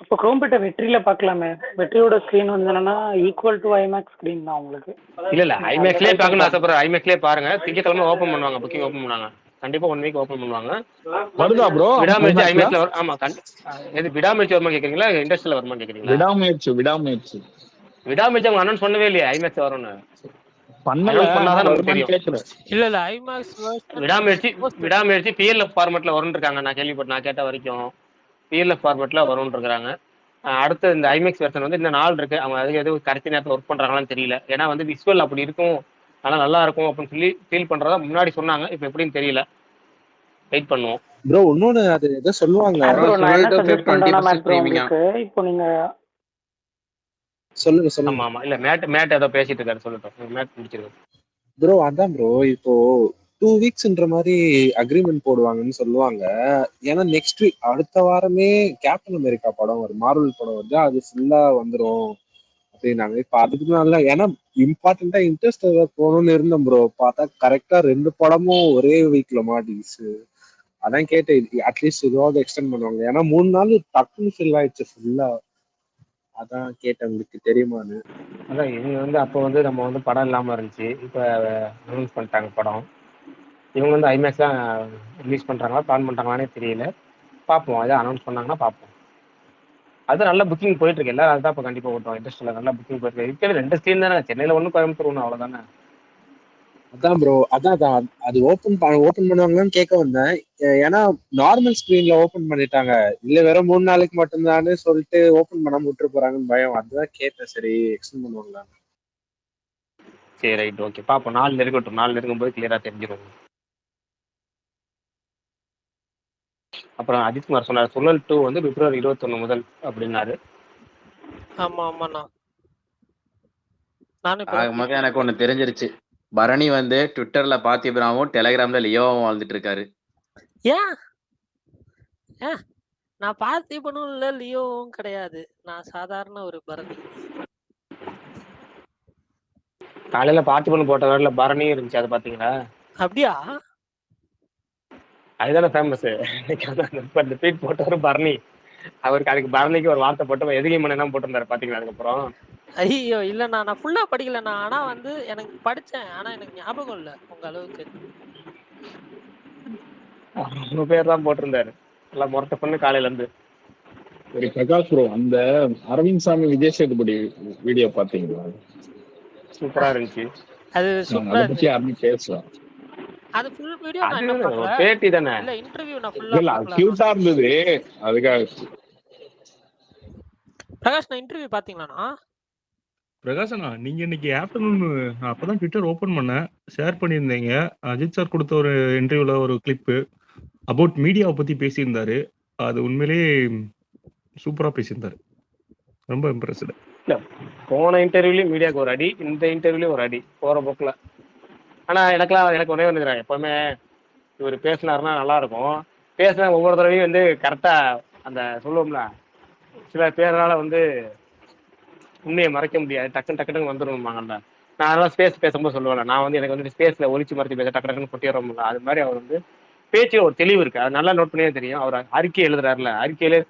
அப்போ குரோம்பேட்டை வெற்றியில பார்க்கலாமே. வெற்றியோட ஸ்கிரீன் வந்து என்னன்னா ஈக்குவல் டு ஐமேக்ஸ் ஸ்கிரீன் தான் உங்களுக்கு. இல்ல ஐமேக்ஸ்லயே பார்க்கணும் ஆசைப்படுற ஐமேக்ஸ்லயே பாருங்க. திங்கக்கிழமை ஓப்பன் பண்ணுவாங்க, புக்கிங் ஓப்பன் பண்ணுவாங்க. கண்டிப்பா 1 வீக் ஓப்பன் பண்ணுவாங்க. வருதா ப்ரோ விடாமுயற்சி ஐமேக்ஸ்ல ஆமா எது விடாமுயற்சி வருமா கேக்குறீங்களா, இண்டஸ்ட்ரியல் வருமா கேக்குறீங்களா? விடாமுயற்சி அவங்க அனௌன்ஸ் பண்ணவே இல்லையே ஐமேக்ஸ் வரும்னு. சொன்னாதான் நமக்கு தெரியும். இல்ல இல்ல ஐமேக்ஸ் விடாமுயற்சி பிஎல்எஃப் ஃபார்மட்ல வரும்னு இருக்காங்க. நான் கேட்ட வரைக்கும் பிஎல்எஃப் ஃபார்மட்ல வரும்னு இருக்காங்க. அடுத்து இந்த ஐமேக்ஸ் வெர்ஷன் வந்து இந்த நாள் இருக்கு. அவங்க அதுக்கு எதுவும் கடைசி நேரத்தில் ஒர்க் பண்றாங்களான்னு தெரியல. ஏன்னா வந்து விசுவல் அப்படி இருக்கும், ஆனா நல்லா இருக்கும் அப்படின்னு சொல்லி ஃபீல் பண்றதா முன்னாடி சொன்னாங்க. இப்ப எப்படின்னு தெரியல, வெயிட் பண்ணுவோம். ப்ரோ இன்னொன்னு அது ஏதோ சொல்லுவாங்க. இப்போ நீங்க சொல்லுங்க. ஆமா இல்ல மேட் ஏதோ பேசிட்டு இருக்காரு, சொல்லட்டும். மேட் முடிச்சிருக்கேன் ப்ரோ. அதான் ப்ரோ இப்போ 2 வீக்ஸ்ன்ற மாதிரி அக்ரிமெண்ட் போடுவாங்கன்னு சொல்லுவாங்க. ஏன்னா நெக்ஸ்ட் வீக் அடுத்த வாரமே கேப்டன் அமெரிக்கா படம் வரும், மார்வல் படம் வருது. அது ஃபுல்லா வந்துடும் அப்படின்னாங்க. இப்ப அதுக்கு நல்லா ஏன்னா இம்பார்ட்டண்டா இன்ட்ரெஸ்ட் போகணும்னு இருந்தோம் ப்ரோ. பார்த்தா கரெக்டா 2 படமும் ஒரே வீக்ல மாட்டிச்சு. அதான் கேட்டேன் அட்லீஸ்ட் இதுவாவது எக்ஸ்டெண்ட் பண்ணுவாங்க. ஏன்னா 3 நாள் டக்குன்னு ஃபில் ஆயிடுச்சு ஃபுல்லா. அதான் கேட்டேன் உங்களுக்கு தெரியுமான்னு. அதான் இவங்க வந்து அப்போ வந்து நம்ம வந்து படம் இல்லாம இருந்துச்சு. இப்ப அனௌன்ஸ் பண்ணிட்டாங்க படம். இவங்க வந்து ஐமேக்ஸ் தான் ரிலீஸ் பண்றாங்களா பிளான் பண்றாங்களானே தெரியல. பார்ப்போம், அதை அனௌன்ஸ் பண்ணாங்கன்னா பார்ப்போம். அது நல்ல புக்கிங் போயிட்டு இருக்கு. எல்லாரும் அதுதான் இப்போ கண்டிப்பா ஓட்டுவோம். இண்டஸ்ட்ரியில நல்லா புக்கிங் போயிட்டு இருக்கு. இருக்கிறது 2 ஸ்கிரீன் தானே, சென்னையில 1, கோயம்புத்தூர் 1, அவ்வளவுதானே. அதான் ப்ரோ அதான் அது ஓபன் பண்ணுவாங்கன்னு கேட்க வந்தேன். ஏன்னா நார்மல் ஸ்கிரீன்ல ஓபன் பண்ணிட்டாங்க. இல்ல வெறும் 3 நாளைக்கு மட்டும்தான்னு சொல்லிட்டு ஓபன் பண்ணாம விட்டு போறாங்கன்னு பயம். அதுதான் கேட்டேன். சரி எக்ஸ்டெண்ட் பண்ணுவாங்களா? சரி ரைட் ஓகே பார்ப்போம். 4 இருக்கட்டும். 4 இருக்கும்போது கிளியரா தெரிஞ்சிடும். அப்புறம் அஜித்குமார் சொன்னார் சுழல் 2 வந்து பிப்ரவரி 21 முதல் அப்படின்னாரு. ஆமா ஆமாண்ணா, நானும் ஆக இப்பதான் மொத்தம் எனக்கு ஒண்ணு தெரிஞ்சிருச்சு. பரணி வந்து ட்விட்டர்ல பார்த்திபனாவும் டெலகிராம்ல லியோவும் வாழ்ந்துட்டு இருக்காரு. ஏன் ஏன் நான் பார்த்திபனும் இல்ல லியோவும் கிடையாது, நான் சாதாரண ஒரு பரணி. காலையில பார்த்திபன் போட்ட வேர்ல பரணியும் இருந்துச்சு, அதை பாத்தீங்களா? அப்படியா? அதுதானே ஃபேமஸ். இந்த ட்வீட் போட்டவரு பரணி, அவருக்கு அதுக்கு பரணிக்கு ஒரு வார்த்தை போட்டு எதிரி மண்ணெல்லாம் போட்டிருந்தாரு பாத்தீங்களா? அதுக்கப்புறம் ஐயோ இல்லண்ணா, நான் ஃபுல்லா படிக்கலண்ணா. ஆனா வந்து எனக்கு படிச்சேன், ஆனா எனக்கு ஞாபகம் இல்ல உங்க அளவுக்கு. ரொம்ப பேர் தான் போட்டிருந்தாரு, எல்லாம் முரட்ட பண்ணு காலையில இருந்து. சரி பிரகாஷ் ப்ரோ, அந்த அரவிந்த் சாமி விஜய் சேதுபதி வீடியோ பாத்தீங்களா? சூப்பரா இருந்துச்சு. அது நாங்க சூப்பரா அதை பத்தி இருந்துச்சு. யாருமே பேசலாம். அது ஃபுல் வீடியோ நான் அது இன்னும் பார்க்கல. ஒரு பேட்டி தானே. இல்ல இன்டர்வியூ நான் இல்ல ஃபுல்லா இல்ல அது பார்க்கல. கியூட்டா இருந்தது, அதுக்காக. பிரகாஷ் நான் இன்டர்வியூ பாத்தீங்களாண்ணா? பிரகாஷ் அண்ணா, நீங்க இன்னைக்கு ஆஃப்டர்நூன் அப்பதான் ட்விட்டர் ஓபன் பண்ணேன், ஷேர் பண்ணியிருந்தீங்க. அஜித் சார் கொடுத்த ஒரு இன்டர்வியூல ஒரு கிளிப்பு அபவுட் மீடியாவை பத்தி பேசியிருந்தாரு. அது உண்மையிலேயே சூப்பரா பேசியிருந்தாரு, ரொம்ப இம்ப்ரெஸ்டு. இல்ல போன இன்டர்வியூலயும் மீடியாவுக்கு ஒரு அடி, இந்த இன்டர்வியூலயும் ஒரு அடி போற போக்குல. ஆனா எனக்கு ஒரே வந்துக்கிறேன், எப்பவுமே இவர் பேசினாருன்னா நல்லா இருக்கும். பேசினா ஒவ்வொரு தடவையும் வந்து கரெக்டா அந்த சொல்லுவோம்ல, சில பேரால வந்து உண்மையை மறைக்க முடியாது, டக்குன்னு டக்குன்னு வந்துருவாங்கல்ல. நான் அதெல்லாம் ஸ்பேஸ் பேசும்போது சொல்லுவேன், நான் வந்து எனக்கு வந்து ஸ்பேஸ்ல ஒளிச்சு மறைச்சு பேச டக்கு டக்குன்னு கொட்டிடுறோம்ல. அது மாதிரி அவர் வந்து பேச்சில் ஒரு தெளிவு இருக்கு, அது நல்லா நோட் பண்ணியே தெரியும். அவர் அறிக்கை எழுதுறாருல, அறிக்கையிலே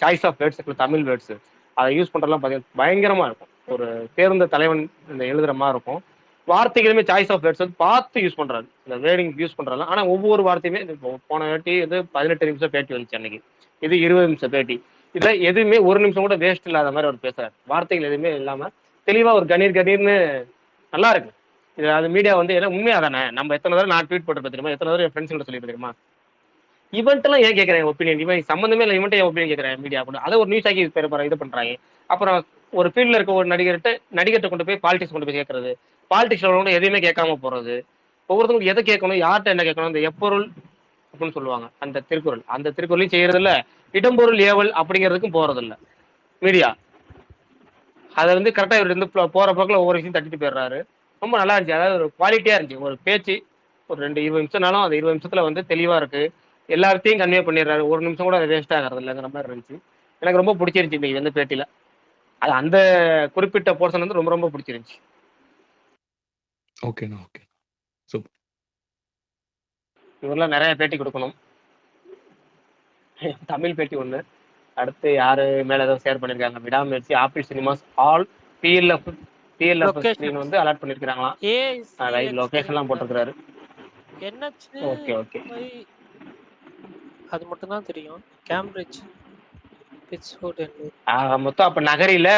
choice of words, Tamil words அதை யூஸ் பண்றதுலாம் பார்த்தீங்கன்னா பயங்கரமா இருக்கும். ஒரு தேர்ந்த தலைவன் இந்த எழுதுற மாதிரி இருக்கும். வார்த்தைகளுமே சாய்ஸ் ஆஃப் வேர்ட்ஸ் வந்து பார்த்து யூஸ் பண்றாரு, இந்த வேர்டிங் யூஸ் பண்றாரு. ஆனா ஒவ்வொரு வார்த்தையுமே போன வாட்டி இது 18 நிமிஷம் பேட்டி வந்துச்சு, அன்னைக்கு இது 20 நிமிஷம் பேட்டி. இதுல எதுவுமே ஒரு நிமிஷம் கூட வேஸ்ட் இல்லாத மாதிரி அவர் பேசுறாரு. வார்த்தைகள் எதுவுமே இல்லாம தெளிவா ஒரு கணீர்னு நல்லா இருக்கு. இது அது மீடியா வந்து ஏன்னா உண்மையா தானே. நம்ம எத்தனை தடவை நான் ட்வீட் போட்டு தெரியுமா, எத்தனை தடவை என் ஃப்ரெண்ட்ஸ் கிட்ட சொல்லி தெரியுமா, இவன்ட் எல்லாம் ஏன் கேட்கறேன் ஒப்பீனியன், இவன் சம்பந்தமே இல்லை இவன்ட்ட ஏன் ஒப்பீனியன் கேட்கறேன் மீடியா கூட, அதை ஒரு நியூஸ் ஆக்கி இது பண்றாங்க. அப்புறம் ஒரு ஃபீல்ட்ல இருக்க ஒரு நடிகர்கிட்ட கொண்டு போய் பாலிடிக்ஸ் கொண்டு போய் கேட்கறது, பாலிடிக்ஸ்ல கூட எதையுமே கேட்காம போறது. ஒவ்வொருத்தவங்க எதை கேட்கணும், யார்கிட்ட என்ன கேட்கணும், இந்த எப்பொருள் அப்படின்னு சொல்லுவாங்க அந்த திருக்குறளையும் செய்யறது இல்ல, இடம்பொருள் ஏவல் அப்படிங்கிறதுக்கும் போறது இல்ல மீடியா. அதை வந்து கரெக்டா இவர் வந்து போற போக்கில் ஒவ்வொரு விஷயம் தட்டிட்டு போயிடுறாரு. ரொம்ப நல்லா இருந்துச்சு, அதாவது ஒரு குவாலிட்டியா இருந்துச்சு ஒரு பேச்சு. ஒரு 20 நிமிஷம்னாலும் அந்த 20 நிமிஷத்துல வந்து தெளிவா இருக்கு, எல்லாத்தையும் கன்வே பண்ணிடுறாரு, ஒரு நிமிஷம் கூட அதை வேஸ்ட் ஆகிறது இல்லைங்கிற மாதிரி இருந்துச்சு. எனக்கு ரொம்ப பிடிச்சிருந்துச்சு இன்னைக்கு வந்து பேட்டியில. அது அந்த குறிப்பிட்ட போர்ஷன் வந்து ரொம்ப ரொம்ப பிடிச்சிருந்துச்சு. ஓகேண்ணா, ஓகே, சூப்பர். இவரெல்லாம் நிறைய பேட்டி கொடுக்கணும். தமிழ் பேட்டி ஒண்ணு, அடுத்து யாரு மேல ஏதோ ஷேர் பண்ணிருக்காங்க, விடாமுயற்சி apple cinemas all PLF screen வந்து அலாட் பண்ணிருக்காங்களாம். ரைட், லொகேஷன் எல்லாம் போட்டிருக்காரு. ஓகே ஓகே, அது மட்டும் தான் தெரியும். கேம்பிரிட்ஜ் மொத்தம் அப்ப நகரில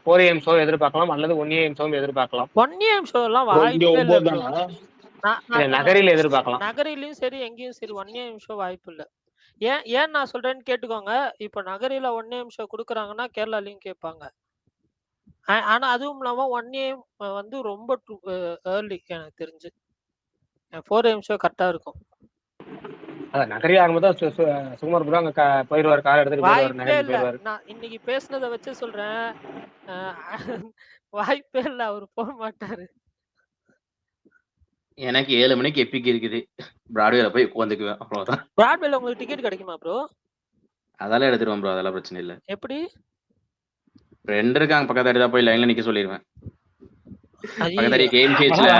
4AM ஷோ எதிர்பார்க்கலாம் அல்லது 1AM ஷோ எதிர்பார்க்கலாம். 1AM ஷோ எல்லாம் வாய்ப்பே இல்ல. நகரில எதிர்பார்க்கலாம். நகரிலையும் சரி எங்கேயும் சரி 1AM ஷோ வாய்ப்பு இல்ல. ஏன் நான் சொல்றேன்னு கேட்டுக்கோங்க. இப்ப நகரில 1AM ஷோ கொடுக்குறாங்கன்னா கேரளாலையும் கேட்பாங்க. ஆனா அதுவும் இல்லாம 1AM வந்து ரொம்ப ஏர்லி எனக்கு தெரிஞ்சு. 4AM ஷோ கரெக்டா இருக்கும். நகரி ஆகும்போது சுகுமார் ப்ரோ அங்க போயிடுவார், கார் எடுத்துட்டு போயிடுவார், நகரி போயிடுவார். நான் இன்னைக்கு பேசுனதை வச்சு சொல்றேன், வாய்ப்பே இல்ல, அவர் போக மாட்டாரு. எனக்கு 7 மணிக்கு எப்பிக் இருக்குது, பிராட்வேல போய் உட்காந்துக்குவேன், அவ்வளவுதான். பிராட்வேல உங்களுக்கு டிக்கெட் கிடைக்குமா ப்ரோ? அதெல்லாம் எடுத்துருவோம் ப்ரோ, அதெல்லாம் பிரச்சனை இல்லை. எப்படி? ஃப்ரெண்ட் இருக்காங்க பக்கத்தாடி தான், போய் லைன்ல நிக்க சொல்லிடுவேன். பக்கத்தாடி கேம் கேஜ்ல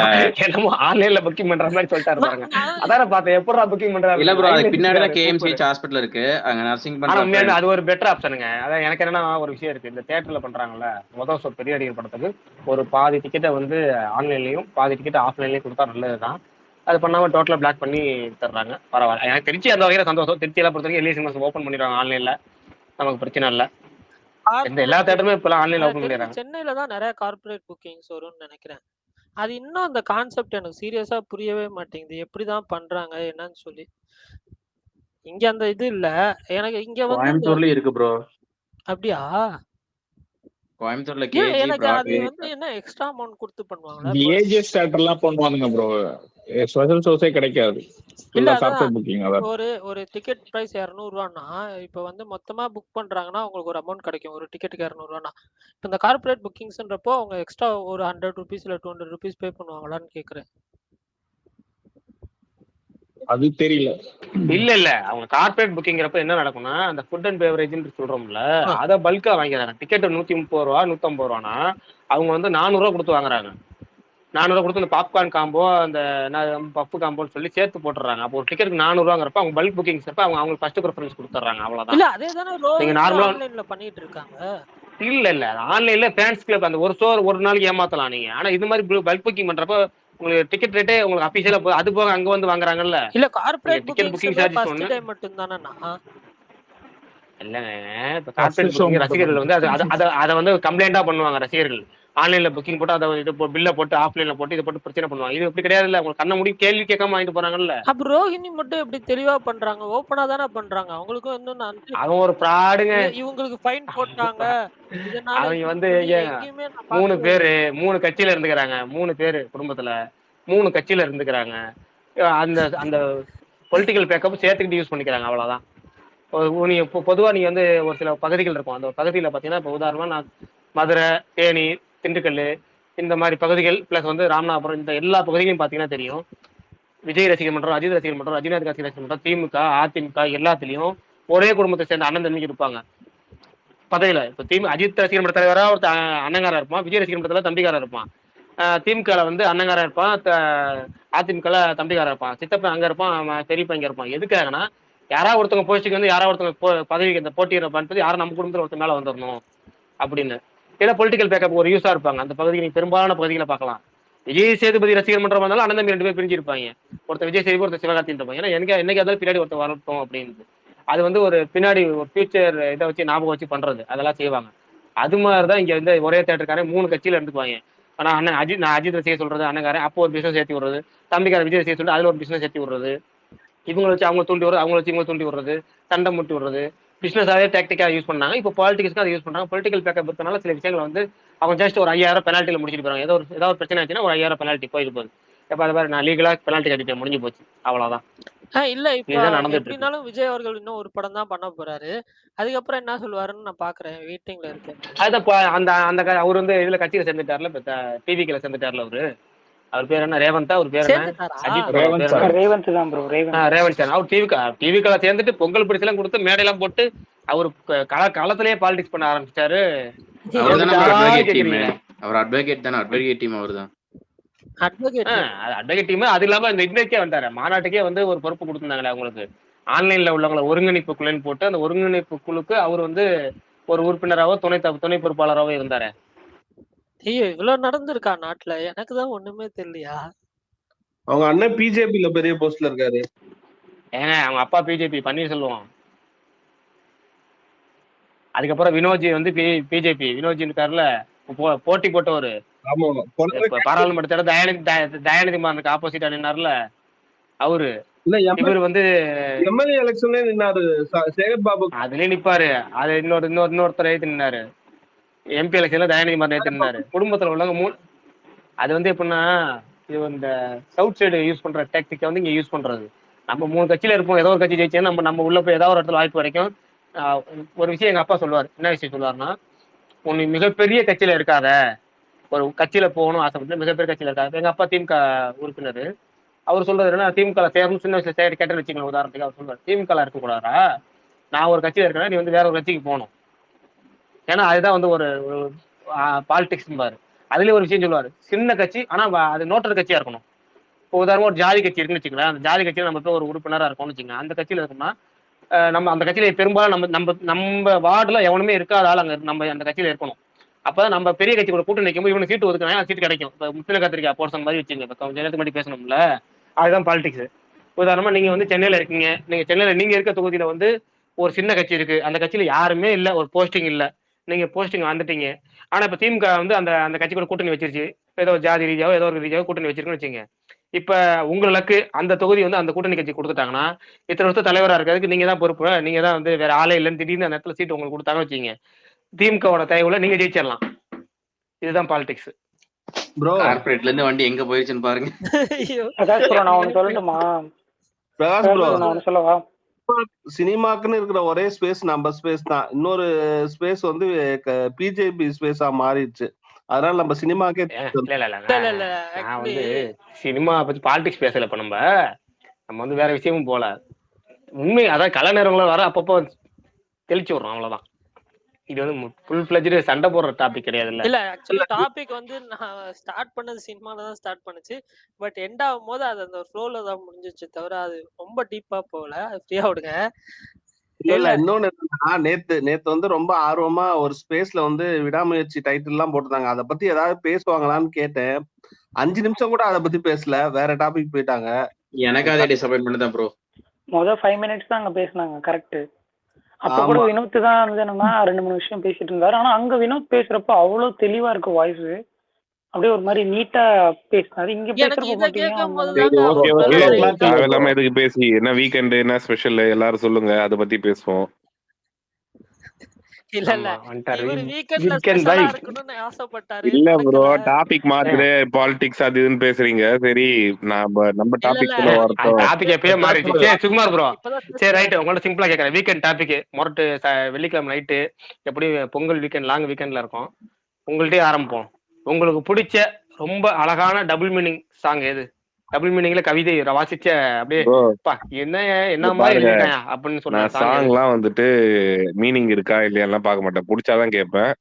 என்னமோ ஆன்லைன்ல புக்கிங் பண்ற மாதிரி சொல்லிட்டாரு பாருங்க. அதான பார்த்தேன், எப்பறா புக்கிங் பண்றாரு. இல்ல ப்ரோ, அதுக்கு பின்னாடி தான் கேஎம்சிஹெச் ஹாஸ்பிடல் இருக்கு, அங்க நர்சிங் பண்றாங்க. அது ஒரு பெட்டர் ஆப்ஷனுங்க. அதான் எனக்கு என்னன்னா ஒரு விஷயம் இருக்கு, இந்த தியேட்டர்ல பண்றாங்கல்ல முதல் ஷோ பெரிய அடிகள் படத்துக்கு ஒரு பாதி டிக்கெட்டை வந்து ஆன்லைன்லயும் பாதி டிக்கெட் ஆஃப்லைன்லயும் கொடுத்தா நல்லதுதான். அது பண்ணாம டோட்டலா பிளாக் பண்ணி தர்றாங்க, பரவாயில்ல. எனக்கு திருச்சி அந்த வகையில சந்தோஷம். திருச்சியெல்லாம் பொறுத்த வரைக்கும் எல்இ சினிமாஸ் ஓப்பன் பண்ணிடுவாங்க ஆன்லைன்ல, நமக்கு பிரச்சனை இல்லை. எல்லா தியேட்டருமே இப்ப ஆன்லைன்ல ஓப்பன் பண்ணிடுறாங்க. சென்னையில தான் நிறைய கார்பரேட் புக்கிங்ஸ் வரும்னு நினைக்கிறேன். அது இன்னும் அந்த கான்செப்ட் எனக்கு சீரியஸா புரியவே மாட்டேங்குது, எப்படிதான் பண்றாங்க என்னன்னு சொல்லி. இங்க அந்த இது இல்ல எனக்கு, இங்க வந்து கோயம்புத்தூர்ல இருக்கு ப்ரோ. அப்படியா? கோயம்புத்தூர்ல கேஜி எனக்கு அது பிராட்வே வந்து என்ன எக்ஸ்ட்ரா அமௌண்ட் கொடுத்து பண்ணுவாங்களா? ஏஜஸ் தியேட்டர்லாம் பண்ணுவானுங்க ப்ரோ, ஸ்பெஷல் ஷோஸே கிடைக்காது. இல்ல ஃபுல்லா அதான் கார்பரேட் புக்கிங் அதான். ஒரு ஒரு டிக்கெட் பிரைஸ் 200 இப்போ வந்து மொத்தமா புக் பண்றாங்கன்னா உங்களுக்கு ஒரு அமௌண்ட் கிடைக்கும். ஒரு டிக்கெட்டுக்கு 200 இப்போ இந்த கார்பரேட் புக்கிங்ஸ்ன்றப்போ அவங்க எக்ஸ்ட்ரா ஒரு 100 ருபீஸ் இல்ல 200 ருபீஸ் பே பண்ணுவாங்களான்னு கேக்குறேன். அது தெரியல. இல்ல அவங்க கார்பரேட் புக்கிங்கிறப்ப என்ன நடக்கும்னா அந்த ஃபுட் அண்ட் பேவரேஜ்னு சொல்றோம்ல அதை பல்கா வாங்கிக்கிறாங்க. டிக்கெட் 130 ரூபா 150 ரூபானா அவங்க வந்து 400 ரூபா கொடுத்து வாங்குறாங்க. 400 கொடுத்து இந்த பாப்கார்ன் காம்போ அந்த பப்பு காம்போன்னு சொல்லி சேர்த்து போட்டுறாங்க. அப்போ ஒரு டிக்கெட்டுக்கு 400 ரூபாங்கிறப்ப அவங்க பல்க் புக்கிங்ஸ் அவங்க அவங்களுக்கு ஃபர்ஸ்ட் ப்ரிஃபரன்ஸ் கொடுத்துறாங்க. அவ்வளவுதான். இல்ல அதே தானே நீங்க ரோஹினி நார்மலா ஆன்லைன்ல பண்ணிட்டு இருக்காங்க. இல்ல ஆன்லைன்ல ஃபேன்ஸ் கிளப் அந்த ஒரு ஸ்டோர் ஒரு நாளைக்கு ஏமாத்தலாம் நீங்க. ஆனா இது மாதிரி பல்க் புக்கிங் பண்றப்ப உங்களுக்கு டிக்கெட் ரேட்டே உங்களுக்கு அபிஷியலா அது போக அங்க வந்து வாங்குறாங்கல்ல. இல்ல corporate ticket booking bookings charges first ஒண்ணு டே மட்டும் தானேண்ணா. இல்லங்க. இப்ப கார்பரேட் புக்கிங் ரசிகர்கள் வந்து அதை வந்து கம்ப்ளைண்டா பண்ணுவாங்க. ரசிகர்கள் ஆன்லைன்ல புக்கிங் போட்டு அதை இது பில்ல போட்டு ஆஃப்லைன்ல போட்டு இதை போட்டு பிரச்சனை பண்ணுவாங்க. இது எப்படி கிடையாது. இல்ல உங்களுக்கு கண்ண முடி கேள்வி கேட்காம வாங்கிட்டு போறாங்கல்ல. அப்ப ரோஹினி மட்டும் எப்படி தெளிவா பண்றாங்க? ஓப்பனா தானே பண்றாங்க. அவங்களுக்கும் இன்னும் அவன் ஒரு ஃப்ராடுங்க. இவங்களுக்கு ஃபைன் போட்டாங்க இதனால அவங்க வந்து எங்கேயுமே நான் 3 கட்சியில இருந்துக்கிறாங்க. 3 பேரு குடும்பத்துல 3 கட்சியில இருந்துக்கிறாங்க. அந்த அந்த பொலிட்டிக்கல் பேக்கப் சேர்த்துக்கிட்டு யூஸ் பண்ணிக்கிறாங்க. அவ்வளவுதான். நீங்க பொதுவா நீங்க வந்து ஒரு சில பகுதிகள் இருக்கும். அந்த பகுதியில பாத்தீங்கன்னா இப்ப உதாரணமா நான் மதுரை, தேனி, திண்டுக்கல் இந்த மாதிரி பகுதிகள் பிளஸ் வந்து ராமநாதபுரம் இந்த எல்லா பகுதிகளையும் பாத்தீங்கன்னா தெரியும். விஜய் ரசிகர் மன்றம், அஜித் ரசிகர் மன்றம், ரஜினிகாந்த் ரசிகர் மன்றம், திமுக, அதிமுக எல்லாத்துலயும் ஒரே குடும்பத்தை சேர்ந்த அண்ணன் தம்பிக்கு இருப்பாங்க பதவியில. இப்ப அஜித் ரசிகர் மன்ற தலைவரா ஒரு அண்ணங்காரா இருப்பான். விஜய் ரசிகர் மன்றத்துல தம்பிக்காரா இருப்பான். திமுக வந்து அண்ணங்காரா இருப்பான். அதிமுக தம்பிக்காரா இருப்பான். சித்தப்பன் அங்க இருப்பான், பெரியப்பா இங்க இருப்பான். எதுக்காகனா யாராவது ஒருத்தவங்க போஸ்டிங் வந்து யாராவது ஒருத்தவங்க பதவிக்கு இந்த போட்டியிடப்பான்னு யாரும் நம்ம குடும்பத்துல ஒருத்தர் மேல வந்துடணும் அப்படின்னு ஏன்னா பொலிட்டிக்கல் பேக்கப் ஒரு யூஸா இருப்பாங்க. அந்த பகுதிக்கு நீங்க பெரும்பாலான பகுதிகளை பார்க்கலாம். விஜய் சேதுபதி ரசிகர் மன்றம் வந்தாலும் அண்ணன் தம்பி 2 பேர் பிரிஞ்சிருப்பாங்க. ஒருத்தர் விஜய் சேதுபதி, ஒருத்தர் சிவகார்த்திகேயன் இருப்பாங்க. ஏன்னா என்னைக்கு அதாவது பின்னாடி ஒருத்தர் வரட்டும் அப்படின்னு அது வந்து ஒரு பின்னாடி ஒரு ஃபியூச்சர் இதை வச்சு ஞாபகம் வச்சு பண்றது அதெல்லாம் செய்வாங்க. அது மாதிரிதான் இங்க வந்து ஒரே தேட்டருக்காரன் 3 கட்சியில இருந்துக்குவாங்க. ஆனா அண்ணன் நான் அஜித் ரசிகர் சொல்றது அண்ணங்காரன் அப்போ ஒரு பிசினஸ் ஏற்றி விடுறது, தம்பிக்கார விஜய் ரசிகர் சொல்லிட்டு அதுல ஒரு பிசினஸ் ஏற்றி விடுறது, இவங்களை வச்சு அவங்க தூண்டி விடுறது, அவங்க வச்சு இவங்க தூண்டி விடுறது, சண்டை முட்டி விடுறது, பிசினஸாவே டாக்டிக்காக யூஸ் பண்ணாங்க. இப்போ பாலிடிக்ஸ்க்கு அதை யூஸ் பண்றாங்க. பொலிட்டிக்கல் பேக்கப் இருக்கனால சில விஷயங்களை வந்து அவங்க ஜஸ்ட் ஒரு 5000 பெனால்ட்டில முடிச்சுட்டு போறாங்க. ஏதாவது பிரச்சனை ஆச்சுன்னா ஒரு 5000 பெனால்ட்டி போயிட்டு போகுது. எப்ப அது மாதிரி நான் லீகலா பெனால்ட்டி கட்டிட்டேன் முடிஞ்சு போச்சு அவ்வளவுதான். இல்ல இப்ப நடந்துட்டு எப்படினாலும் விஜய் அவர்கள் இன்னும் ஒரு படம் தான் பண்ண போறாரு. அதுக்கப்புறம் என்ன சொல்லுவாருன்னு நான் பாக்குறேன். வெயிட்டிங்ல இருக்கேன். அந்த அவர் வந்து இதுல கட்சியில சேர்ந்துட்டார்ல, இப்ப டிவிக்குல சேர்ந்துட்டார்ல அவரு. அவர் பேர் என்ன ரேவந்தா? அவர் பேர் என்ன? அஜித் ரேவந்த் தான் ப்ரோ. ரேவந்த் சார். அவர் டிவிக்குல சேர்ந்துட்டு பொங்கல் பரிசு எல்லாம் கொடுத்து மேடையெல்லாம் போட்டு அவரு களத்திலேயே பாலிடிக்ஸ் பண்ண ஆரம்பிச்சிட்டாரு. அவர் அட்வொகேட் தானே. அட்வொகேட் டீம் அவர் தான். Advocate team. அது இல்லாம இந்த இதுக்கே வந்தாரு, மாநாட்டுக்கே வந்து ஒரு பொறுப்பு கொடுத்துருந்தாங்களே அவங்களுக்கு. ஆன்லைன்ல உள்ளவங்களை ஒருங்கிணைப்பு குழுன்னு போட்டு அந்த ஒருங்கிணைப்பு குழுக்கு அவர் வந்து ஒரு உறுப்பினராவோ துணை பொறுப்பாளராவோ இருந்தாரு. ஐயோ இவ்வளவு நடந்திருக்கா நாட்டுல? எனக்கு தான் ஒண்ணுமே தெரியலையா? அவங்க அண்ணன் பிஜேபில பெரிய போஸ்ட்ல இருக்காரு. ஏங்க அவங்க அப்பா பிஜேபி பன்னீர்செல்வம். அதுக்கப்புறம் வினோஜி வந்து பிஜேபி. வினோஜி இருக்காருல போட்டி போட்டவரு பாராளுமன்றத்தோட தயாநிதி மாறனுக்கு ஆப்போசிட்டா நின்னார்ல அவரு. இவர் வந்து எம்எல்ஏ எலெக்ஷன்ல நின்னாரு. சேகர் பாபு அதுலயே நிப்பாரு. அது இன்னொருத்தர் எழுத்து நின்னாரு. எம்பி எலெக்ஷன்ல தயாநிதி மாறன் எழுத்து நின்னாரு. குடும்பத்துல உள்ளவங்க அது வந்து எப்படின்னா இந்த சவுத் சைடு யூஸ் பண்ற டாக்டிக்கை வந்து இங்க யூஸ் பண்றது. நம்ம 3 கட்சியில இருப்போம். ஏதோ ஒரு கட்சி ஜெயிச்சா நம்ம உள்ள போய் ஏதாவது ஒரு இடத்துல வாய்ப்பு வரைக்கும் ஒரு விஷயம் எங்க அப்பா சொல்லுவார். என்ன விஷயம் சொல்லுவாருன்னா, உன்னை மிகப்பெரிய கட்சியில இருக்காத, ஒரு கட்சியில போகணும் ஆசைப்பட்டு மிகப்பெரிய கட்சியில இருக்காது. எங்க அப்பா திமுக உறுப்பினர். அவர் சொல்றது என்ன, திமுக சேரணும் சின்ன வயசுல கேட்டேன்னு வச்சுக்கோங்க. உதாரணத்துக்கு அவர் சொல்றாரு, திமுக இருக்கக்கூடாதா, நான் ஒரு கட்சியில இருக்கிறேன், நீ வந்து வேற ஒரு கட்சிக்கு போகணும். ஏன்னா அதுதான் வந்து ஒரு பாலிடிக்ஸ் பாரு. அதுலயே ஒரு விஷயம் சொல்லுவாரு, சின்ன கட்சி ஆனா அது நோட்டர் கட்சியா இருக்கணும். இப்போ உதாரணமா ஒரு ஜாதி கட்சி இருக்குன்னு வச்சுக்கலாம். அந்த ஜாதி கட்சியில நம்ம போய் ஒரு உறுப்பினரா இருக்கோம்னு வச்சுக்கோங்க. அந்த கட்சியில இருக்கோம்னா நம்ம அந்த கட்சியில பெரும்பாலும் நம்ம வார்டுல எவனுமே இருக்காத ஆள் அங்க நம்ம அந்த கட்சியில இருக்கணும். அப்பதான் நம்ம பெரிய கட்சி கூட கூட்டணி நிற்கும் போது இவனுக்கு சீட்டு ஒதுக்குனா சீட்டு கிடைக்கும். இப்போ முத்தின கத்திரிக்கா போர்ஷன் மாதிரி வச்சுங்க. இப்போ கொஞ்சம் நேரத்துக்கு முன்னாடி பேசணும்ல, அதுதான் பாலிடிக்ஸ். உதாரணமா நீங்க வந்து சென்னையில இருக்கீங்க. நீங்க இருக்க தொகுதியில வந்து ஒரு சின்ன கட்சி இருக்கு. அந்த கட்சியில யாருமே இல்ல, ஒரு போஸ்டிங் இல்ல. நீங்க போஸ்டிங் வந்துட்டீங்க. ஆனா இப்ப திமுக வந்து அந்த கட்சி கூட கூட்டணி வச்சிருச்சு. ஏதோ ஜாதி ரீதியாவோ ஏதோ ஒரு ரீதியாவோ கூட்டணி வச்சிருக்குன்னு வச்சுங்க. இப்ப உங்களுக்கு அந்த தொகுதி வந்து அந்த கூட்டணி கட்சி கொடுத்துட்டாங்கன்னா இத்தனை வருஷம் தலைவரா இருக்கிறதுக்கு நீங்க தான் பொறுப்பு. நீங்க தான் வந்து வேற ஆளே இல்லைன்னு திடீர்னு அந்த இடத்துல சீட்டு உங்களுக்கு கொடுத்தாங்கன்னு வச்சுங்க. திமுகவோட தயவுல நீங்க ஜெயிச்சிடலாம். இதுதான் பாலிடிக்ஸ். ப்ரோ கார்பரேட்ல இருந்து வண்டி எங்க போயிருச்சுன்னு பாருங்க. ஐயோ பிரகாஷ் ப்ரோ நான் ஒன்று சொல்லட்டுமா? பிரகாஷ் பிரகாஷ் ப்ரோ ப்ரோ நான் ஒன்று சொல்லவா? சினிமாக்குன்னு இருக்கிற ஒரே ஸ்பேஸ் நம்ம ஸ்பேஸ் தான். இன்னொரு ஸ்பேஸ் வந்து பிஜேபி ஸ்பேஸா மாறிடுச்சு. அதனால நம்ம சினிமாக்கே இல்ல இல்ல இல்ல இல்ல இல்ல நான் ஆக்சுவலி வந்து சினிமா பத்தி பாலிடிக்ஸ் பேசல. இப்ப நம்ம வந்து வேற விஷயமும் போல. உண்மை அதான் கலை நேரங்களும் வர அப்பப்போ தெளிச்சு விடுறோம், அவ்வளவுதான். இது வந்து ஃபுல் ஃபிளஜ்டு சண்டை போடுற டாபிக் கிடையாதுல்ல. இல்ல ஆக்சுவலி டாபிக் வந்து நான் ஸ்டார்ட் பண்ணது சினிமால தான் ஸ்டார்ட் பண்ணுச்சு. பட் எண்ட் ஆகும்போது அது அந்த ஃப்ளோல தான் முடிஞ்சிச்சு தவிர அது ரொம்ப டீப்பா போகல. ஃப்ரீயா விடுங்க. இல்ல இல்ல இன்னொன்னு என்னன்னா, நேத்து வந்து ரொம்ப ஆர்வமா ஒரு ஸ்பேஸ்ல வந்து விடாமுயற்சி டைட்டில் எல்லாம் போட்டிருந்தாங்க. அதை பத்தி ஏதாவது பேசுவாங்களான்னு கேட்டேன். 5 நிமிஷம் கூட அதை பத்தி பேசல, வேற டாபிக் போயிட்டாங்க. எனக்கு அதே டிசப்பாயின்மெண்ட் தான் ப்ரோ. மொதல் 5 மினிட்ஸ் தான் அங்க பேசினாங்க. கரெக்ட். அப்ப கூட ஆமா வினோத் தான் வந்து என்னன்னா 2-3 விஷயம் பேசிட்டு இருந்தாரு. ஆனா அங்க வினோத் பேசுறப்ப அவ்வளவு தெளிவா இருக்கு வாய்ஸ். அப்படியே ஒரு மாதிரி நீட்டா பேசினாரு. இங்க எனக்கு பேசுறப்ப இத பாத்தீங்கன்னா கேட்கும் அவங்க போது வந்து சரி, தாங்க ஓகே அவர் ஓகே. நல்லா அவ்வளோக்கெல்லாம் இருக்கு. இல்ல ப்ரோ. தேவையில்லாம எதுக்கு பேசி என்ன வீக்கெண்டு என்ன ஸ்பெஷல் எல்லாரும் சொல்லுங்க, அதை பத்தி பேசுவோம். இல்ல இல்ல ஆமா வந்துட்டாரு. இவரு வீக்கெண்ட்ல வீக்கெண்ட் ஸ்பெஷலா வைப். இருக்கணும்னு ஆசைப்பட்டாரு, இல்ல ப்ரோ, நடக்கல. டாபிக் மாத்துற பாலிடிக்ஸ் அது இதுன்னு பேசுறீங்க. சரி, நம்ம இல்ல இல்ல டாபிக் குள்ள அந்த வரட்டும். டாபிக் எப்பயே பிரகாஷ் மாறிடுச்சு. ப்ரோ சரி சுகுமார் ப்ரோ, இப்பதான் சரி பேசுறேன். ரைட். உங்கள்ட்ட சிம்பிளா கேட்கறேன். வீக்கெண்ட் டாபிக் மொரட்டு வெள்ளிக்கிழமை நைட்டு எப்படி பொங்கல் வீக்கெண்ட் லாங் வீக்கெண்ட்ல இருக்கும். உங்கள்ட்டே ஆரம்பிப்போம். உங்களுக்கு பிடிச்ச ரொம்ப அழகான டபுள் மீனிங் சாங் எது? டபுள் மீனிங்ல கவிதை வாசிச்ச அப்படியே ப்ரோ பா என்ன இங்க மாதிரி பாருங்க, எழுதிருக்காயா அப்படின்னு சொன்ன நான் சாங் எது? சாங்லாம் வந்துட்டு மீனிங் இருக்கா இல்லையாலாம் பார்க்க மாட்டேன், பிடிச்சாதான் கேட்பேன்.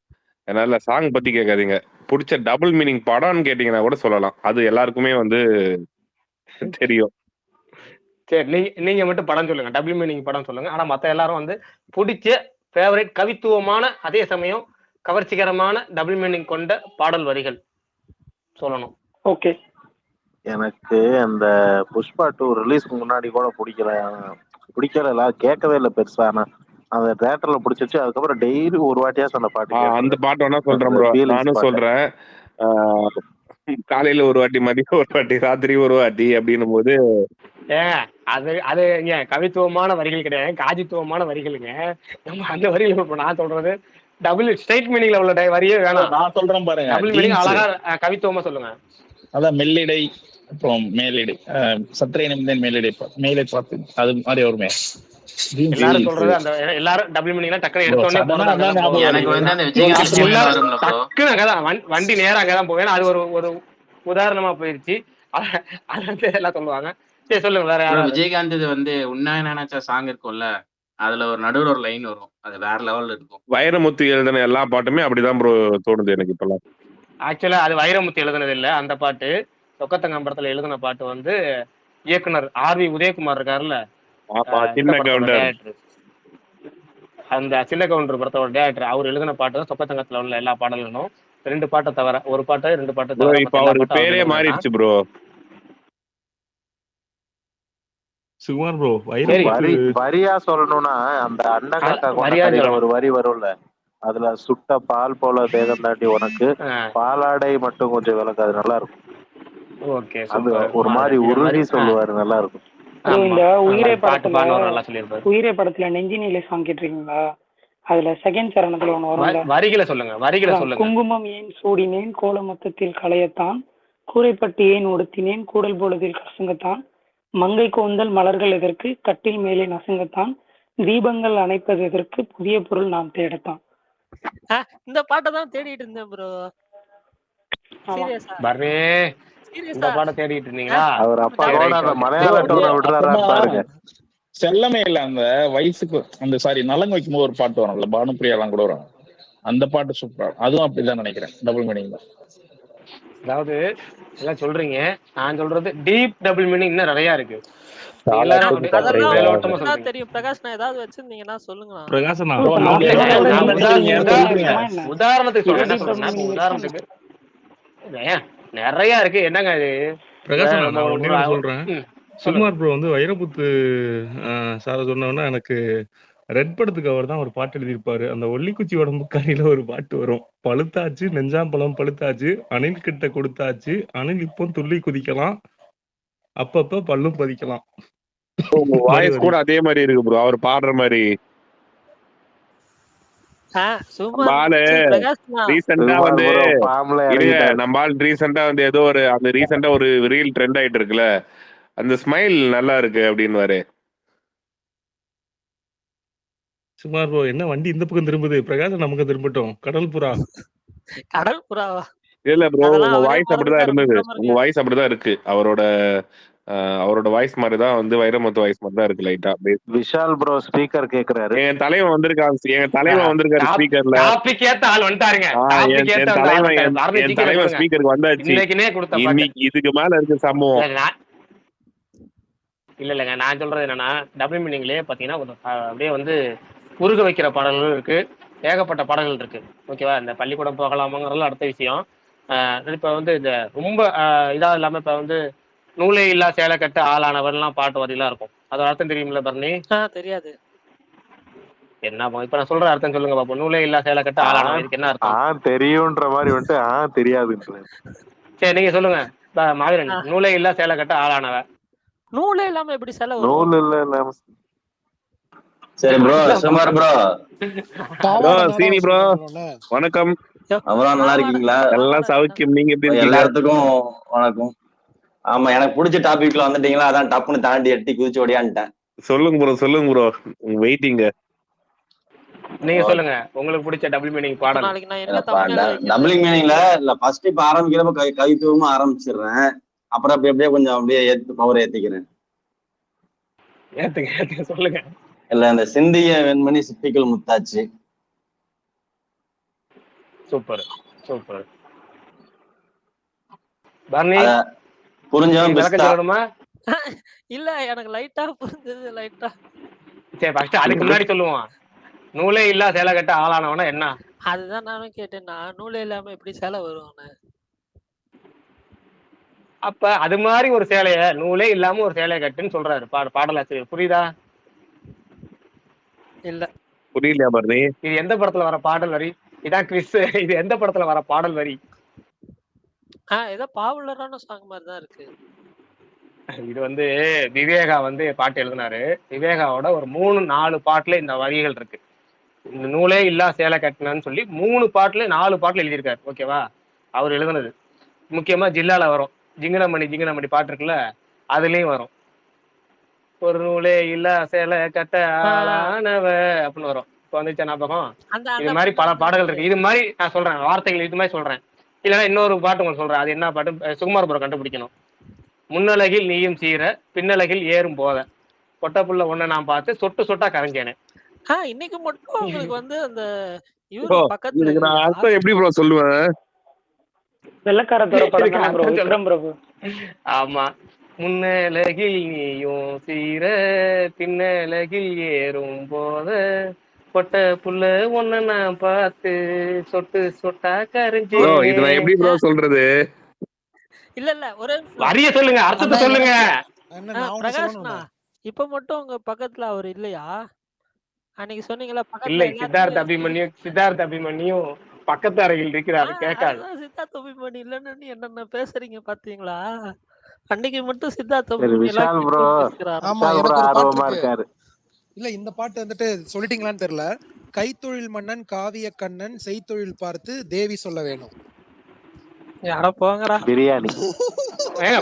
அதனால சாங் பத்தி கேட்காதீங்க. பிடிச்ச டபுள் மீனிங் படம்னு கேட்டீங்கன்னா கூட சொல்லலாம், அது எல்லாருக்குமே வந்து தெரியும். சரி நீங்க மட்டும் படம் சொல்லுங்க, டபுள் மீனிங் படம் சொல்லுங்க. ஆனா மத்த எல்லாரும் வந்து பிடிச்ச ஃபேவரட் கவித்துவமான அதே சமயம் கவர்ச்சிகரமான டபுள் மீனிங் கொண்ட பாடல் வரிகள் சொல்லணும். ஓகே. எனக்கு அந்த புஷ்பா 2 ரிலீஸ்க்கு முன்னாடி கூட பிடிக்கல, கேட்கவே இல்லை பெருசா. ஆனா அந்த தேட்டர்ல பிடிச்சிச்சு. அதுக்கப்புறம் டெய்லி ஒரு வாட்டியாச்சும் அந்த பாட்டு அந்த கேட்டுருவேன். பாட்டு வேணா சொல்றேன் அந்த ப்ரோ, ஃபீலிங்ஸ் நானும் பாட்டு. சொல்றேன். காலையில ஒரு வாட்டி, மதியம் ஒரு வாட்டி, ராத்திரி ஒரு வாட்டி அப்படின்னும் போது அது அது கவித்துவமான வரிகள் கிடையாது, காஜித்துவமான வரிகளுங்க. நம்ம அந்த வரிகள் இப்ப நான் சொல்றது டபுள் ஸ்ட்ரைட் மீனிங்ல உள்ள வரியே வேணாம். நான் சொல்றேன் பாருங்க, டபுள் மீனிங் ஜீன்ஸ் அழகா கவித்துவமா சொல்லுங்க. அதான் மெல்லிடை அப்புறம் மேலிடை, சற்றே நிமிடம் மேலிடை மேலை பார்த்து அது மாதிரி வருமே. எல்லாரும் சொல்றது அந்த எல்லாரும் டபுள் மீனிங்னா டக்குனு எடுத்தோடனே போறது அங்கதான் போகும். எனக்கு வந்து அந்த விஜயகாந்த் மூவி வரும்ல ப்ரோ, டக்குனு அங்கதான் வண்டி நேரம் அங்கதான் போவேன். அது ஒரு உதாரணமா போயிருச்சு. அது வந்து எல்லாம் சொல்லுவாங்க. சரி சொல்லுங்க வேற யாராவது. விஜயகாந்த் இது வந்து உன்னா நினைச்ச சாங் இருக்கும்ல, அதுல ஒரு நடுவுல ஒரு லைன் வரும், அது வேற லெவல்ல இருக்கும். வைரமுத்து எழுதின எல்லா பாட்டுமே அப்படிதான் ப்ரோ தோணுது எனக்கு இப்பெல்லாம். ஆக்சுவலா அது வைரமுத்து எழுதுனது இல்ல. அந்த பாட்டு சொக்கத்தங்கம்பரத்துல எழுதின பாட்டு வந்து இயக்குனர் ஆர்வி உதயகுமார் இருக்காருல்ல, சின்ன கவுண்டர், அந்த சின்ன கவுண்டர் படத்தோட டேரக்டர், அவர் எழுதின பாட்டு தான் சொக்கத்தங்கத்துல உள்ள எல்லா பாடல்களும். 2 பாட்டை தவிர, ஒரு பாட்டு 2 பாட்டு ப்ரோ தவிர இப்ப அவருக்கு பேரே மாறிடுச்சு ப்ரோ. சுகுமார் ப்ரோ வரியா சொல்லணும்னா அந்த அண்ணன் காக்கா கொண்ட வரியா கரையில சொல்லணும். ஒரு வரி வரும்ல, அதுல சுட்ட பால் போல தேகம் தாண்டி உனக்கு பாலாடை மட்டும் கொஞ்சம் விளக்கு, அது நல்லா இருக்கும். ஓகே அது சூப்பர். ஒரு மாதிரி உருகி சொல்லுவாரு, நல்லா இருக்கும். இந்த உயிரே பாட்டு நல்லா படத்துல உயிரே படத்துல நெஞ்சினிலே சாங் கேட்டிருக்கீங்களா? அதுல செகண்ட் சரணத்துல ஒண்ணு வரும்ல, வரிகளை சொல்லுங்க, வரிகளை சொல்லுங்க. குங்குமம் ஏன் சூடினேன் கோல மொத்தத்தில் களையத்தான், கூரைப்பட்டு ஏன் உடுத்தினேன் கூடல் பொழுதில் கசங்கத்தான், மங்கை கோந்தல் மலர்கள் எதற்கு கட்டில் மேலே நசுங்கத்தான், தீபங்கள் அணைப்பது எதற்கு புதிய பொருள் நாம் தேடத்தான். இந்த பாட்டை தான் தேடிட்டு இருந்தேன் ப்ரோ. சீரியஸா இந்த பாட்டை தேடிட்டு இருந்தீங்களா? அவர் அப்பா கூட அந்த மலையாள டோனை விடுறாரு பாருங்க. செல்லமே இல்ல அந்த வயசுக்கு அந்த சாரி நலங்கு வைக்கும் போது ஒரு பாட்டு வரும்ல, பானுப்பிரியா எல்லாம் கூட வரும், அந்த பாட்டு சூப்பரா. அதுவும் அப்படிதான் நினைக்கிறேன், டபுள் மீனிங் தான். அதாவது எல்லாம் சொல்றீங்க, நான் சொல்றது டீப் டபுள் மீனிங் இன்னும் நிறைய இருக்கு. தெரியும் பிரகாஷ், நான் ஏதாவது வச்சிருந்தீங்கன்னா சொல்லுங்க. பிரகாஷ் உதாரணத்துக்கு உதாரணத்துக்கு நிறைய இருக்கு. என்னங்க இது? பிரகாஷ் நான் ஒண்ணே சொல்றேன். சுகுமார் ப்ரோ வந்து வைரமுத்து சார் சொன்னோன்னா எனக்கு ரெட் படத்துக்கு அவர் தான் ஒரு பாட்டு எழுதியிருப்பாரு. அந்த ஒல்லிக்குச்சி உடம்புக்காரியில ஒரு பாட்டு வரும், பழுத்தாச்சு நெஞ்சாம்பழம் பழுத்தாச்சு அணில் கிட்ட கொடுத்தாச்சு அணில் இப்போ துள்ளி குதிக்கலாம் அப்பப்ப பல்லும் பதிக்கலாம். வாய்ஸ் கூட அதே மாதிரி இருக்கு ப்ரோ, அவர் பாடுற மாதிரி. சும்மா நம்ம ஆளு பிரகாஷ்ண்ணா ரீசெண்டா சுமார் வந்து ப்ரோ ஃபார்ம்ல இருங்க, இறங்கிட்டாரு. நம்ம ஆள் ரீசெண்டா வந்து ஏதோ ஒரு அந்த ரீசெண்டா ஒரு ரீல் ட்ரெண்ட் ஆயிட்டு இருக்குல்ல, அந்த ஸ்மைல் நல்லா இருக்கு அப்படின்னு. சுமார் ப்ரோ என்ன வண்டி இந்த பக்கம் திரும்புது, பிரகாஷ் நமக்கு திரும்பட்டும். கடல் புறா கடல் புறாவா? இல்ல ப்ரோ, அதெல்லாம் உங்க அவரே வாய்ஸ் அப்படிதான் மறந்துட்டாரு இருந்தது. போல உங்க வாய்ஸ் அப்படிதான் இருக்கு. அவரோட வாய்ஸ் மாதிரி தான் வந்து வைரமுத்து வாய்ஸ் மாதிரி தான் இருக்கு லைட்டா. விஷால் ப்ரோ ஸ்பீக்கர் கேக்குறாரு. என் தலைவன் வந்திருக்காரு ஸ்பீக்கர்ல. டாபிக் ஏத்த ஆள் வந்துட்டாருங்க. டாபிக் ஏத்த வந்து ஆள் வந்துட்டாரு. பாரதி என் சீக்கிரம் தலைவன் சொல்லுங்க. ஸ்பீக்கருக்கு வந்தாச்சு. இன்னைக்குனே கொடுத்த பாட்டு. இன்னைக்கு இதுக்கு மேல இருக்கு சம்பவம். இல்லைங்க, நான் சொல்றது என்னன்னா, டபுள் மீனிங்லயே பாத்தீங்கன்னா கொஞ்சம் அப்படியே வந்து உருக வைக்கிற பாடல்கள் இருக்கு, ஏகப்பட்ட பாடல்கள் இருக்கு. ஓகேவா? இந்த பள்ளிக்கூடம் போகலாமாங்கிறது அடுத்த விஷயம். இப்ப வந்து இந்த ரொம்ப இதா இல்லாம இப்ப வந்து நூலே இல்லா சேலை கட்டு ஆளானவர்லாம் பாட்டு வரிலாம் இருக்கும். அதோட அர்த்தம் தெரியுமில்ல பரணி? தெரியாது. என்ன இப்ப நான் சொல்ற அர்த்தம் சொல்லுங்க பாப்போம். நூலே இல்லா சேலை கட்டு ஆளானவன், இதுக்கு என்ன அர்த்தம்? தெரியும்ன்ற மாதிரி வந்துட்டு தெரியாதுன்ற. சரி நீங்க சொல்லுங்க மாவீரன். நூலே இல்லா சேலை கட்ட ஆளானவ. நூலே இல்லாம எப்படி சேலை வரும்? நூல் இல்ல. சரி ப்ரோ, சுமார் ப்ரோ. ப்ரோ சீனி ப்ரோ வணக்கம். அப்புறம் நல்லா இருக்கீங்களா? எல்லாம் சௌக்கியம். நீங்க எப்படி இருக்கீங்க? எல்லாத்துக்கும் வணக்கம். ஆமா, எனக்கு பிடிச்ச டாபிக்ல வந்துட்டீங்களா, அதான் டப்புன்னு தாண்டி எட்டி குதிச்சு ஓடியான்ட்டேன். சொல்லுங்க ப்ரோ வெயிட்டிங்க. நீங்க சொல்லுங்க உங்களுக்கு பிடிச்ச டபுள் மீனிங் பாடல். டபுள் மீனிங்ல இல்ல, ஃபர்ஸ்ட் இப்ப ஆரம்பிக்கிறப்ப கவித்துவமா ஆரம்பிச்சிடுறேன். அப்புறம் அப்படியே கொஞ்சம் அப்படியே பவர் ஏத்திக்கிறேன். ஏத்துங்க சொல்லுங்க. இல்ல, இந்த சிந்திய வெண்மணி சிப்பிக்குள் முத்தாச்சு. Super super. பர்னி புரிஞ்சவன் விளக்கம் சொல்லணுமா? இல்ல, எனக்கு லைட்டா புரிஞ்சது லைட்டா. சரி ஃபர்ஸ்ட் அதுக்கு முன்னாடி சொல்லுவோம். நூலே இல்லா சேலை கட்ட ஆளானவனா என்ன? அதுதான் நானும் கேட்டேன். நூலே இல்லாம எப்படி சேலை வருவானு. அப்ப அது மாதிரி ஒரு சேலைய நூலே இல்லாம ஒரு சேலையை கட்டுன்னு சொல்றாரு பாடலாசிரியர். புரியுதா? இல்ல புரியலையா பர்னி? இது எந்த படத்துல வர பாடல் வரி? இதான் குவிஸ். இது எந்த படத்துல வர பாடல் வரி? ஏதோ பாப்புலரான சாங் மாதிரி தான் இருக்கு. இது வந்து விவேகா வந்து பாட்டு எழுதினாரு. விவேகாவோட ஒரு 3-4 பாட்டுல இந்த வரிகள் இருக்கு. இந்த நூலே இல்லா சேலை கட்டினு சொல்லி 3 பாட்டுல 4 பாட்டுல எழுதியிருக்காரு. ஓகேவா? அவர் எழுதுனது. முக்கியமா ஜில்லால வரும். ஜிங்கனமணி பாட்டு இருக்குல்ல, அதுலயும் வரும். ஒரு நூலே இல்லா சேலை கட்ட ஆளானவ அப்படின்னு வரும். இப்ப வந்துச்சா ஞாபகம்? இது மாதிரி பல பாடல்கள் இருக்கு. இது மாதிரி நான் சொல்றேன் வார்த்தைகள், இது மாதிரி சொல்றேன். இல்லைன்னா இன்னொரு பாட்டு உங்களுக்கு சொல்றேன். அது என்ன பாட்டு? சுகுமார் ப்ரோ கண்டுபிடிக்கணும். முன்னலகில் நீயும் சீர, பின்னலகில் ஏறும் போத, பொட்ட புள்ள ஒன்ன நான் பார்த்து சொட்டு சொட்டா கரைஞ்சேனே. இன்னைக்கு மட்டும் உங்களுக்கு வந்து அந்த இவரு பக்கத்துல நான் அர்த்தம் எப்படி ப்ரோ சொல்லுவேன்? வெள்ளக்கார துறை படம் தானே ப்ரோ, விக்ரம் பிரபு. ஆமா. முன்னலகில் நீயும் சீர, பின்னலகில் ஏறும் போத, பொட்ட புள்ள ஒன்ன நான் பார்த்து சொட்டு சொட்டா கரைஞ்சேனே. இது நான் எப்படி ப்ரோ சொல்றது? இல்ல ஒரே வரிய சொல்லுங்க, அர்த்தத்தை சொல்லுங்க. பிரகாஷ்ண்ணா, இப்ப மட்டும் உங்க பக்கத்துல அவர் இல்லையா? அன்னைக்கு சொன்னீங்களா இல்லை, பக்கத்துல சித்தார்த்த அபிமன்யும் பக்கத்து அறையில் இருக்கிறாரு, கேட்காது. சித்தார்த்த அபிமன்யு இல்லன்னு என்னென்ன பேசுறீங்க பாத்தீங்களா? அன்னைக்கு மட்டும் சித்தார்த்த அபிமன்யு விஷால் ப்ரோ ஆர்வமா இருக்காரு. இல்ல, இந்த பாட்டு வந்துட்டு சொல்லிட்டீங்களான்னு தெரியல. கைத்தொழில் மன்னன் காவிய கண்ணன் செய்தொழில் பார்த்து தேவி சொல்ல வேணும். யார போங்கடா. பிரியாணி.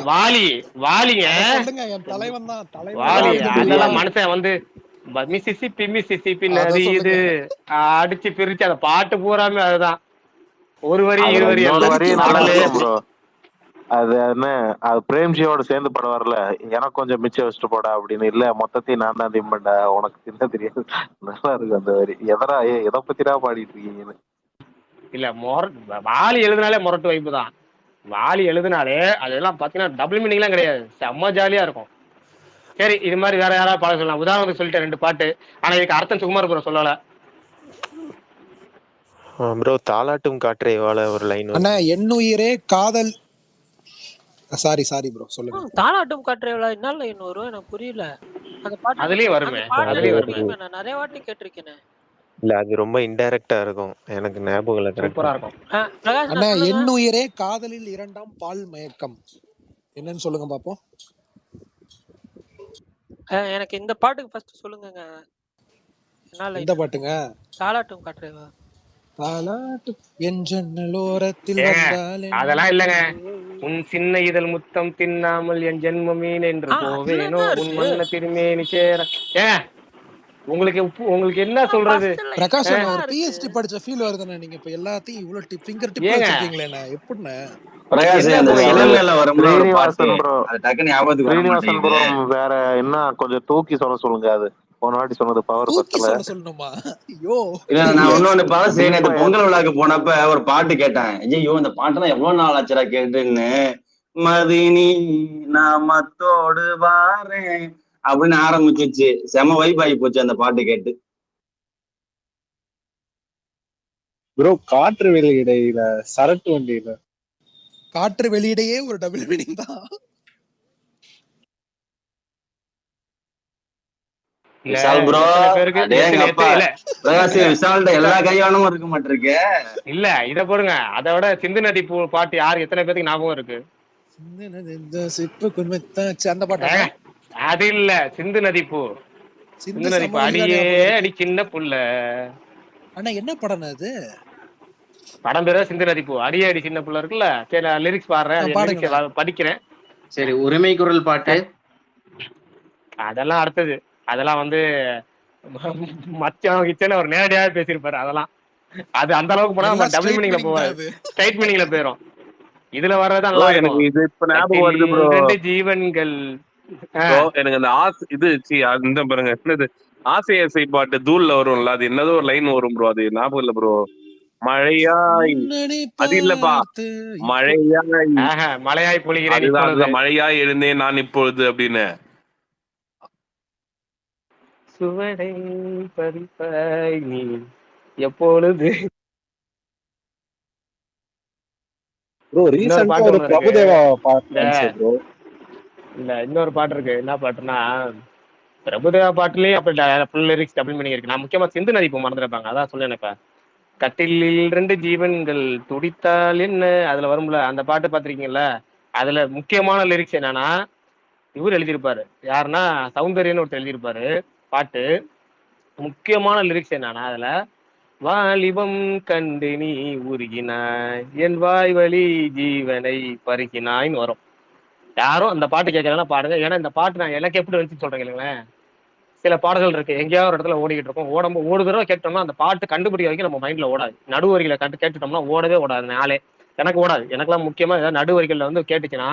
வாலிங்க. சொல்லுங்க, என் தலைவன் தான். வாலி அதெல்லாம் மனுஷன் வந்து மிசிசிப்பி நதி இது அடிச்சு பிரிச்சு அந்த பாட்டு பூராமே அதுதான். ஒரு வரி இருவரி ப்ரோ. அது அது பிரேம்ஜியோட சேர்ந்து படம் வரல, எனக்கு கொஞ்சம் மிச்சம் வச்சுட்டு போடா அப்படின்னு. இல்ல மொத்தத்தையும் நான் தான் திம்பண்டா, உனக்கு தின்ன தெரியாது. நல்லா இருக்கு அந்த வரி. எதை பத்திடா பாடிட்டு இருக்கீங்கன்னு. இல்ல வாலி எழுதினாலே முரட்டு வைப்பு தான். வாலி எழுதினாலே அதெல்லாம் பாத்தீங்கன்னா டபுள் மீனிங்லாம் கிடையாது, செம்ம ஜாலியா இருக்கும். சரி, இது மாதிரி வேற யாராவது பாட சொல்லலாம். உதாரணத்துக்கு சொல்லிட்டேன் 2 பாட்டு. ஆனா இதுக்கு அர்த்தம் சுகுமார் ப்ரோ சொல்லல. ப்ரோ தாலாட்டும் காற்றே வாழ ஒரு லைன். அண்ணா என்னுயிரே காதல். சாரி ப்ரோ, சொல்லுங்க. தாலாட்டும் காற்றே வாழ என்ன லைன் வரும் எனக்கு புரியல. அந்த பாட்டு அதுலயே வருமே, அதுலயே வருமே. நான் நிறைய வாட்டி கேட்டிருக்கேன். இல்ல, அது ரொம்ப இன்டைரக்டா இருக்கும், எனக்கு ஞாபகம் இல்ல. சூப்பரா இருக்கும். அண்ணா என்னுயிரே காதலில் 2ஆம் பால் மயக்கம் என்னன்னு சொல்லுங்க பாப்போம். எனக்கு இந்த பாட்டுக்கு ஃபர்ஸ்ட் சொல்லுங்க. இந்த பாட்டுங்க தாலாட்டும் காற்றே வாழ. தாலாட்டு என் ஜன்னலோரத்தில் ஏங்க வந்தால் என்ன அதெல்லாம் இல்லைங்க. பூவே. உன் சின்ன இதழ் முத்தம் தின்னாமல் என் ஜென்மமீன் என்று போவேனோ அதுலதான் உன் இருக்கு. மண்ண திருமேனி சேர. ஏங்க உங்களுக்கு என்ன சொல்றது? ஃபர்ஸ்ட் லைன் பிரகாஷ் அண்ணா ஒரு இருக்கு. பிஹெச்டி படிச்ச ஃபீல் வருதுண்ணே. நீங்க இப்ப எல்லாத்தையும் இவ்வளவு ஃபிங்கர் டிப்ல ஏங்க வச்சிருக்கீங்களேண்ணே, எப்படிண்ணே? பிரகாஷ் என்ன அந்த ப்ரோ இது? சிலம்பேல வரும்ல ஒரு பாட்டு, ஸ்ரீனிவாசன் ப்ரோ, அது டக்குன்னு ஞாபகத்துக்கு வர ஸ்ரீனிவாசன் மாட்டேங்குது. ப்ரோ வேற என்ன கொஞ்சம் தூக்கி சொல்லுங்க. அது போன வாட்டி சொன்னது பவர் தூக்கி பத்தல. சொல்ல சொல்லணுமா? ஐயோ இல்ல நான் ஒன்னொன்னு பார்த்தா சரி, நேற்று டீப்பா பொங்கல் விழாக்கு போனப்ப ஒரு பாட்டு கேட்டேன். ஐயோ இந்த பாட்டுலாம் எவ்வளவு நாள் ஆச்சுடா கேட்டுன்னு. மதினி நாமத்தோடு வாரேன் அப்படின்னு ஆரம்பிச்சிச்சு. செம வைப் ஆகி போச்சு அந்த பாட்டு கேட்டு. ப்ரோ காற்று வெளியிடையில சரட்டு வண்டியில காற்று வெளியிடையே ஒரு டபுள் மீனிங் தான். இல்ல விஷால் ப்ரோ, எத்தனை பேருக்கு அடேங்க அப்பா, இல்ல பிரகாஷ் விஷால்கிட்ட எல்லா கையானமும் இருக்க மாட்டிருக்கு. இல்ல இத போடுங்க. அதை விட சிந்து நதி பூ பாட்டு யாரு எத்தனை பேருக்கு ஞாபகம் இருக்கு? அந்த பாட்டாண்ணே. அது இல்ல, சிந்து நதி பூ. சிந்து நதி பூ அடியே அடி சின்ன புள்ள. அண்ணா என்ன படம் அது? படம் பேர சிந்து நதி பூ அடியே அடி சின்ன புள்ள இருக்குல்ல. சரி நான் லிரிக்ஸ் பாடுறேன், அது லிரிக்ஸ் படிக்கிறேன். சரி, உரிமை குரல் பாட்டு அதெல்லாம் அடுத்தது. அதெல்லாம் வந்து மச்சான் கிச்சன் அவர் நேரடியாக பேசியிருப்பாரு. அதெல்லாம் அது அந்த அளவுக்கு போனா நம்ம டபுள் மீனிங்ல போவாது, ஸ்ட்ரைட் மீனிங்ல போயிரும். இதுல வர்றதா நல்லா இருக்கும். எனக்கு இது இப்ப ஞாபகம் வருது ப்ரோ. 2 ஜீவன்கள். எனக்கு அந்த இந்த பாருங்க என்னது ஆசை ஆசை பாட்டு தூள்ல வரும்ல, அது என்னதோ ஒரு லைன் வரும் ப்ரோ, அது ஞாபகம் இல்ல ப்ரோ. மழையாய், அது இல்லப்பா, மழையாய் மழையாய் பொழிகிறேன், அதுதான் மழையாய் எழுந்தேன் நான் இப்பொழுது அப்படின்னு. சுவடை பதிப்பாய் நீ எப்பொழுது. ப்ரோ ரீசன்ட்டா ஒரு பிரபுதேவா பாட்டு ப்ரோ. இல்ல இன்னொரு பாட்டு இருக்கு. என்ன பாட்டுனா, பிரபுதேவா பாட்டுலயும் அப்ப ஃபுல் லிரிக்ஸ் டபுள் மீனிங் இருக்கு. நான் முக்கியமா சிந்து நதி பூ மறந்துருப்பாங்க, அதான் சொல்ல நினைப்பேன். கட்டிலில் 2 ஜீவன்கள் துடித்தால் என்ன, அதுல வரும்ல அந்த பாட்டு பாத்திருக்கீங்கல்ல. அதுல முக்கியமான லிரிக்ஸ் என்னன்னா, இவர் எழுதியிருப்பாரு, யாருன்னா சௌந்தர்யன்னு ஒருத்தர் எழுதியிருப்பாரு பாட்டு. முக்கியமான லிரிக்ஸ் என்னன்னா, அதுல வாலிபம் கண்டு நீ உருகினாய் என் வாய் வழி ஜீவனை பருகினாய்ன்னு வரும். யாரும் அந்த பாட்டு கேட்கறதுனா பாடுங்க. ஏன்னா இந்த பாட்டு நான் எனக்கு எப்படி வந்துச்சு சொல்றேன் இல்லைங்களேன். சில பாடல்கள் இருக்கு, எங்கேயாவது ஒரு இடத்துல ஓடிக்கிட்டு இருக்கும், ஒரு தடவை கேட்டோம்னா அந்த பாட்டு கண்டுபிடிக்க வரைக்கும் நம்ம மைண்ட்ல ஓடாது. நடுவரிகளை கேட்டுட்டோம்னா ஓடவே ஓடாது நாளே. எனக்கு ஓடாது. எனக்கெல்லாம் முக்கியமா ஏதாவது நடுவரிகளில் வந்து கேட்டுச்சுன்னா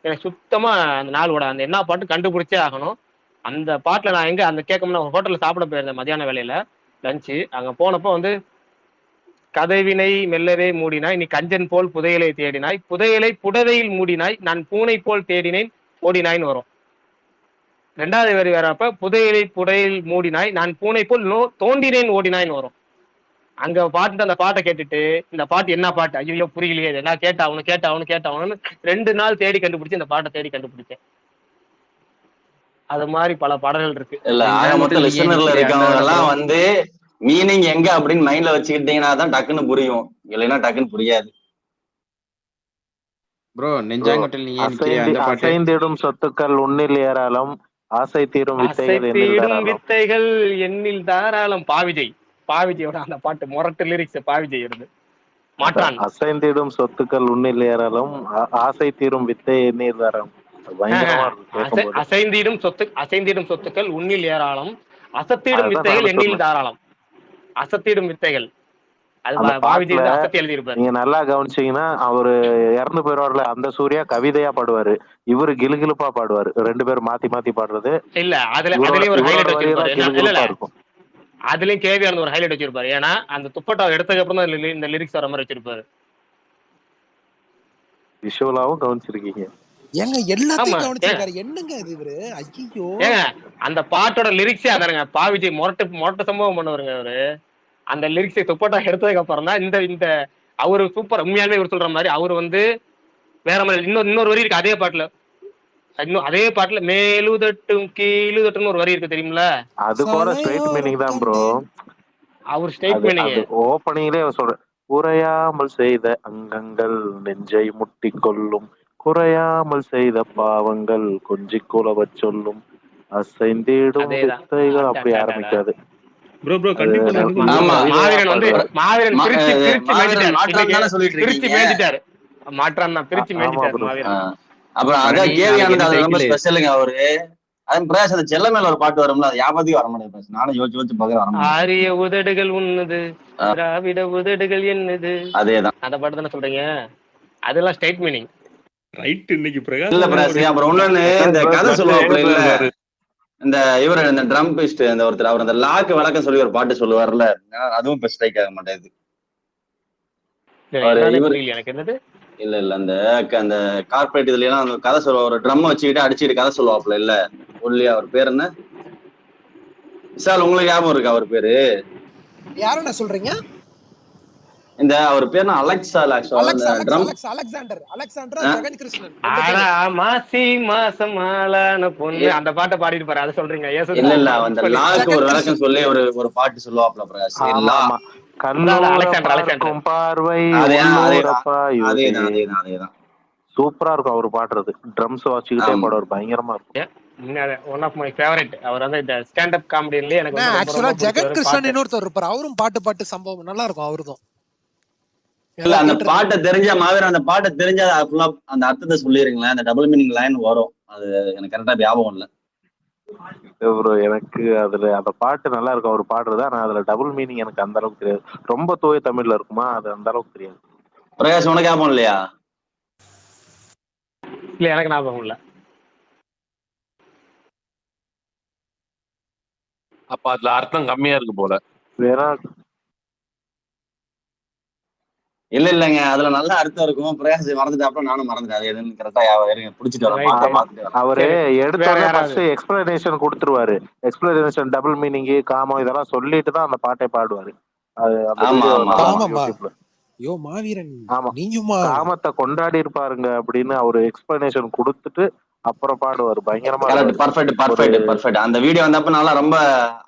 எனக்கு சுத்தமா அந்த நாள் ஓடாது. அந்த என்ன பாட்டு கண்டுபிடிச்சே ஆகணும். அந்த பாட்டுல நான் எங்க அந்த கேட்கணும்னா ஹோட்டல்ல சாப்பிட போயிருந்தேன் மதியான வேலையில லஞ்சு. அங்க போனப்போ வந்து கதவினை மெல்லவே மூடினாய் நீ கஞ்சன் போல் புதையலை தேடினாய், புதையலை புடவையில் மூடினாய் நான் பூனை போல் தேடினேன் ஓடினாய்ன்னு வரும். 2வது வரி வரப்ப புதையலை புடையில் மூடினாய் நான் பூனை போல் தோண்டினேன் ஓடினாய்ன்னு வரும். அங்க பாட்டு அந்த பாட்டை கேட்டுட்டு இந்த பாட்டு என்ன பாட்டு, ஐயோ புரியலையே, நான் கேட்டாவனு 2 நாள் தேடி கண்டுபிடிச்சு இந்த பாட்டை தேடி கண்டுபிடிச்சேன். அது மாதிரி பல பாடல்கள் இருக்கு. இல்ல ஆக மொத்த லிசனர்ல இருக்கவங்க எல்லாம் வந்து மீனிங் எங்க அப்படின்னு மைண்ட்ல வச்சுக்கிட்டீங்கன்னா தான் டக்குன்னு புரியும், இல்லைன்னா டக்குன்னு புரியாது. ப்ரோ நெஞ்சாங்கொட்டில் நீ ஏன் நிக்கிறியா அந்த பாட்டு. அசைந்திடும் சொத்துக்கள் உன்னில் ஏராளம் ஆசை தீரும் வித்தைகள் எண்ணில் தாராளம். பாவிஜையோட அந்த பாட்டு மொரட்டு லிரிக்ஸ் பாவிஜை இருந்து மாற்றான். அசைந்திடும் சொத்துக்கள் உன்னில் ஏராளம் ஆசை தீரும் வித்தை எண்ணில் தாராளம். அசைந்திடும் சொத்துக்கள் உன்னில் ஏராளம் அசத்திடும் வித்தைகள் எண்ணில் தாராளம். அசத்திடும் வித்தைகள் நீங்க நல்லா கவனிச்சீங்கன்னா அவரு இறந்து போயிடுவார்ல, அந்த சூர்யா கவிதையா பாடுவாரு, இவரு கிலுகிலுப்பா பாடுவாரு. 2 பேரும் மாத்தி மாத்தி பாடுறது இல்ல. அதுலயும் ஒரு ஹைலைட் வச்சிருப்பாரு. அதுலயும் கேவியான ஒரு ஹைலைட் வச்சிருப்பாரு. ஏன்னா அந்த துப்பட்டா எடுத்ததுக்கு அப்புறம் தான் இந்த லிரிக்ஸ் வர மாதிரி வச்சிருப்பாரு. விஷுவலாவும் கவனிச்சிருக்கீங்க. ஏங்க எல்லாத்தையும் கவனிச்சிருக்காரு. என்னங்க இது இவரு? ஐயோ ஏங்க அந்த பாட்டோட லிரிக்ஸே அதானுங்க. பாவிஜி மொரட்டு சம்பவம் பண்ணுவாருங்க அவரு. அந்த லிரிக்ஸை துப்பட்டா எடுத்ததுக்கு அப்புறம் தான் இந்த அவரு சூப்பர். உண்மையாலுமே இவர் சொல்ற மாதிரி அவரு வந்து வேற மாதிரி இன்னொரு வரி இருக்கு அதே பாட்டுல. இன்னும் அதே பாட்டுல மேலுதட்டும் கீழுதட்டும் ஒரு வரி இருக்கு தெரியுமில. அது கூட ஸ்ட்ரைட் மீனிங் தான் ப்ரோ. அவர் ஸ்ட்ரைட் மீனிங் ஓப்பனிங்லயே சொல்ற, குறையாமல் செய்த அங்கங்கள் நெஞ்சை முட்டி கொள்ளும், குறையாமல் செய்த பாவங்கள் கொஞ்சி குலவ சொல்லும், அசைந்திடும் வித்தைகள் அப்படி ஆரம்பிக்காது. ப்ரோ அது கண்டிப்பா கண்டிப்பா ஆமா மாவீரன் வந்து மாவீரன் பிரிச்சு பிரிச்சு மாவீரன் மேய்ஞ்சிட்டாரு மாற்றம் இன்னைக்கு தானே சொல்லிட்டு பிரிச்சு இருக்கீங்க. மேய்ஞ்சிட்டாரு மாற்றான் தான் பிரிச்சு ஆமா மேய்ஞ்சிட்டாரு ப்ரோ. மாவீரன். அப்புறம் மணி அதான் கேவி நாளைக்கு ஆனந்த் என்ன அது ரொம்ப சைக்கிள்? ஸ்பெஷலுங்க அவரு. அது பிரகாஷ் அந்த செல்ல மேல ஒரு பாட்டு வரும்ல, அது யாபத்துக்கு வர மாட்டேங்குது. நானும் யோசிச்சு பாக்குறேன், வர மாட்டேங்குது. ஆரிய உதடுகள் உண்ணுது திராவிட உதடுகள் என்னது அதேதான். அந்த பாட்டு தானே சொல்றீங்க? அதெல்லாம் ஸ்டேட் மீனிங். ரைட் இன்னைக்கு இல்ல பிரகாஷ் பிரகாஷ், அப்புறம் இன்னொன்னு இந்த கதை சொல்லுவாப்புல இல்ல, இந்த இவர் இந்த ட்ரம் பிஸ்ட் இந்த ஒருத்தர் அவர் அந்த லாக்கு விளக்கம் சொல்லி ஒரு பாட்டு சொல்லுவார்ல, அதுவும் இப்ப ஸ்ட்ரைக் ஆக மாட்டேங்குது. இவர் புரியல எனக்கு என்னது. இல்ல இல்ல அந்த அந்த கார்பரேட் இதுல எல்லாம் அந்த கதை சொல்லுவா, ஒரு ட்ரம் வச்சுக்கிட்டு அடிச்சுட்டு கதை சொல்லுவாப்புல இல்ல, ஒல்லியா அவர் பேர் என்ன? விஷால் உங்களுக்கு ஞாபகம் இருக்கா அவர் பேரு? யாருன்னு சொல்றீங்க? இந்த அவர் பேர் அலெக்ஸா அலெக்சாண்டர் ஜெகன் கிருஷ்ணன். ஆனா மாசி மாசம் ஆளான பொண்ணு அந்த பாட்டை பாடிட்டு பாரு, அதை சொல்றீங்க? இல்ல இல்ல அந்த லாக்கு ஒரு விளக்கம் சொல்லி ஒரு பாட்டு சொல்லுவாப்ல பிரகாஷ். ஆமா ஆமா. கல்லூர பார்க்கும் பார்வை அதேதான் சூப்பரா இருக்கும் அவர் பாடுறது. ட்ரம்ஸ் வாசிக்கிட்டே பாடுவார், பயங்கரமா இருக்கும். One of my favourite. அவர் வந்து இந்த ஸ்டாண்ட் அப் காமெடியிலே எனக்கு வந்து ரொம்ப ஆக்சுவலா ரொம்ப ஜெகன் பிடிச்ச கிருஷ்ணன் பாட்டு. இன்னொருத்தர் இருப்பார், அவரும் பாட்டு சம்பவம் நல்லா இருக்கும் அவருக்கும். இல்ல அந்த பாட்டை தெரிஞ்சா மாவீரன், அந்த பாட்டை தெரிஞ்சா ஃபுல்லா அந்த அர்த்தத்தை சொல்லிருங்களேன், அந்த டபுள் மீனிங் லைன் வரும். அது எனக்கு கரெக்டா ஞாபகம் இல்ல ப்ரோ. எனக்கு அதுல அந்த பாட்டு நல்லா இருக்கும் அவர் பாடுறது. ஆனா அதுல டபுள் மீனிங் எனக்கு அந்த அளவுக்கு தெரியாது. ரொம்ப தூய தமிழ்ல இருக்குமா, அது அந்த அளவுக்கு தெரியாது. பிரகாஷ் உனக்கு ஞாபகம் இல்லையா? இல்ல எனக்கு ஞாபகம் இல்ல. அப்ப அதுல அர்த்தம் கம்மியா இருக்கு போல. இல்லங்க, அதுல நல்ல அர்த்தம் இருக்கும். பிரகாஷ் மறந்துட்டு அப்புறம் நானும் மறந்துட்டேன். அது எதுன்னு கரெக்டா புடிச்சிட்டு வரேன். அவரு எடுத்தோடனே ஃபர்ஸ்ட் எக்ஸ்பிளனேஷன் கொடுத்துருவாரு. எக்ஸ்பிளனேஷன் டபுள் மீனிங் காமம் இதெல்லாம் சொல்லிட்டு தான் அந்த பாட்டை பாடுவாரு. அது அந்த வீடியோ யூடியூப்ல. யோ மாவீரன் ஆமா, நீயுமா காமத்தை கொண்டாடி இருப்பாருங்க அப்படின்னு அவரு எக்ஸ்பிளனேஷன் கொடுத்துட்டு அப்புறம் பாடுவாரு. பயங்கரமா பர்ஃபெக்ட். அந்த வீடியோ வந்தப்ப நல்லா ரொம்ப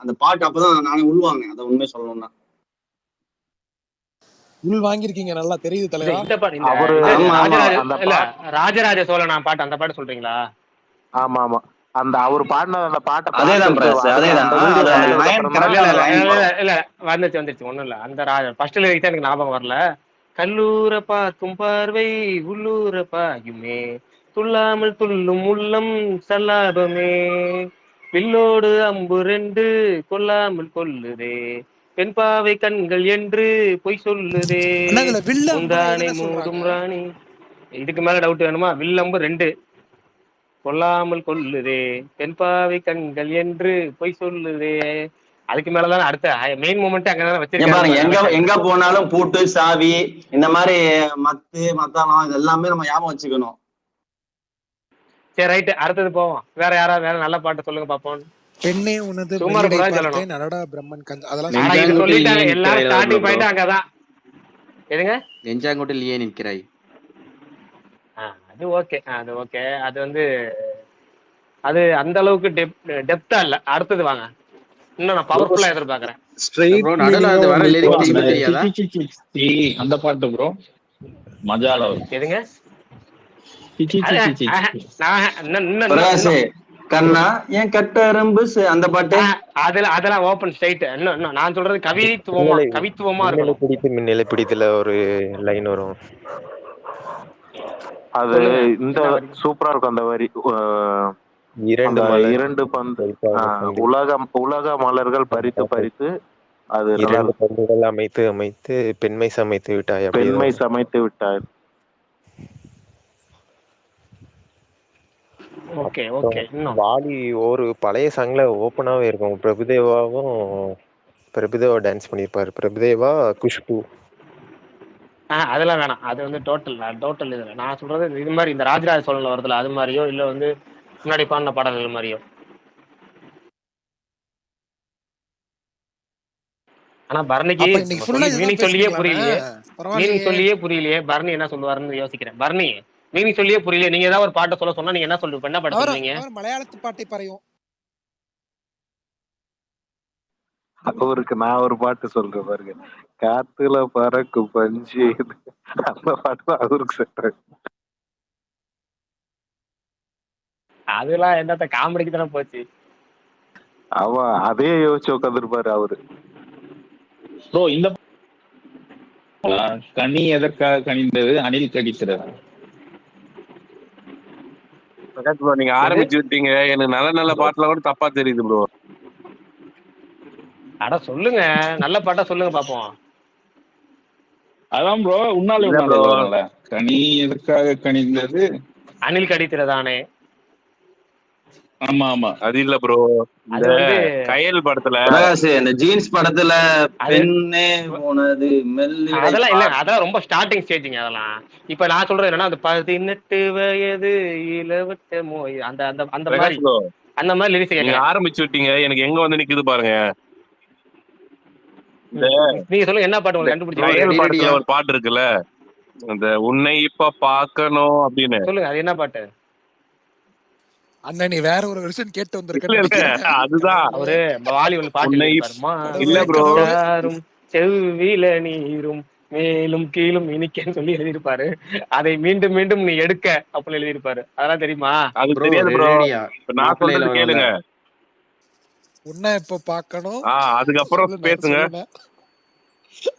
அந்த பாட்டு அப்பதான் நானே உள்வாங்க. அதை உண்மை சொல்லணும்னா உள் வாங்கிருக்கீங்க, நல்லா தெரியுது தலைவா. ராஜராஜ சோழனா பாட்டு, அந்த பாட்டு சொல்றீங்களா? ஆமா ஆமா, அந்த அவர் பாடின அந்த பாட்டை வந்துச்சு ஒண்ணும் இல்ல. அந்த ஃபர்ஸ்ட் லிரிக்ஸ் எனக்கு ஞாபகம் வரல. கல்லூர பார்க்கும் பார்வை உள்ளூர பாயுமே, துள்ளாமல் துள்ளும் உள்ளம் சல்லாபமே, வில்லோடு அம்பு ரெண்டு கொல்லாமல் கொல்லுதே, பெண் பாவை கண்கள் என்று பொய் சொல்லுதே, முந்தானை மூடும் ராணி. இதுக்கு மேல டவுட் வேணுமா? வில்லம்பு ரெண்டு கொல்லாமல் கொல்லுதே, பெண் பாவை கண்கள் என்று பொய் சொல்லுதே. அதுக்கு மேலதான் அடுத்த மெயின் மூமெண்ட் அங்கதான் வச்சிருக்காங்க. எங்க போனாலும் பூட்டு சாவி இந்த மாதிரி மத்தாளம் இது எல்லாமே நம்ம ஞாபகம் வச்சுக்கணும். சரி ரைட், அடுத்தது போவோம். வேற யாராவது வேற நல்ல பாட்டு சொல்லுங்க பாப்போம். பெண்ணே உனது நடடா பிரம்மன் கந்த அதெல்லாம் சொல்லிட்டாங்க. எல்லாரும் ஸ்டார்டிங் பாயிண்ட் அங்கதான். எதுங்க நெஞ்சாங்கோட்டில் ஏன் நிற்கிறாய்? அது ஓகே, அது ஓகே. அது வந்து அது அந்த அளவுக்கு டெப்தா இல்ல. அடுத்தது வாங்க, இன்னும் நான் பவர்ஃபுல்லா எதிர்பார்க்கறேன். அந்த பாட்டு ப்ரோ மஜால எதுங்க? கண்ணா ஏன் கட்டரம்பு அந்த பாட்டு அதெல்லாம் ஓபன் ஸ்ட்ரைட். இன்னும் நான் சொல்றது கவித்துவமா இருக்கணும். பிடித்து மின்னலை பிடித்துல ஒரு லைன் வரும். அது இந்த சூப்பரா இருக்கும் அந்த வரி. இரண்டு பந்து உலக மலர்கள் பறித்து பறித்து அது இரண்டு பந்துகள் அமைத்து அமைத்து பெண்மை சமைத்து விட்டாய். பெண்மை சமைத்து விட்டாய். வாலி ஒரு பழைய சாங்ல ஓப்பனாவே இருக்கும். பிரபுதேவா டான்ஸ் பண்ணிருப்பாரு. பிரபுதேவா குஷ்பு. அதெல்லாம் வேணாம். அது வந்து டோட்டல் இதுல நான் சொல்றது இது மாதிரி இந்த ராஜராஜ சோழன்ல வருதுல அது மாதிரியோ, இல்ல வந்து முன்னாடி பாடின பாடல்கள் மாதிரியோ. ஆனா பரணிக்கு மீனிங் சொல்லியே புரியலையே. பரணி என்ன சொல்லுவாருன்னு யோசிக்கிறேன். பரணி மீனிங் சொல்லியே புரியல. நீங்க ஏதாவது ஒரு பாட்டை சொன்னா நீங்க என்ன சொல்லுவீங்க? என்ன பாட்டு சொல்லுவீங்க? மலையாளத்து பாட்டை பறையும். அவருக்கு நான் ஒரு பாட்டு சொல்றேன் பாருங்க, காத்துல பறக்கும் பஞ்சு. அந்த பாட்டு அவருக்கு செட். அதெல்லாம் என்னத்த காமெடிக்கு தானே போச்சு. அதே யோசிச்சு உட்காந்துருப்பாரு அவரு. ப்ரோ இந்த கனி எதற்காக கனிந்தது, அணில் கடிக்கிறது. பிரகாஷ் ப்ரோ நீங்க ஆரம்பிச்சு விட்டீங்க, எனக்கு நல்ல நல்ல பாட்டுல கூட தப்பா தெரியுது ப்ரோ. அட சொல்லுங்க, நல்ல பாட்டா சொல்லுங்க பாப்போம். அதான் ப்ரோ உன்னாலே இல்ல உன்னாலே ப்ரோ, வரும்ல, கனி எதற்காக கனிந்தது. அணில் கடிக்கிறதானே? ஆமா ஆமா அது இல்ல ப்ரோ, இந்த அது வந்து கயல் படத்துல பிரகாஷ் இந்த ஜீன்ஸ் படத்துல அது பெண்ணே போனது மெல்லிடை அதெல்லாம் இல்ல, பாட்டு. அதெல்லாம் ரொம்ப ஸ்டார்டிங் ஸ்டேஜிங்க அதெல்லாம். இப்ப நான் சொல்றது என்னன்னா, அந்த 18 வயது இளவட்ட அந்த அந்த அந்த மாதிரி பிரகாஷ் ப்ரோ அந்த மாதிரி லிரிக்ஸ் நீங்க கேட்கறேன். ஆரம்பிச்சு விட்டீங்க, எனக்கு எங்க வந்து நிக்குது பாருங்க. இந்த நீங்க சொல்லுங்க என்ன பாட்டு இந்த உங்களுக்கு கண்டுபிடிச்சு ப்ரோ கயல் ரெடி ரெடியா? படத்துல ஒரு பாட்டு இருக்குல்ல, இந்த உன்னை இப்ப பாக்கணும் அப்படின்னு. சொல்லுங்க, அது என்ன பாட்டு? அண்ணா நீ வேற ஒரு வெர்ஷன் கேட்டு இல்ல வந்திருக்கேன்னு இல்ல நினைக்கிறேன். அதுதான் அவரு வாலி ஒன்று பாட்டு உன்னை எழுதியிருப்பாரு. இல்ல கடவுளே ப்ரோ, கடவுளே. மாரும் செவ்வில நீரும் மேலும் கீழும் இனிக்கன்னு சொல்லி எழுதியிருப்பாரு. அதை மீண்டும் மீண்டும் நீ எடுக்க அப்படின்னு எழுதியிருப்பாரு. அதெல்லாம் தெரியுமா? அது ப்ரோ தெரியாது ப்ரோ. ரெடியா? இப்ப நான் மாப்பிள்ளையில சொல்றது வரும்ல. கேளுங்க. உன்னை இப்ப பார்க்கணும். அதுக்கப்புறம் சொல்லுண்ணே பேசுங்க. சொல்லுண்ணே.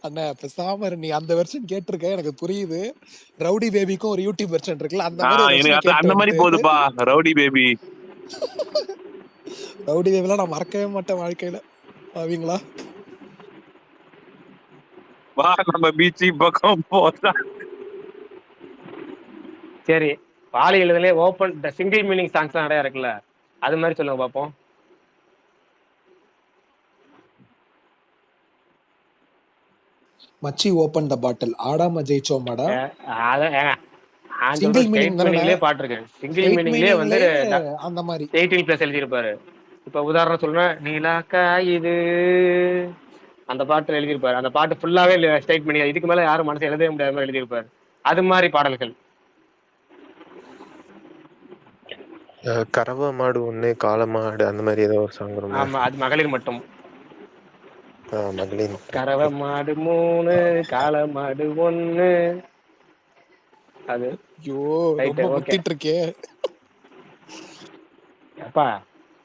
அண்ணா பேசாம நீ அந்த வெர்ஷன் கேட்டிருக்க எனக்கு புரியுது. ரவுடி பேபிக்கும் ஒரு யூடியூப் வெர்ஷன் இருக்குல்ல, அந்த மாதிரி ஒரு எனக்கு வெர்ஷன் கேட்டு அந்த மாதிரி வந்துட்டு போகுதுப்பா ரவுடி பேபி. ரவுடி பேபிலாம் நான் மறக்கவே மாட்டேன் வாழ்க்கையில. பாவீங்களா? வா நம்ம பீச் பக்கம் போதா. சரி, வாலி எழுதுலே ஓப்பன் சிங்கிள் மீனிங் சாங்ஸ்லாம் நிறைய இருக்குல்ல, அது மாதிரி சொல்லுங்க பார்ப்போம். மச்சி ஓபன் த பாட்டில் ஆடாம ஜெயிச்சோமாடா. நான் சிங்கிள் சொல்றது மீனிங் ஸ்ட்ரெயிட் தானே? மீனிங்லேயே பாட்டு இருக்கு. சிங்கிள் ஸ்ட்ரெயிட் மீனிங்லேயே வந்து மீனிங்லயே அந்த மாதிரி 18+ எழுதியிருப்பாரு. இப்ப உதாரணம் சொல்லணும், நீலா காயுது அந்த பாட்டு எழுதியிருப்பாரு. அந்த பாட்டு ஃபுல்லாவே ஸ்ட்ரெயிட் மீனிங், இதுக்கு மேல யாரும் மனசு எழுதவே முடியாத மாதிரி எழுதியிருப்பாரு. அது மாதிரி பாடல்கள். கறவை மாடு ஒண்ணு காளை மாடு அந்த மாதிரி ஏதோ ஒரு சாங் வரும்ல. ஆமா, அது மகளிர் மட்டும். மகளிர் கறவை மாடு 3 காளை மாடு 1. அது ஐயோ ரைட்டு, ரொம்ப ஓகே. முத்திட்டு இருக்கே. அப்பா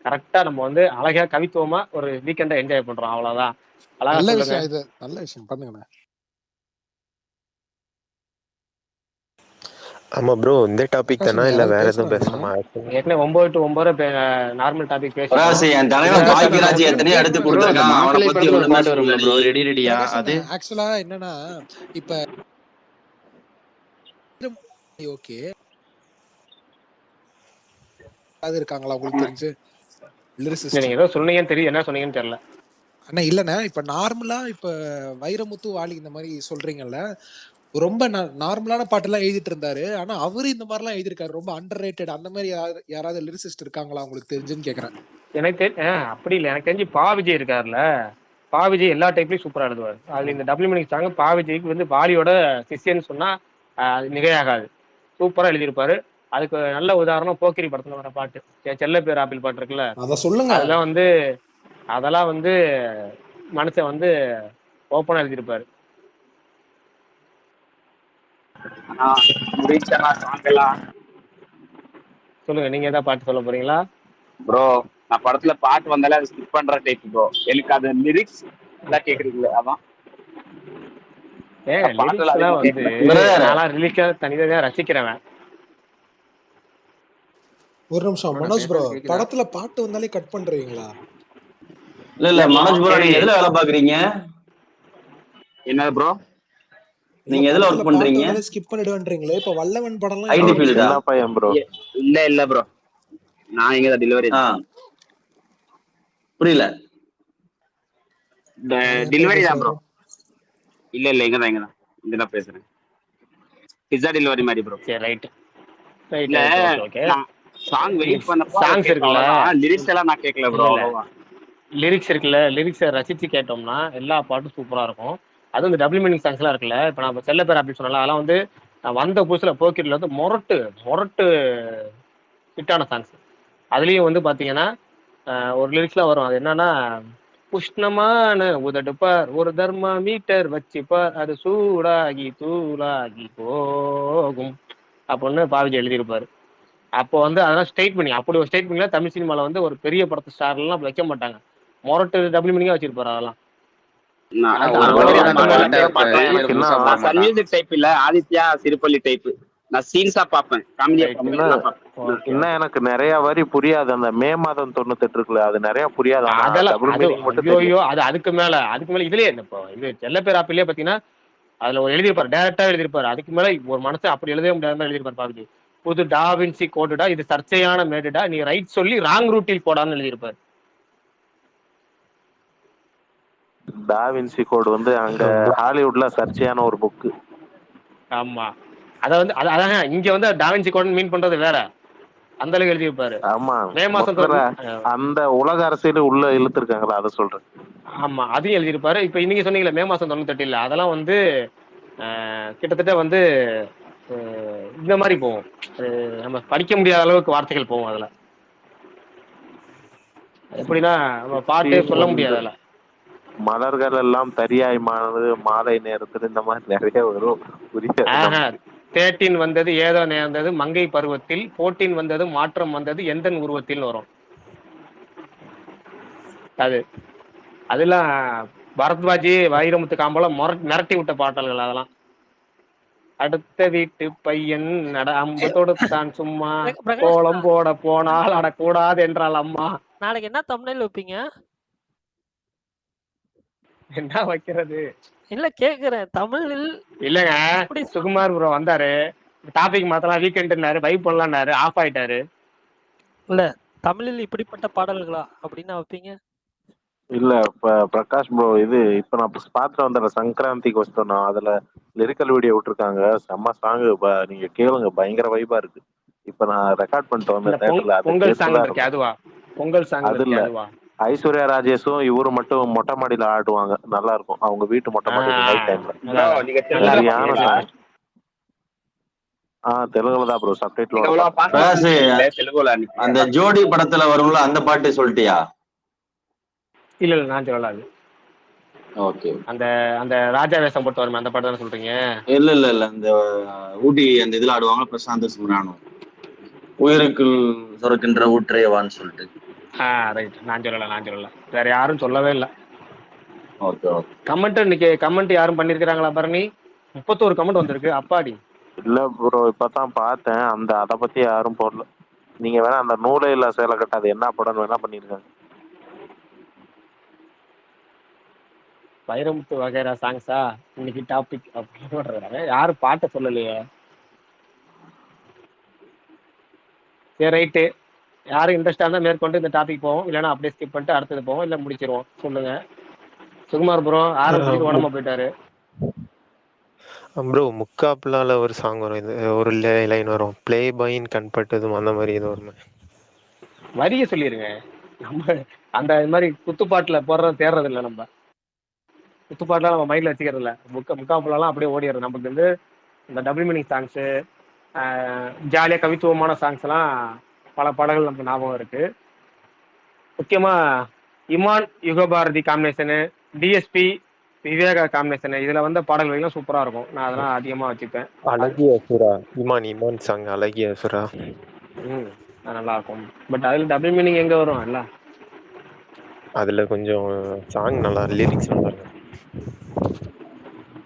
கரெக்டா நம்ம வந்து அழகா கவித்துவமா ஒரு வீக்கெண்டை என்ஜாய் பண்றோம், அவ்வளவுதான். அழகா நல்ல சொல்லுங்க. விஷயம் இது, நல்ல விஷயம் பண்ணுங்கண்ணே. ஆமா ப்ரோ, இந்த டாபிக் தானா இல்ல வேற எதுவும் பேசணுமா? ஏற்கனவே 9 to 9 நார்மல் டாபிக் பிரகாஷ் பேசிட்டோம். என் தலைவன் பாக்கியராஜ் எத்தனையோ எடுத்து ப்ரோ அந்த கொடுத்துருக்கான், அவனை மாப்பிள்ளை பத்தி படத்துல ஒரு ஒழுங்கா பாட்டு வரும்ல ப்ரோ, சொல்லடி. ரெடி ரெடியா? அது ஆக்சுவலா என்னன்னா இப்ப ஓகே அது இருக்காங்களா உங்களுக்கு தெரிஞ்சு லிரிசிஸ்ட்? நீங்க ஏதோ சொன்னீங்கன்னு தெரியும், என்ன சொன்னீங்கன்னு தெரியல. அண்ணா இல்லண்ணே, இப்ப நார்மலா இப்ப வைரமுத்து வாலி இந்த மாதிரி சொல்றீங்கல்ல, ரொம்ப நார்மலான பாட்டெல்லாம் எழுதிட்டு இருந்தாரு. ஆனா அவரு இந்த மாதிரிலாம் எழுதியிருக்காரு, ரொம்ப அண்டர் ரேட்டட். அந்த மாதிரி யாராவது லிரிசிஸ்ட் இருக்காங்களா உங்களுக்கு தெரிஞ்சுன்னு கேக்குறேன். எனக்கு அப்படி இல்லை, எனக்கு தெரிஞ்சு விஜய் இருக்காருல்ல, விஜய் எல்லா டைப்லயும் சூப்பரா எழுதுவார். அதுல இந்த டபுள் மீனிங் சாங் விஜய்க்கு வந்து வாலியோட சிஷியன்னு சொன்னா அது மிகையாகாது. சூப்பரா எழுதியிருப்பாரு. அதுக்கு நல்ல உதாரணம் போக்கிரி படத்துல வர பாட்டு, செல்ல பேர் ஆப்பிள் பாட்டு இருக்குல்ல, அத சொல்லுங்க. அதெல்லாம் வந்து மனுஷன் வந்து ஓப்பனா எழுதியிருப்பாரு. சொல்லுங்க, நீங்க ஏதாவது பாட்டு சொல்ல போறீங்களா? ப்ரோ நான் படத்துல பாட்டு வந்தாலே அதை ஸ்கிப் பண்ற டைப் ப்ரோ. எனக்கு அது லிரிக்ஸ் எல்லாம் கேக்குறீங்களா? அதான் லிரிக்ஸ் எல்லாம் வந்து நான் லிரிக்ஸா தனியாக ரசிக்கிறவன். ஒரு நிமிஷம் மனோஜ் ப்ரோ, படத்துல பாட்டு வந்தாலே கட் பண்றீங்களா? இல்ல மனோஜ் ப்ரோ, நீங்க எதுல வேலை பாக்குறீங்க? என்னது ப்ரோ? நீங்க எதுல ஒர்க் பண்றீங்க? ஸ்கிப் பண்ணிடுவீங்களே. இப்ப வல்லவன் படம்லாம் ஐடி ஃபீல்டா? ப்ரோ இல்ல ப்ரோ, நான் இங்க டெலிவரி புரியல. டெலிவரி தான் ப்ரோ. இல்ல இங்கதான் பேசுறேன். பிஸா டெலிவரி மாதிரி ப்ரோ. சரி ரைட். இல்ல நான் சாங் வெயிட் பண்ணப்போ சாங்ஸ் இருக்குல்ல, லிரிக்ஸ் எல்லாம் நான் கேட்கல ப்ரோ. லிரிக்ஸ் இருக்குல்ல, லிரிக்ஸை ரசிச்சு கேட்டோம்னா எல்லா பாட்டும் சூப்பரா இருக்கும். அதுவும் இந்த டபுள் மீனிங் சாங்ஸ்லாம் இருக்குல்ல, இப்போ நான் செல்ல பேர் அப்படி சொன்னால அதெல்லாம் வந்து வந்த புதுசுல போக்கிரில் வந்து மொரட்டு ஹிட்டான சாங்ஸ். அதுலேயும் வந்து பார்த்தீங்கன்னா ஒரு லிரிக்ஸ்லாம் வரும். அது என்னன்னா, உஷ்ணமான உதடுப்பார் ஒரு தர்மா மீட்டர் வச்சுப்பார் அது சூடாகி தூளாகி போகும் அப்படின்னு விஜய் எழுதியிருப்பாரு. அப்போ வந்து அதெல்லாம் ஸ்டேட் பண்ணி அப்படி ஒரு ஸ்டேட் பண்ணிலாம் தமிழ் சினிமாவில் வந்து ஒரு பெரிய படத்து ஸ்டார்லாம் வைக்க மாட்டாங்க. மொரட்டு டபுள் மீனிங்கா வச்சிருப்பாரு அதெல்லாம். நான் அந்த ஒரு மாதிரி தடவை அந்த நான் மாதிரி குழந்தையா பார்த்தேன். நான் சன் மியூசிக் டைப் இல்ல, ஆதித்யா சிறுபள்ளி டைப். நான் சீன்ஸா பார்ப்பேன், காமெடியா பார்ப்பேன். இன்னும் எனக்கு நிறைய வரி புரியாது. அந்த மே மாதம் 98 இருக்குல்ல, அது நிறைய புரியாது. ஆனா அதெல்லாம் டபுள் அது மீனிங் மட்டும் ஐயோ தெரியும். அது அதுக்கு மேல இதுலயே இப்போ இது செல்லப்பேர் ஆப்பிள்லயே பாத்தீங்கன்னா அதுல ஒரு எழுதியிருப்பாரு, டைரக்டா எழுதியிருப்பாரு. அதுக்கு மேல ஒரு மனுஷன் அப்படி எழுதவே முடியாத எழுதியிருப்பாரு. பாருங்க, புது டாவின்சி கோடுடா, இது சர்ச்சையான மேடுடா, நீ ரைட் சொல்லி ராங் ரூட்டில் போடான்னு எழுதியிருப்பாரு. டாவின்சி கோடு வந்து அங்க ஹாலிவுட்ல சர்ச்சையான ஒரு புக். ஆமா, அத வந்து அதான் இங்க வந்து டாவின்சி கோடுன்னு மீன் பண்றது வேற. அந்த அளவுக்கு எழுதியிருப்பாரு. ஆமா, மே மாசம் அந்த உலக அரசியல் உள்ள இழுத்துருக்காங்களா, அதை சொல்றேன். ஆமா, அதையும் எழுதியிருப்பாரு. இப்ப இன்னைக்கு சொன்னீங்களா மே மாசம் 98 இல்ல, அதெல்லாம் வந்து கிட்டத்தட்ட வந்து இந்த மாதிரி போகும். நம்ம படிக்க முடியாத அளவுக்கு வார்த்தைகள் போகும் அதுல. எப்படின்னா நம்ம பாட்டு சொல்ல முடியாது அதுல. மலர்கள் எல்லாம் தரியாய் மாலை நேரத்தில் இந்த மாதிரி நிறைய வரும். 13 வந்தது ஏதோ நேர்ந்தது மங்கை பருவத்தில், 14 வந்தது மாற்றம் வந்தது எந்த உருவத்தில் வரும். அதெல்லாம் பரத்வாஜி வைரமுத்து காம்பலம் மிரட்டி விட்ட பாடல்கள் அதெல்லாம். அடுத்த வீட்டு பையன் அம்பு தொடுத்தான் சும்மா, கோலம் போட போனால் அடக்கூடாது என்றால் அம்மா. நாளைக்கு என்ன தம்ப்நெயில் வைப்பீங்க? என்ன வைக்கிறது இல்ல கேக்குறேன். தமிழில் இல்லங்க, சுகுமார் ப்ரோ வந்தாரு, டாபிக் மாத்தலாம் வீக்கெண்ட்னாரு, வைப் பண்ணலாம்னாரு, ஆஃப் ஆயிட்டாரு. இல்ல தமிழில் இப்படிப்பட்ட பாடல்களா அப்படின்னு வைப்பீங்க? இல்ல பிரகாஷ் ப்ரோ, இது இப்ப நான் பார்த்து வந்த சங்கராந்திக்கு வச்சோம்னா அதுல லிரிக்கல் வீடியோ விட்டுருக்காங்க. செம்ம சாங், நீங்க கேளுங்க, பயங்கர வைபா இருக்கு. இப்ப நான் ரெக்கார்ட் பண்ணிட்டு வந்த தியேட்டர்ல பொங்கல் சாங் இருக்கு அதுவா? பொங்கல் சாங் அது இல்ல, ஐஸ்வர்யா ராஜேஷும் இவரு மட்டும் மொட்டை மாடியில ஆடுவாங்க, நல்லா இருக்கும். அவங்க வீட்டு மொட்டை மாடியில நைட் டைம்ல. தெலுங்குல தான் ப்ரோ, சப்டைட்டிலோட. அந்த ஜோடி படத்துல வரும்ல அந்த பாட்டு சொல்லிட்டியா? இல்ல நான் சொல்லலாது. ஓகே, அந்த அந்த ராஜா வேஷம் போட்டு வருமே அந்த பாட்டு தானே சொல்றீங்க? இல்ல அந்த ஊட்டி அந்த இதுல ஆடுவாங்க பிரசாந்த் சிம்ரானும், உயிருக்குள் சுரக்கின்ற ஊற்றையவான்னு சொல்லிட்டு. ரைட், நான் சொல்லல வேற யாரும் சொல்லவே இல்லை. Okay okay. கமெண்ட் இன்னைக்கு கமெண்ட் யாரும் பண்ணிருக்காங்களா பரணி? 31 கமெண்ட் வந்திருக்கு, அப்பாடி. இல்ல ப்ரோ, இப்பதான் பார்த்தேன். அதை பத்தி யாரும் போடல. நீங்க வேணா அந்த நூலே இல்ல சேலை கட்டாது என்ன படம் வேணா பண்ணிருக்காங்க. வைரமுத்து வகைரா சாங்ஸா இன்னைக்கு டாபிக் அப்படின்னு யாரும் பாட்ட சொல்லலையே. சரி ரைட்டு, யாரும் இன்ட்ரெஸ்டா இருந்தா மேற்கொண்டு இந்த டாபிக் போவோம், இல்லைன்னா அப்படியே ஸ்கிப் பண்ணிட்டு அடுத்தது போவோம், இல்லை முடிச்சிருவோம். சொல்லுங்க சுகுமார் ப்ரோ, ஆரம்பிச்சு உடம்பு போயிட்டாரு. ப்ரோ முக்காப்லால ஒரு சாங் வரும், இது ஒரு லைன் வரும், ப்ளே பாயின் கண்பட்டதும் அந்த மாதிரி இது வருமே. வரிய சொல்லிருங்க, நம்ம அந்த மாதிரி குத்துப்பாட்டுல போடுறது தேடுறது இல்லை. நம்ம குத்துப்பாட்டுலாம் நம்ம மைண்ட்ல வச்சுக்கிறது இல்லை. முக்காப்புலாம் அப்படியே ஓடிடுறது. நமக்கு வந்து இந்த டபுள் மீனிங் சாங்ஸு, ஜாலியாக கவித்துவமான சாங்ஸ் எல்லாம் பல பாடல்கள் நமக்கு ஞாபகம் இருக்கு. முக்கியமா Imman Yugabharathi combination, DSP Viveka combination, இதுல வந்த பாடல்கள்லாம் சூப்பரா இருக்கும். நான் அதெல்லாம் அதிகமா வச்சுப்பேன். அழகிய அசுரா, இமான் சாங் அழகிய அசுரா, நல்லா இருக்கும். பட் அதுல டபுள் மீனிங் எங்க வரும்? இல்ல அதுல கொஞ்சம் சாங் நல்லா, லிரிக்ஸ் நல்லா இருக்கும்.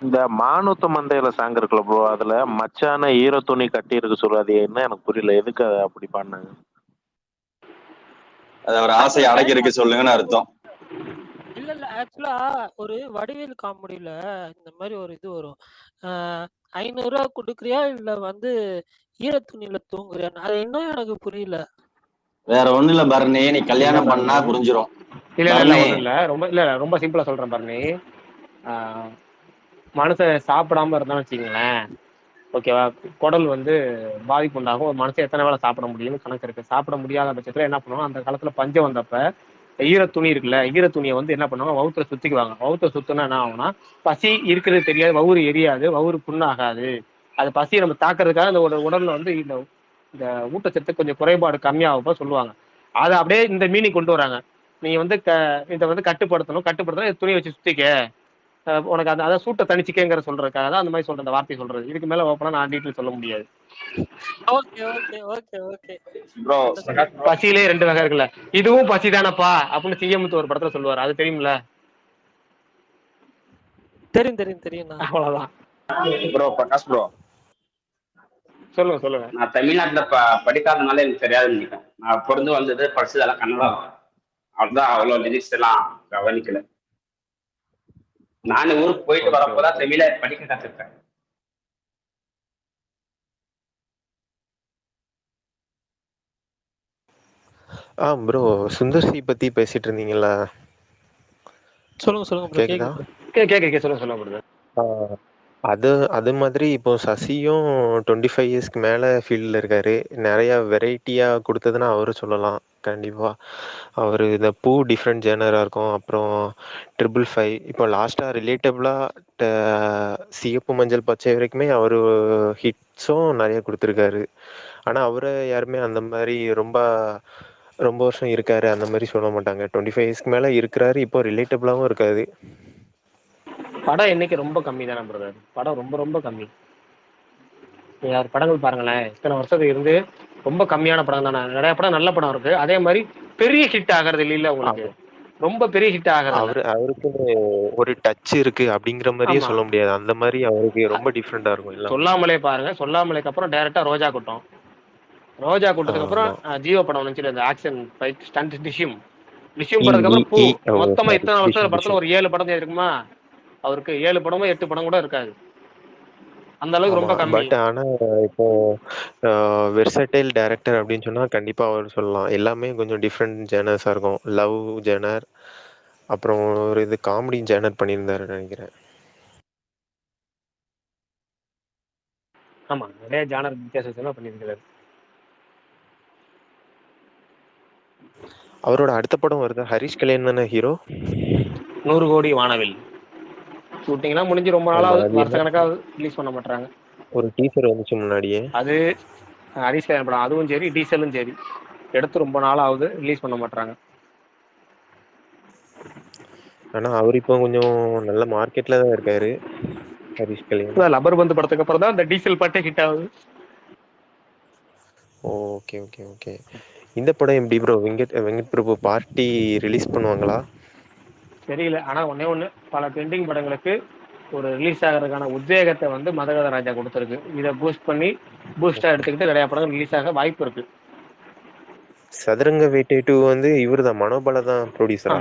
இந்த மானூத்து மந்தையில சாங் இருக்குல்ல ப்ரோ, அதுல மச்சான ஈர துணி கட்டி இருக்கு சொல்றாது என்ன, எனக்கு புரியல எதுக்கு அப்படி பண்ணாங்க. அது ஒரு ஆசையை அடக்கி இருக்க சொல்லுங்கன்னு அர்த்தம். இல்ல ஆக்சுவலா ஒரு வடிவேல் காமெடியில இந்த மாதிரி ஒரு இது வரும், 500 ரூபா கொடுக்குறியா இல்ல வந்து ஈர துணியில தூங்குறியா? அது இன்னும் எனக்கு புரியல. வேற ஒண்ணு இல்ல பரணி, நீ கல்யாணம் பண்ணா புரிஞ்சிரும். இல்ல ஒண்ணு இல்ல, ரொம்ப சிம்பிளா சொல்றேன் பரணி. மனுஷன் சாப்பிடாம இருந்தான்னு வச்சுக்கீங்களேன், ஓகேவா, குடல் வந்து பாதிப்பு உண்டாகும். ஒரு மனுஷன் எத்தனை வேலை சாப்பிட முடியும்னு கணக்கு இருக்கு. சாப்பிட முடியாத பட்சத்துல என்ன பண்ணுவோம், அந்த காலத்துல பஞ்சம் வந்தப்ப ஈர துணி இருக்குல்ல, ஈர துணியை வந்து என்ன பண்ணுவாங்க, வவுத்துல சுத்திக்குவாங்க. வவுத்துல சுத்தினா என்ன ஆகும்னா, பசி இருக்கிறது தெரியாது, வவுறு எரியாது, வவுறு புண்ணாகாது. அது பசியை நம்ம தாக்குறதுக்காக இந்த உடல்ல வந்து இந்த ஊட்டச்சத்து கொஞ்சம் குறைபாடு கம்மியாகப்போ சொல்லுவாங்க. அதை அப்படியே இந்த மீனிங் கொண்டு வராங்க. நீ வந்து இதை வந்து கட்டுப்படுத்தணும், துணியை வச்சு சுத்திக்க, உனக்கு அந்த அதான் சூட்டை தனிச்சிக்கங்கிற சொல்றதுக்காக தான் அந்த மாதிரி சொல்ற அந்த வார்த்தை சொல்றது. இதுக்கு மேல ஓப்பனா நான் டீட்டெயில் சொல்ல முடியாது. Okay okay okay okay bro பசியிலே 2 வகை இருக்குல்ல, இதுவும் பசிதானப்பா அப்படின்னு சிஎம்த்து ஒரு படத்துல சொல்லுவாரு, அது தெரியும்ல? தெரியும் தெரியும் தெரியும்ண்ணா. அவ்வளவுதான். ப்ரோ பிரகாஷ் ப்ரோ, சொல்லுங்க சொல்லுங்க. நான் தமிழ்நாட்டுல படிக்காதனால எனக்கு தெரியாது நினைக்கிறேன். நான் பிறந்து வந்தது படிச்சதெல்லாம் கன்னடம். அதுதான் அவ்வளோ லிரிக்ஸ் எல்லாம் கவனிக்கல. நான் ஊருக்கு போயிட்டு வரப்போதான் தமிழை படிக்க கத்துருக்கேன். ப்ரோ சுந்தர் சி பத்தி பேசிட்டு இருந்தீங்கல்ல, சொல்லுங்க சொல்லுங்க ப்ரோ. கேக்குதா? கேக்க சொல்லுங்க சொல்லுங்க. அது அது மாதிரி இப்போ சசியும் 25 இயர்ஸ்க்கு மேலே ஃபீல்டில் இருக்காரு. நிறைய வெரைட்டியாக கொடுத்ததுன்னா அவரு சொல்லலாம் கண்டிப்பாக. அவர் இந்த பூ டிஃப்ரெண்ட் ஜேனராக இருக்கும். அப்புறம் 555 இப்போ லாஸ்ட்டாக ரிலேட்டபிளாக சிகப்பு மஞ்சள் பச்சை வரைக்குமே அவர் ஹிட்ஸும் நிறைய கொடுத்துருக்காரு. ஆனால் அவரை யாருமே அந்த மாதிரி ரொம்ப ரொம்ப வருஷம் இருக்காரு அந்த மாதிரி சொல்ல மாட்டாங்க. 25 இயர்ஸ்க்கு மேலே இருக்கிறாரு. இப்போ ரிலேட்டபிளாகவும் இருக்காது. படம் என்னைக்கு ரொம்ப கம்மி தானே பிரதர், படம் ரொம்ப ரொம்ப கம்மி. நீங்க அவர் படங்கள் பாருங்களேன், இத்தனை வருஷத்துக்கு இருந்து ரொம்ப கம்மியான படம் தானே. நிறைய படம் நல்ல படம் இருக்கு, அதே மாதிரி பெரிய ஹிட் ஆகிறது இல்ல உங்களுக்கு, ரொம்ப பெரிய ஹிட் ஆகிறது. அவருக்கு ஒரு டச் இருக்கு அப்படிங்கிற மாதிரியே சொல்ல முடியாது. அந்த மாதிரி அவருக்கு ரொம்ப டிஃப்ரெண்டா இருக்கும். சொல்லாமலே பாருங்க, சொல்லாமலேக்கு அப்புறம் டைரக்டா ரோஜா கூட்டம், ரோஜா கூட்டத்துக்கு அப்புறம் ஜீவோ படம் வந்துச்சு, அந்த ஆக்ஷன் ஃபைட் ஸ்டண்ட் டிஷ்யூம் படத்துக்கு அப்புறம் பூ. மொத்தமா இத்தனை வருஷம் படத்துல ஒரு 7 படம் இருக்குமா அவருக்கு? 7 படமோ 8 படம் கூட இருக்காது, அந்த அளவுக்கு ரொம்ப கம்மி. பட் ஆனா இப்போ வெர்சடைல் டைரக்டர் அப்படின்னு சொன்னா கண்டிப்பா அவர் சொல்லலாம். எல்லாமே கொஞ்சம் டிஃப்ரெண்ட் ஜேனர்ஸா இருக்கும். லவ் ஜேனர், அப்புறம் ஒரு இது காமெடி ஜேனர் பண்ணியிருந்தாரு நினைக்கிறேன். ஆமா, நிறைய ஜானர் வித்தியாசமா பண்ணியிருக்காரு. அவரோட அடுத்த படம் வருது, ஹரிஷ் கல்யாண் தானே ஹீரோ. 100 கோடி வானவில் ஷூட்டிங்லாம் முடிஞ்சு ரொம்ப நாளாவது, வருஷ கணக்காக ரிலீஸ் பண்ண மாட்டாங்க. ஒரு டீசர் வந்துச்சு முன்னாடியே. அது ஹரிஷ் கல்யாண் படம், அதுவும் சரி டீசலும் சரி எடுத்து ரொம்ப நாள் ஆகுது, ரிலீஸ் பண்ண மாட்டாங்க. ஆனா அவர் இப்போ கொஞ்சம் நல்ல மார்க்கெட்ல தான் இருக்காரு ஹரிஷ் கல்யாண். லப்பர் பந்து படத்துக்கு அப்புறம் தான் இந்த டீசல் பாட்டே ஹிட் ஆகுது. Okay okay okay. இந்த படம் எப்படி bro, Venkat Prabhu party release பண்ணுவாங்களா தெரியல. ஆனா ஒண்ணு பல பெண்டிங் படங்களுக்கு ஒரு ரிலீஸ் ஆகிறதுக்கான உத்வேகத்தை வந்து மதகத ராஜா கொடுத்துருக்கு. இதை பூஸ்டா எடுத்துக்கிட்டு நிறைய படங்கள் ரிலீஸ் ஆக வாய்ப்பு இருக்கு. சதுரங்க வேட்டை 2 வந்து இவர் தான், மனோபல தான் ப்ரொடியூசரா?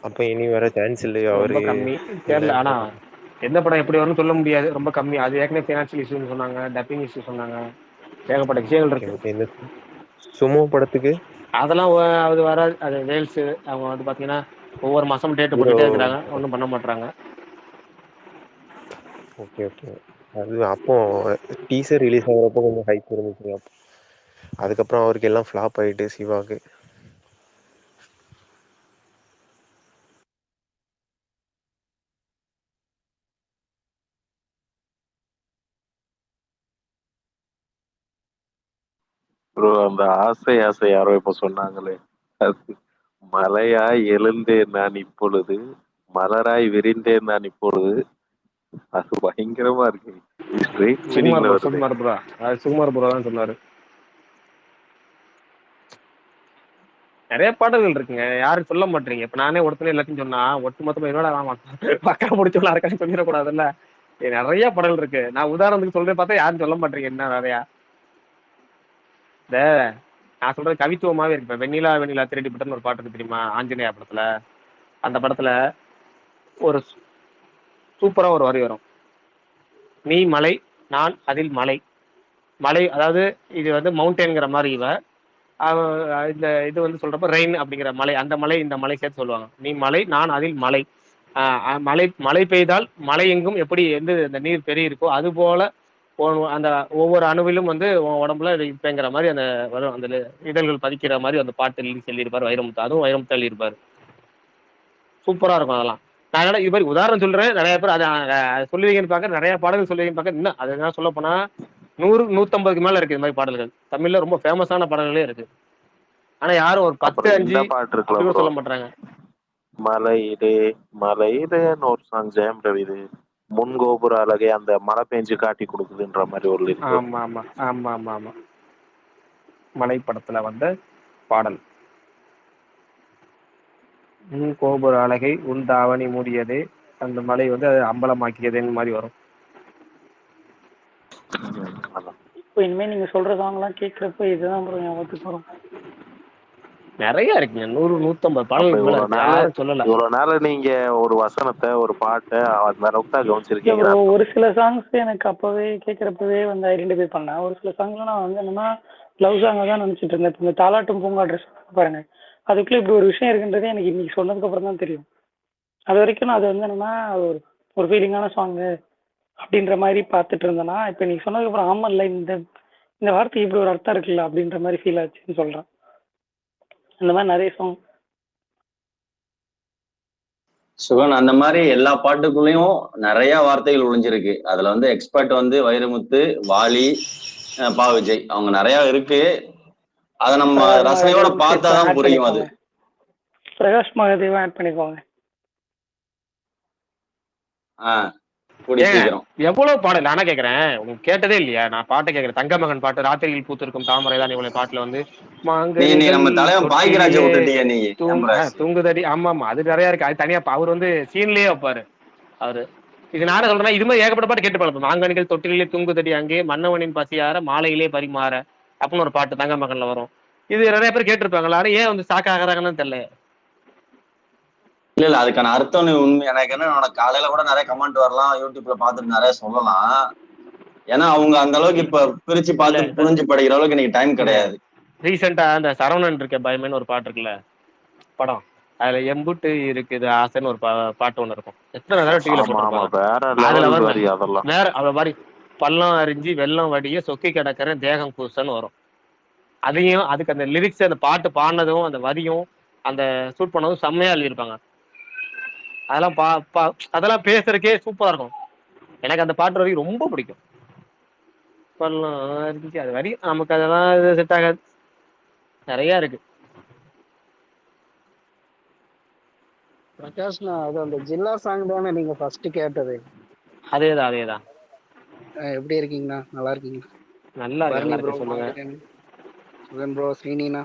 அப்ப இனி வர சான்ஸ் இல்லையா? ரொம்ப கம்மி, தெரியல. ஆனா எந்த படம் எப்படி வரும்னு சொல்ல முடியாது, ரொம்ப கம்மி. அது ஏற்கனவே ஃபினான்ஷியல் இஷ்யூன்னு சொன்னாங்க, டப்பிங் இஷ்யூ சொன்னாங்க, ஏகப்பட்ட விஷயங்கள் இருக்கு. இந்த சுமோ படத்துக்கு அதெல்லாம் அது வராது. அது வேல்ஸ் அவங்க வந்து பாத்தீங்கன்னா ஒவ்வொரு மாசம் டேட் போட்டுட்டே இருக்கிறாங்க, ஒன்றும் பண்ண மாட்டாங்க. Okay okay. அது அப்போ டீசர் ரிலீஸ் ஆகிறப்போ கொஞ்சம் ஹைப் இருந்துச்சு. அதுக்கப்புறம் அவருக்கு எல்லாம் ஃப்ளாப் ஆயிட்டு சிவாக்கு. ப்ரோ அந்த ஆசை ஆசை யாரோ இப்ப சொன்னாங்களே, அது மலையாய் எழுந்தேன் நான் இப்பொழுது, மலராய் விரிந்தேன் நான் இப்பொழுது, அது பயங்கரமா இருக்கு. ஸ்ட்ரெயிட் மீனிங்ல வருது. சுகுமார் ப்ரோ தான் சொன்னாரு. நிறைய பாடல்கள் இருக்குங்க, யாரும் சொல்ல மாட்டீங்க. இப்ப நானே ஒருத்தனே எல்லாத்தையும் சொன்னா ஒட்டு மொத்தமா என்னோட பக்கா முடிச்சவளா இருக்கான்னு சொல்லிடக்கூடாதுல்ல. நிறைய பாடல் இருக்கு. நான் உதாரணத்துக்கு சொல்றேன் பார்த்தா யாரும் சொல்ல மாட்டீங்க. என்ன நிறையா இந்த நான் சொல்றது கவித்துவமாவே இருக்கு. வெண்ணிலா வெண்ணிலா திருடி பட்டன் ஒரு பாட்டு இருக்கு தெரியுமா, ஆஞ்சநேயா படத்துல. அந்த படத்துல ஒரு சூப்பரா ஒரு வரி வரும், நீ மலை நான் அதில் மலை. மலை அதாவது இது வந்து மவுண்டன்ங்கிற மாதிரி இந்த இது வந்து சொல்றப்ப ரெயின் அப்படிங்கிற மலை, அந்த மலை இந்த மலை சேர்த்து சொல்லுவாங்க. நீ மலை நான் அதில் மலை. மழை மழை பெய்தால் மலை எங்கும் எப்படி எந்த அந்த நீர் பெரிய இருக்கோ அது போல அந்த ஒவ்வொரு அணுவிலும் வந்து உடம்புல இப்பங்கிற மாதிரி அந்த வரும், அந்த இதழ்கள் பதிக்கிற மாதிரி அந்த பாட்டு சொல்லியிருப்பார் வைரமுத்து. அதுவும் வைரமுத்து எழுதியிருப்பாரு, சூப்பரா இருக்கும். அதெல்லாம் நான் இது மாதிரி உதாரணம் சொல்றேன். நிறைய பேர் அதை சொல்லுவீங்கன்னு பார்க்க, நிறைய பாடல்கள் சொல்லுவீங்கன்னு பார்க்க. இன்னும் அது என்ன சொல்ல போனா 100-150க்கு மேல இருக்கு இந்த மாதிரி பாடல்கள். தமிழ்ல ரொம்ப ஃபேமஸான பாடல்களே இருக்கு. ஆனா யாரும் ஒரு 10-5 சொல்ல மாட்டாங்க. மலையிலே மலையிலேன்னு ஒரு சாங் ஜெயம் ரவிது. முன் கோபுர அழகே அந்த மழை பெஞ்சு காட்டி கொடுக்குதுன்ற மாதிரி ஒரு லிரிக் வரும். ஆமா ஆமா ஆமா ஆமா ஆமா மலை படத்துல வந்த பாடல். உன் கோபுர அழகை உன் தாவணி மூடியதே அந்த மலை வந்து அது அம்பலமாக்கியதேன்னு மாதிரி வரும். இப்போ இனிமே நீங்க சொல்ற சாங்லாம் கேட்கறப்ப இதுதான் ப்ரோ ஞாபகத்துக்கு வரும். நிறைய இருக்குங்க, 100-150 அப்ப பாடல்கள் மேல இவ்வளவு இருக்கு, நாள் யாரும் சொல்லல. இவ்வளவு நாள் நீங்க ஒரு வசனத்தை ஒரு பாட்டை அந்த அளவுக்கு தான் இல்ல கவனிச்சிருக்கீங்க. ப்ரோ, ஒரு சில சாங்ஸ் எனக்கு அப்பவே கேட்கறப்பவே வந்து ஐடென்டிஃபை பண்ணேன். ஒரு சில சாங்ஸ்லாம் நான் வந்து என்னன்னா லவ் சாங்கா தான் நினைச்சிட்டு இருந்தேன். இப்போ இந்த தாலாட்டும் பூங்காற்று song பாருங்க, அதுக்குள்ள இப்படி ஒரு விஷயம் இருக்குன்றதே எனக்கு இன்னைக்கு சொன்னதுக்கு அப்புறம் தான் தெரியும். அது வரைக்கும் நான் அது வந்து என்னன்னா ஒரு ஒரு ஃபீலிங்கான சாங்கு அப்படின்ற மாதிரி பார்த்துட்டு இருந்தேன்னா, இப்போ நீங்க சொன்னதுக்கு அப்புறம் ஆமா இல்லை இந்த இந்த வார்த்தைக்கு இப்படி ஒரு அர்த்தம் இருக்குல்ல அப்படின்ற மாதிரி ஃபீல் ஆச்சுன்னு சொல்றேன். இந்த மாதிரி நிறைய சாங். சுகன் அந்த மாதிரி எல்லா பாட்டுக்குள்ளேயும் நிறைய வார்த்தைகள் ஒளிஞ்சிருக்கு. அதுல வந்து எக்ஸ்பர்ட் வந்து வைரமுத்து, வாலி, பா விஜய் அவங்க நிறைய இருக்கு. அதை நம்ம ரசனையோட பார்த்தாதான் புரியும். அது பிரகாஷ் மகாதேவன் ஆட் பண்ணிக்கோங்க. எவ்வளவு பாடல் நானா கேக்குறேன், உங்களுக்கு கேட்டதே இல்லையா? நான் பாட்டை கேக்குறேன், தங்க மகன் பாட்டு, ராத்திரியில் பூத்திருக்கும் தாமரை தான் இவ்வளவு பாட்டுல வந்து தூங்குதடி. ஆமா ஆமா அது நிறைய இருக்கு. அது தனியா அவர் வந்து சீன்லயே வைப்பாரு அவரு. இது நானே சொல்றேன், இது மாதிரி ஏகப்பட்ட பாட்டு கேட்டு பழப்போம். மாங்கனிகள் தொட்டிலே தூங்குதடி அங்கே, மன்னவனின் பசியார மாலையிலே பரிமாற அப்படின்னு ஒரு பாட்டு தங்க மகன்ல வரும். இது நிறைய பேர் கேட்டிருப்பாங்களா, ஏன் வந்து சாக்க ஆகிறாங்கன்னு தெரியல. இல்ல அதுக்கான அர்த்தம் உண்மை எனக்கு என்ன, காலையில கூட நிறைய கமெண்ட் வரலாம், யூடியூப்ல பார்த்துட்டு நிறைய சொல்லலாம். ஏன்னா அவங்க அந்த அளவுக்கு இப்ப பிரிச்சு பார்த்து புரிஞ்சு படிக்கிற அளவுக்கு எனக்கு டைம் கிடையாது. ரீசெண்டா அந்த சரவணன் இருக்க பயமேன்னு ஒரு பாட்டு இருக்குல்ல படம், அதுல எம்புட்டு இருக்குது ஆசைன்னு ஒரு பாட்டு ஒண்ணு இருக்கும். எத்தனை தடவை டிவில போட்டிருப்பாங்க. அதுல வரும் வேற அத மாதிரி பள்ளம் அறிஞ்சு வெள்ளம் வடிய சொக்கி கிடக்கிறேன் தேகம் பூசன்னு வரும். அதையும் அதுக்கு அந்த லிரிக்ஸ் அந்த பாட்டு பாடினதும் அந்த வரியும் அந்த ஷூட் பண்ணதும் செம்மையா எழுதியிருப்பாங்க. அதெல்லாம் அதெல்லாம் பேசுறதுக்கே சூப்பரா இருக்கும். எனக்கு அந்த பாட்டு வரைக்கும் ரொம்ப பிடிக்கும். பள்ளம் அறிஞ்சு அது வரி நமக்கு அதெல்லாம் செட் ஆகாது, நிறைய இருக்கு. பிரகாஷ்னா அது அந்த ஜில்லா சாங் தானே நீங்க ஃபர்ஸ்ட் கேட்டது? அதேதான் அதேதான். எப்படி இருக்கீங்கண்ணா? நல்லா இருக்கீங்களா? நல்லா இருக்கு, சொல்லுங்க. சுகன் ப்ரோ, ஸ்ரீனினா,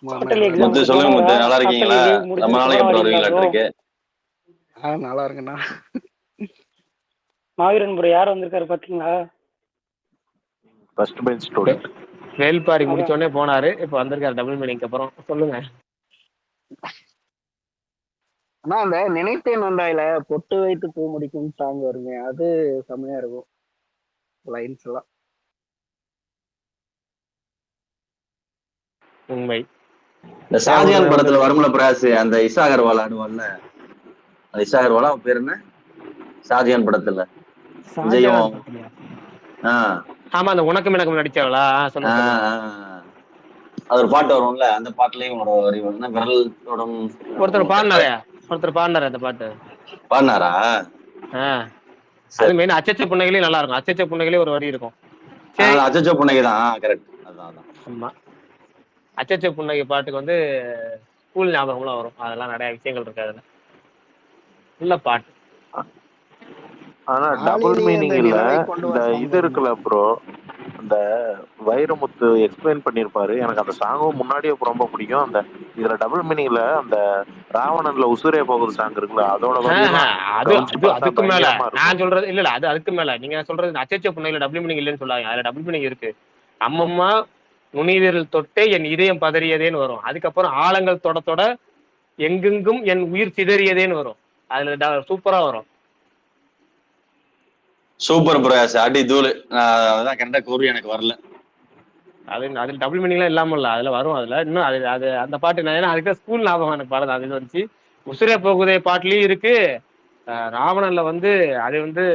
முத்து சொல்லுங்க முத்து, நல்லா இருக்கீங்களா? ரொம்ப நாளைக்கு அப்புறம் வருவீங்களா இருக்கு? நல்லா இருக்குண்ணா. மாவீரன் ப்ரோ யார் வந்திருக்காரு பாத்தீங்களா? ஃபர்ஸ்ட் பெஞ்ச் ஸ்டூடண்ட் வேல்பாரி முடிச்ச உடனே போனாரு, இப்ப வந்திருக்காரு டபுள் மீனிங்க்கு அப்புறம். சொல்லுங்க ஆனா அந்த நினைத்தேன் நந்தாயில பொட்டு வைத்து பூ முடிக்கும் சாங் வருங்க, அது செம்மையா இருக்கும் லைன்ஸ் எல்லாம். உண்மை. இந்த ஷாஜகான் படத்துல வரும்ல பிரகாஷ், அந்த இசா அகர்வால் ஆடுவான்ல, அந்த இசா அகர்வாலா பேர் என்ன ஷாஜகான் படத்துல விஜயும்? ஆமா அந்த உனக்கும் எனக்கும் நடிச்சாங்களா? அது ஒரு பாட்டு வரும்ல, அந்த பாட்டுலயும் ஒரு வரி வரும்னா விரல் தொடும். ஒருத்தர் பாடினாரு அந்த பாட்டு. பாடினாரா? அது மெயின் அச்சச்ச புன்னைகளே நல்லா இருக்கும். அச்சச்ச புன்னைகளே ஒரு வரி இருக்கும். அச்சச்ச புன்னைகை தான் கரெக்ட். அதான் ஆமா அச்சச்ச புன்னகை பாட்டுக்கு வந்து ஸ்கூல் ஞாபகம்லாம் வரும். அதெல்லாம் நிறைய விஷயங்கள் இருக்கு அதுல. நல்ல பாட்டு. ஆனா டபுள் மீனிங் இல்ல, இந்த இது இருக்குல்ல ப்ரோ, அந்த வைரமுத்து எக்ஸ்பிளைன் பண்ணிருப்பாரு. எனக்கு அந்த சாங்கும் முன்னாடியே ரொம்ப பிடிக்கும். அந்த இதுல டபுள் மீனிங்ல அந்த ராவணன்ல உசுரே போகுது சாங் இருக்குல்ல, அதோட அதுக்கு மேல நான் சொல்றது இல்ல அது அதுக்கு மேல நீங்க சொல்றது அச்சச்ச புன்னையில டபுள் மீனிங் இல்லைன்னு சொல்லாங்க. அதுல டபுள் மீனிங் இருக்கு. அம்மம்மா நுனிவிரல் தொட்டே என் இதயம் பதறியதேன்னு வரும். அதுக்கப்புறம் ஆழங்கள் தொட தொட எங்கெங்கும் என் உயிர் சிதறியதேன்னு வரும். அதுல சூப்பரா வரும். சூப்பர் பிரகாஷ், அடி தூளு. அதான் கரெக்டா கூறி எனக்கு வரல. அதுல டபுள் மீனிங்லாம் இல்லாம இல்ல, அதுல வரும். அதுல இன்னும் அது அந்த பாட்டு ஏன்னா அதுக்கு ஸ்கூல் ஞாபகம் எனக்கு பாடுது. அது வந்துச்சு உசுரே போகுதே பாட்டுலயும் இருக்கு. ராவணன்ல வந்து அது வந்து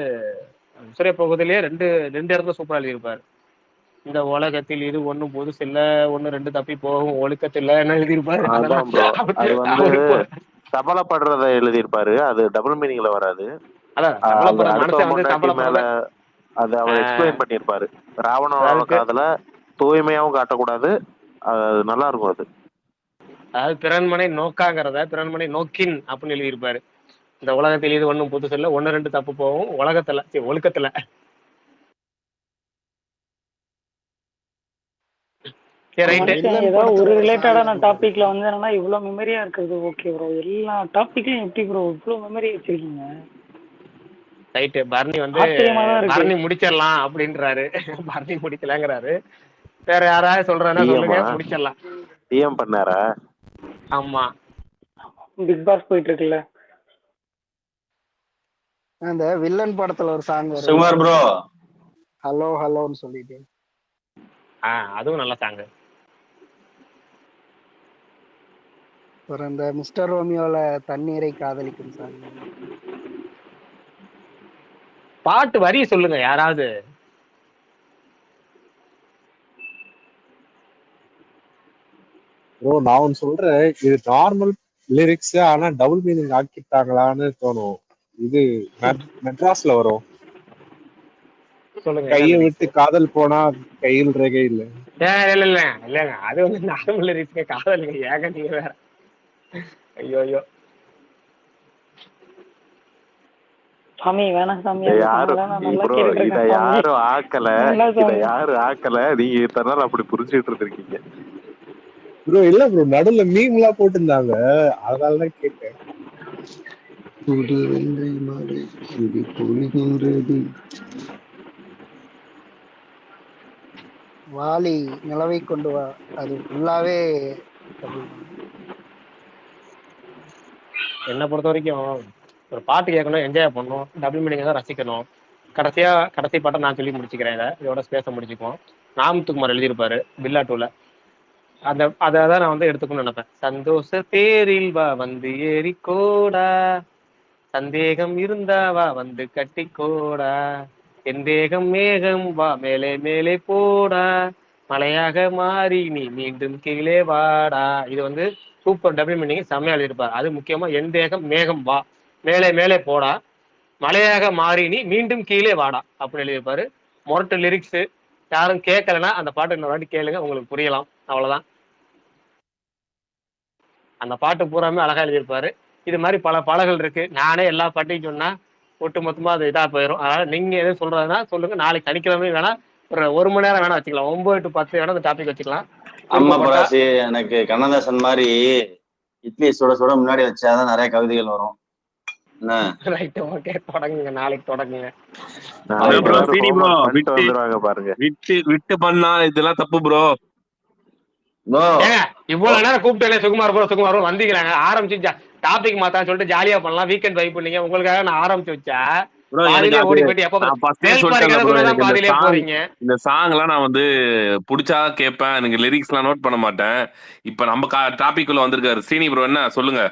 உசுரே போகுதிலேயே ரெண்டு இடத்துல சூப்பரா எழுதியிருப்பாரு. இந்த உலகத்தில் இது ஒண்ணும் புதுசு இல்ல, ஒண்ணு ரெண்டு தப்பி போகும் ஒழுக்கத்தில் என்ன எழுதியிருப்பாரு. அது வந்து சபலப்படுறத எழுதியிருப்பாரு. அது டபுள் மீனிங்ல வராது. மேல அது அவர் எக்ஸ்பிளைன் பண்ணிருப்பாரு. ராவணனோட காதல தூய்மையாவும் காட்டக்கூடாது. அது நல்லா இருக்கும். அது அதாவது பிறன்மனை நோக்காங்கிறத பிறன்மனை நோக்கின் அப்படின்னு எழுதியிருப்பாரு. இந்த உலகத்தில் இது ஒண்ணும் புதுசு இல்ல, 1 2 தப்பு போகும் உலகத்துல ஒழுக்கத்துல. சரி ரைட்டு. மனுஷன் ஏதோ ஒரு ரிலேட்டடான டாபிக்ல வந்து என்னன்னா இவ்வளவு மெமரியா இருக்குது. ஓகே ப்ரோ, எல்லா டாபிக்லயும் எப்படி ப்ரோ இவ்வளவு மெமரி வச்சிருக்கீங்க? ரைட்டு. பரணி வந்து ஆச்சரியமா தான் இருக்கு. பரணி முடிச்சிடலாம் அப்படின்றாரு. பரணி முடிக்கலங்கிறாரு. வேற யாராவது சொல்றேன்னா சொல்லுங்க, முடிச்சிடலாம். டிஎம் பண்ணாரா? ஆமா, பிக் பாஸ் போயிட்டு இருக்குல்ல. அந்த வில்லன் படத்துல ஒரு சாங் வரும், சுகுமார் ப்ரோ. ஹலோ ஹலோன்னு சொல்லிட்டு. அதுவும் நல்ல சாங். அப்புறம் இந்த மிஸ்டர் ரோமியோல தண்ணீரை காதலிக்கும் சாங். பாட்டு வரி சொல்லுங்க யாராவது. ப்ரோ நான் ஒன்னு சொல்றேன், இது நார்மல் லிரிக்ஸ் ஆனா டபுள் மீனிங் ஆக்கிட்டாங்களான்னு தோணும். இது மெட்ராஸ்ல வரும், சொல்லுங்க. கையை விட்டு காதல் போனா கையில் ரேகை இல்ல. இல்லங்க அது வந்து நார்மல் லிரிக்ஸ் காதலுங்க. ஏங்க நீங்க வேற. ஐயோ ஐயோ சாமி வேணாம் சாமி, யாரும் நல்லா ப்ரோ கேட்டுட்டு இத இருக்கேன் சாமி. யாரும் ஆக்கல, வேணாம் இத சாமி. யாரும் ஆக்கல. நீங்க இத்தனை நாள் அப்படி புரிஞ்சுட்டு இருந்திருக்கீங்க ப்ரோ. இல்ல ப்ரோ, நடுவுல மீம் எல்லாம் போட்டிருந்தாங்க, அதனாலதான் கேட்டேன். புது வெள்ளை மலை இது பொழிகின்றது. வாலி நிலவை கொண்டு வா, அது ஃபுல்லாவே டபுள் மீனிங். என்னை பொறுத்த வரைக்கும் ஒரு பாட்டு கேட்கணும், என்ஜாய் பண்ணணும், டபுள் மீனிங் தான் ரசிக்கணும். கடைசி பாட்டை நான் சொல்லி முடிச்சுக்கிறேன். இதோட ஸ்பேஸை முடிச்சுக்குவோம். ராம்துக்குமார் எழுதியிருப்பாரு பில்லா 2ல. அதான் நான் வந்து எடுத்துக்கணும்னு நினைப்பேன். சந்தோஷ தேரில் வா வந்து ஏறிக்கோடா, சந்தேகம் இருந்தாவா வந்து கட்டிக்கோடா, எந்தேகம் மேகம் வா மேலே மேலே போடா, மலையாக மாறி நீ மீண்டும் கீழே வாடா. இது வந்து சூப்பர் டபுள் மீனிங், செம்மையா எழுதியிருப்பார். அது முக்கியமா எந்தேகம் மேகம் வா மேலே மேலே போடா, மலையாக மாறி நீ மீண்டும் கீழே வாடா அப்படின்னு எழுதியிருப்பாரு. மொரட்டு லிரிக்ஸ். யாரும் கேட்கலன்னா அந்த பாட்டு இன்னொரு வாட்டி கேளுங்க, உங்களுக்கு புரியலாம். அவ்வளவுதான். அந்த பாட்டு பூராமே அழகா எழுதியிருப்பாரு. இது மாதிரி பல பாடல்கள் இருக்கு. நானே எல்லா பாட்டையும் சொன்னா ஒட்டு மொத்தமா அது இதா போயிடும். அதனால நீங்க எதுவும் சொல்றதுன்னா சொல்லுங்க. நாளைக்கு சனிக்கிழமை வேணா ஒரு 1 மணி நேரம் வேணா வச்சுக்கலாம். 9 to 10 வேணா அந்த டாபிக் வச்சுக்கலாம். ஆமா பராசி, எனக்கு கண்ணதாசன் மாதிரி இட்லி சுட சுட முன்னாடி வச்சாதான் நிறைய கவிதைகள் வரும். ரைட், ஓகே, தொடங்குங்க. நாளைக்கு தொடங்குங்க. விட்டு பண்ணா இதெல்லாம் தப்பு ப்ரோ. இவ்வளவு நேரம் கூப்பிட்டேன் சுகுமார் ப்ரோ வந்தீங்கிறாங்க. ஆரம்பிச்சு டாபிக் மாத்தான்னு சொல்லிட்டு ஜாலியா பண்ணலாம், வீக்கெண்ட் வைப் பண்ணீங்க. உங்களுக்காக நான் ஆரம்பிச்சு வச்சா ஓடி போயிட்டு இந்த சாங் எல்லாம் நான் வந்து புடிச்சா கேட்பேன். எனக்கு லிரிக்ஸ் எல்லாம் நோட் பண்ண மாட்டேன். இப்ப நம்ம டாபிக் உள்ள வந்திருக்காரு சீனி ப்ரோ, என்ன சொல்லுங்க.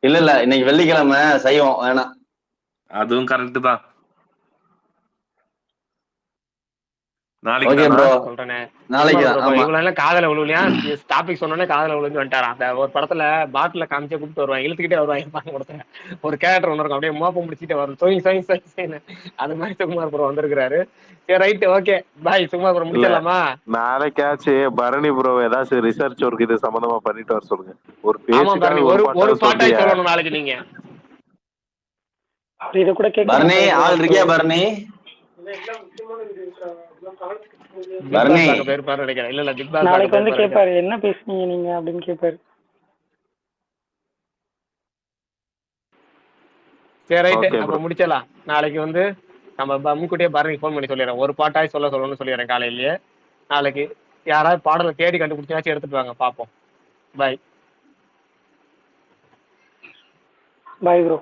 இல்ல இன்னைக்கு வெள்ளிக்கிழமை செய்வோம் வேணாம். அதுவும் கரெக்ட் தான். காதல விழுவலையா டாபிக் சொன்னோன்னே காதல விழுந்து வந்துட்டாராம். அந்த ஒரு படத்துல பாட்டில காமிச்சே கூப்பிட்டு வருவாங்க, இழுத்துக்கிட்டே வருவாங்க. ஒருத்தர் ஒரு கேரக்டர் ஒன்று இருக்கும், அப்படியே மோப்பம் முடிச்சுட்டு வரும். அது மாதிரி சுகுமார் ப்ரோ வந்திருக்கிறாரு. சரி ரைட், ஓகே, பாய். சுகுமார் ப்ரோ முடிச்சிடலாமா? நாளைக்காச்சு பரணி ப்ரோ ஏதாச்சும் ரிசர்ச் ஒர்க் இது சம்பந்தமா பண்ணிட்டு வர சொல்லுங்க. ஒரு பாட்டாய் சொல்லணும் நாளைக்கு நீங்க. இத கூட பரணி ஆள் இருக்கியா? பரணி நாளைக்கு வந்து கேட்பாரு, என்ன பேசுனீங்க நீங்க அப்படின்னு கேட்பாரு. சரி ரைட், அப்ப முடிச்சலாம். நாளைக்கு வந்து நம்ம முன்கூட்டியே பரணிக்கு ஃபோன் பண்ணி சொல்லிடுறேன். ஒரு பாட்டாய் சொல்லணும்னு சொல்லிடுறேன் காலையிலேயே. நாளைக்கு யாராவது பாடலை தேடி கண்டுபிடிச்சாச்சும் எடுத்துட்டு வாங்க, பார்ப்போம். பாய் பாய் ப்ரோ.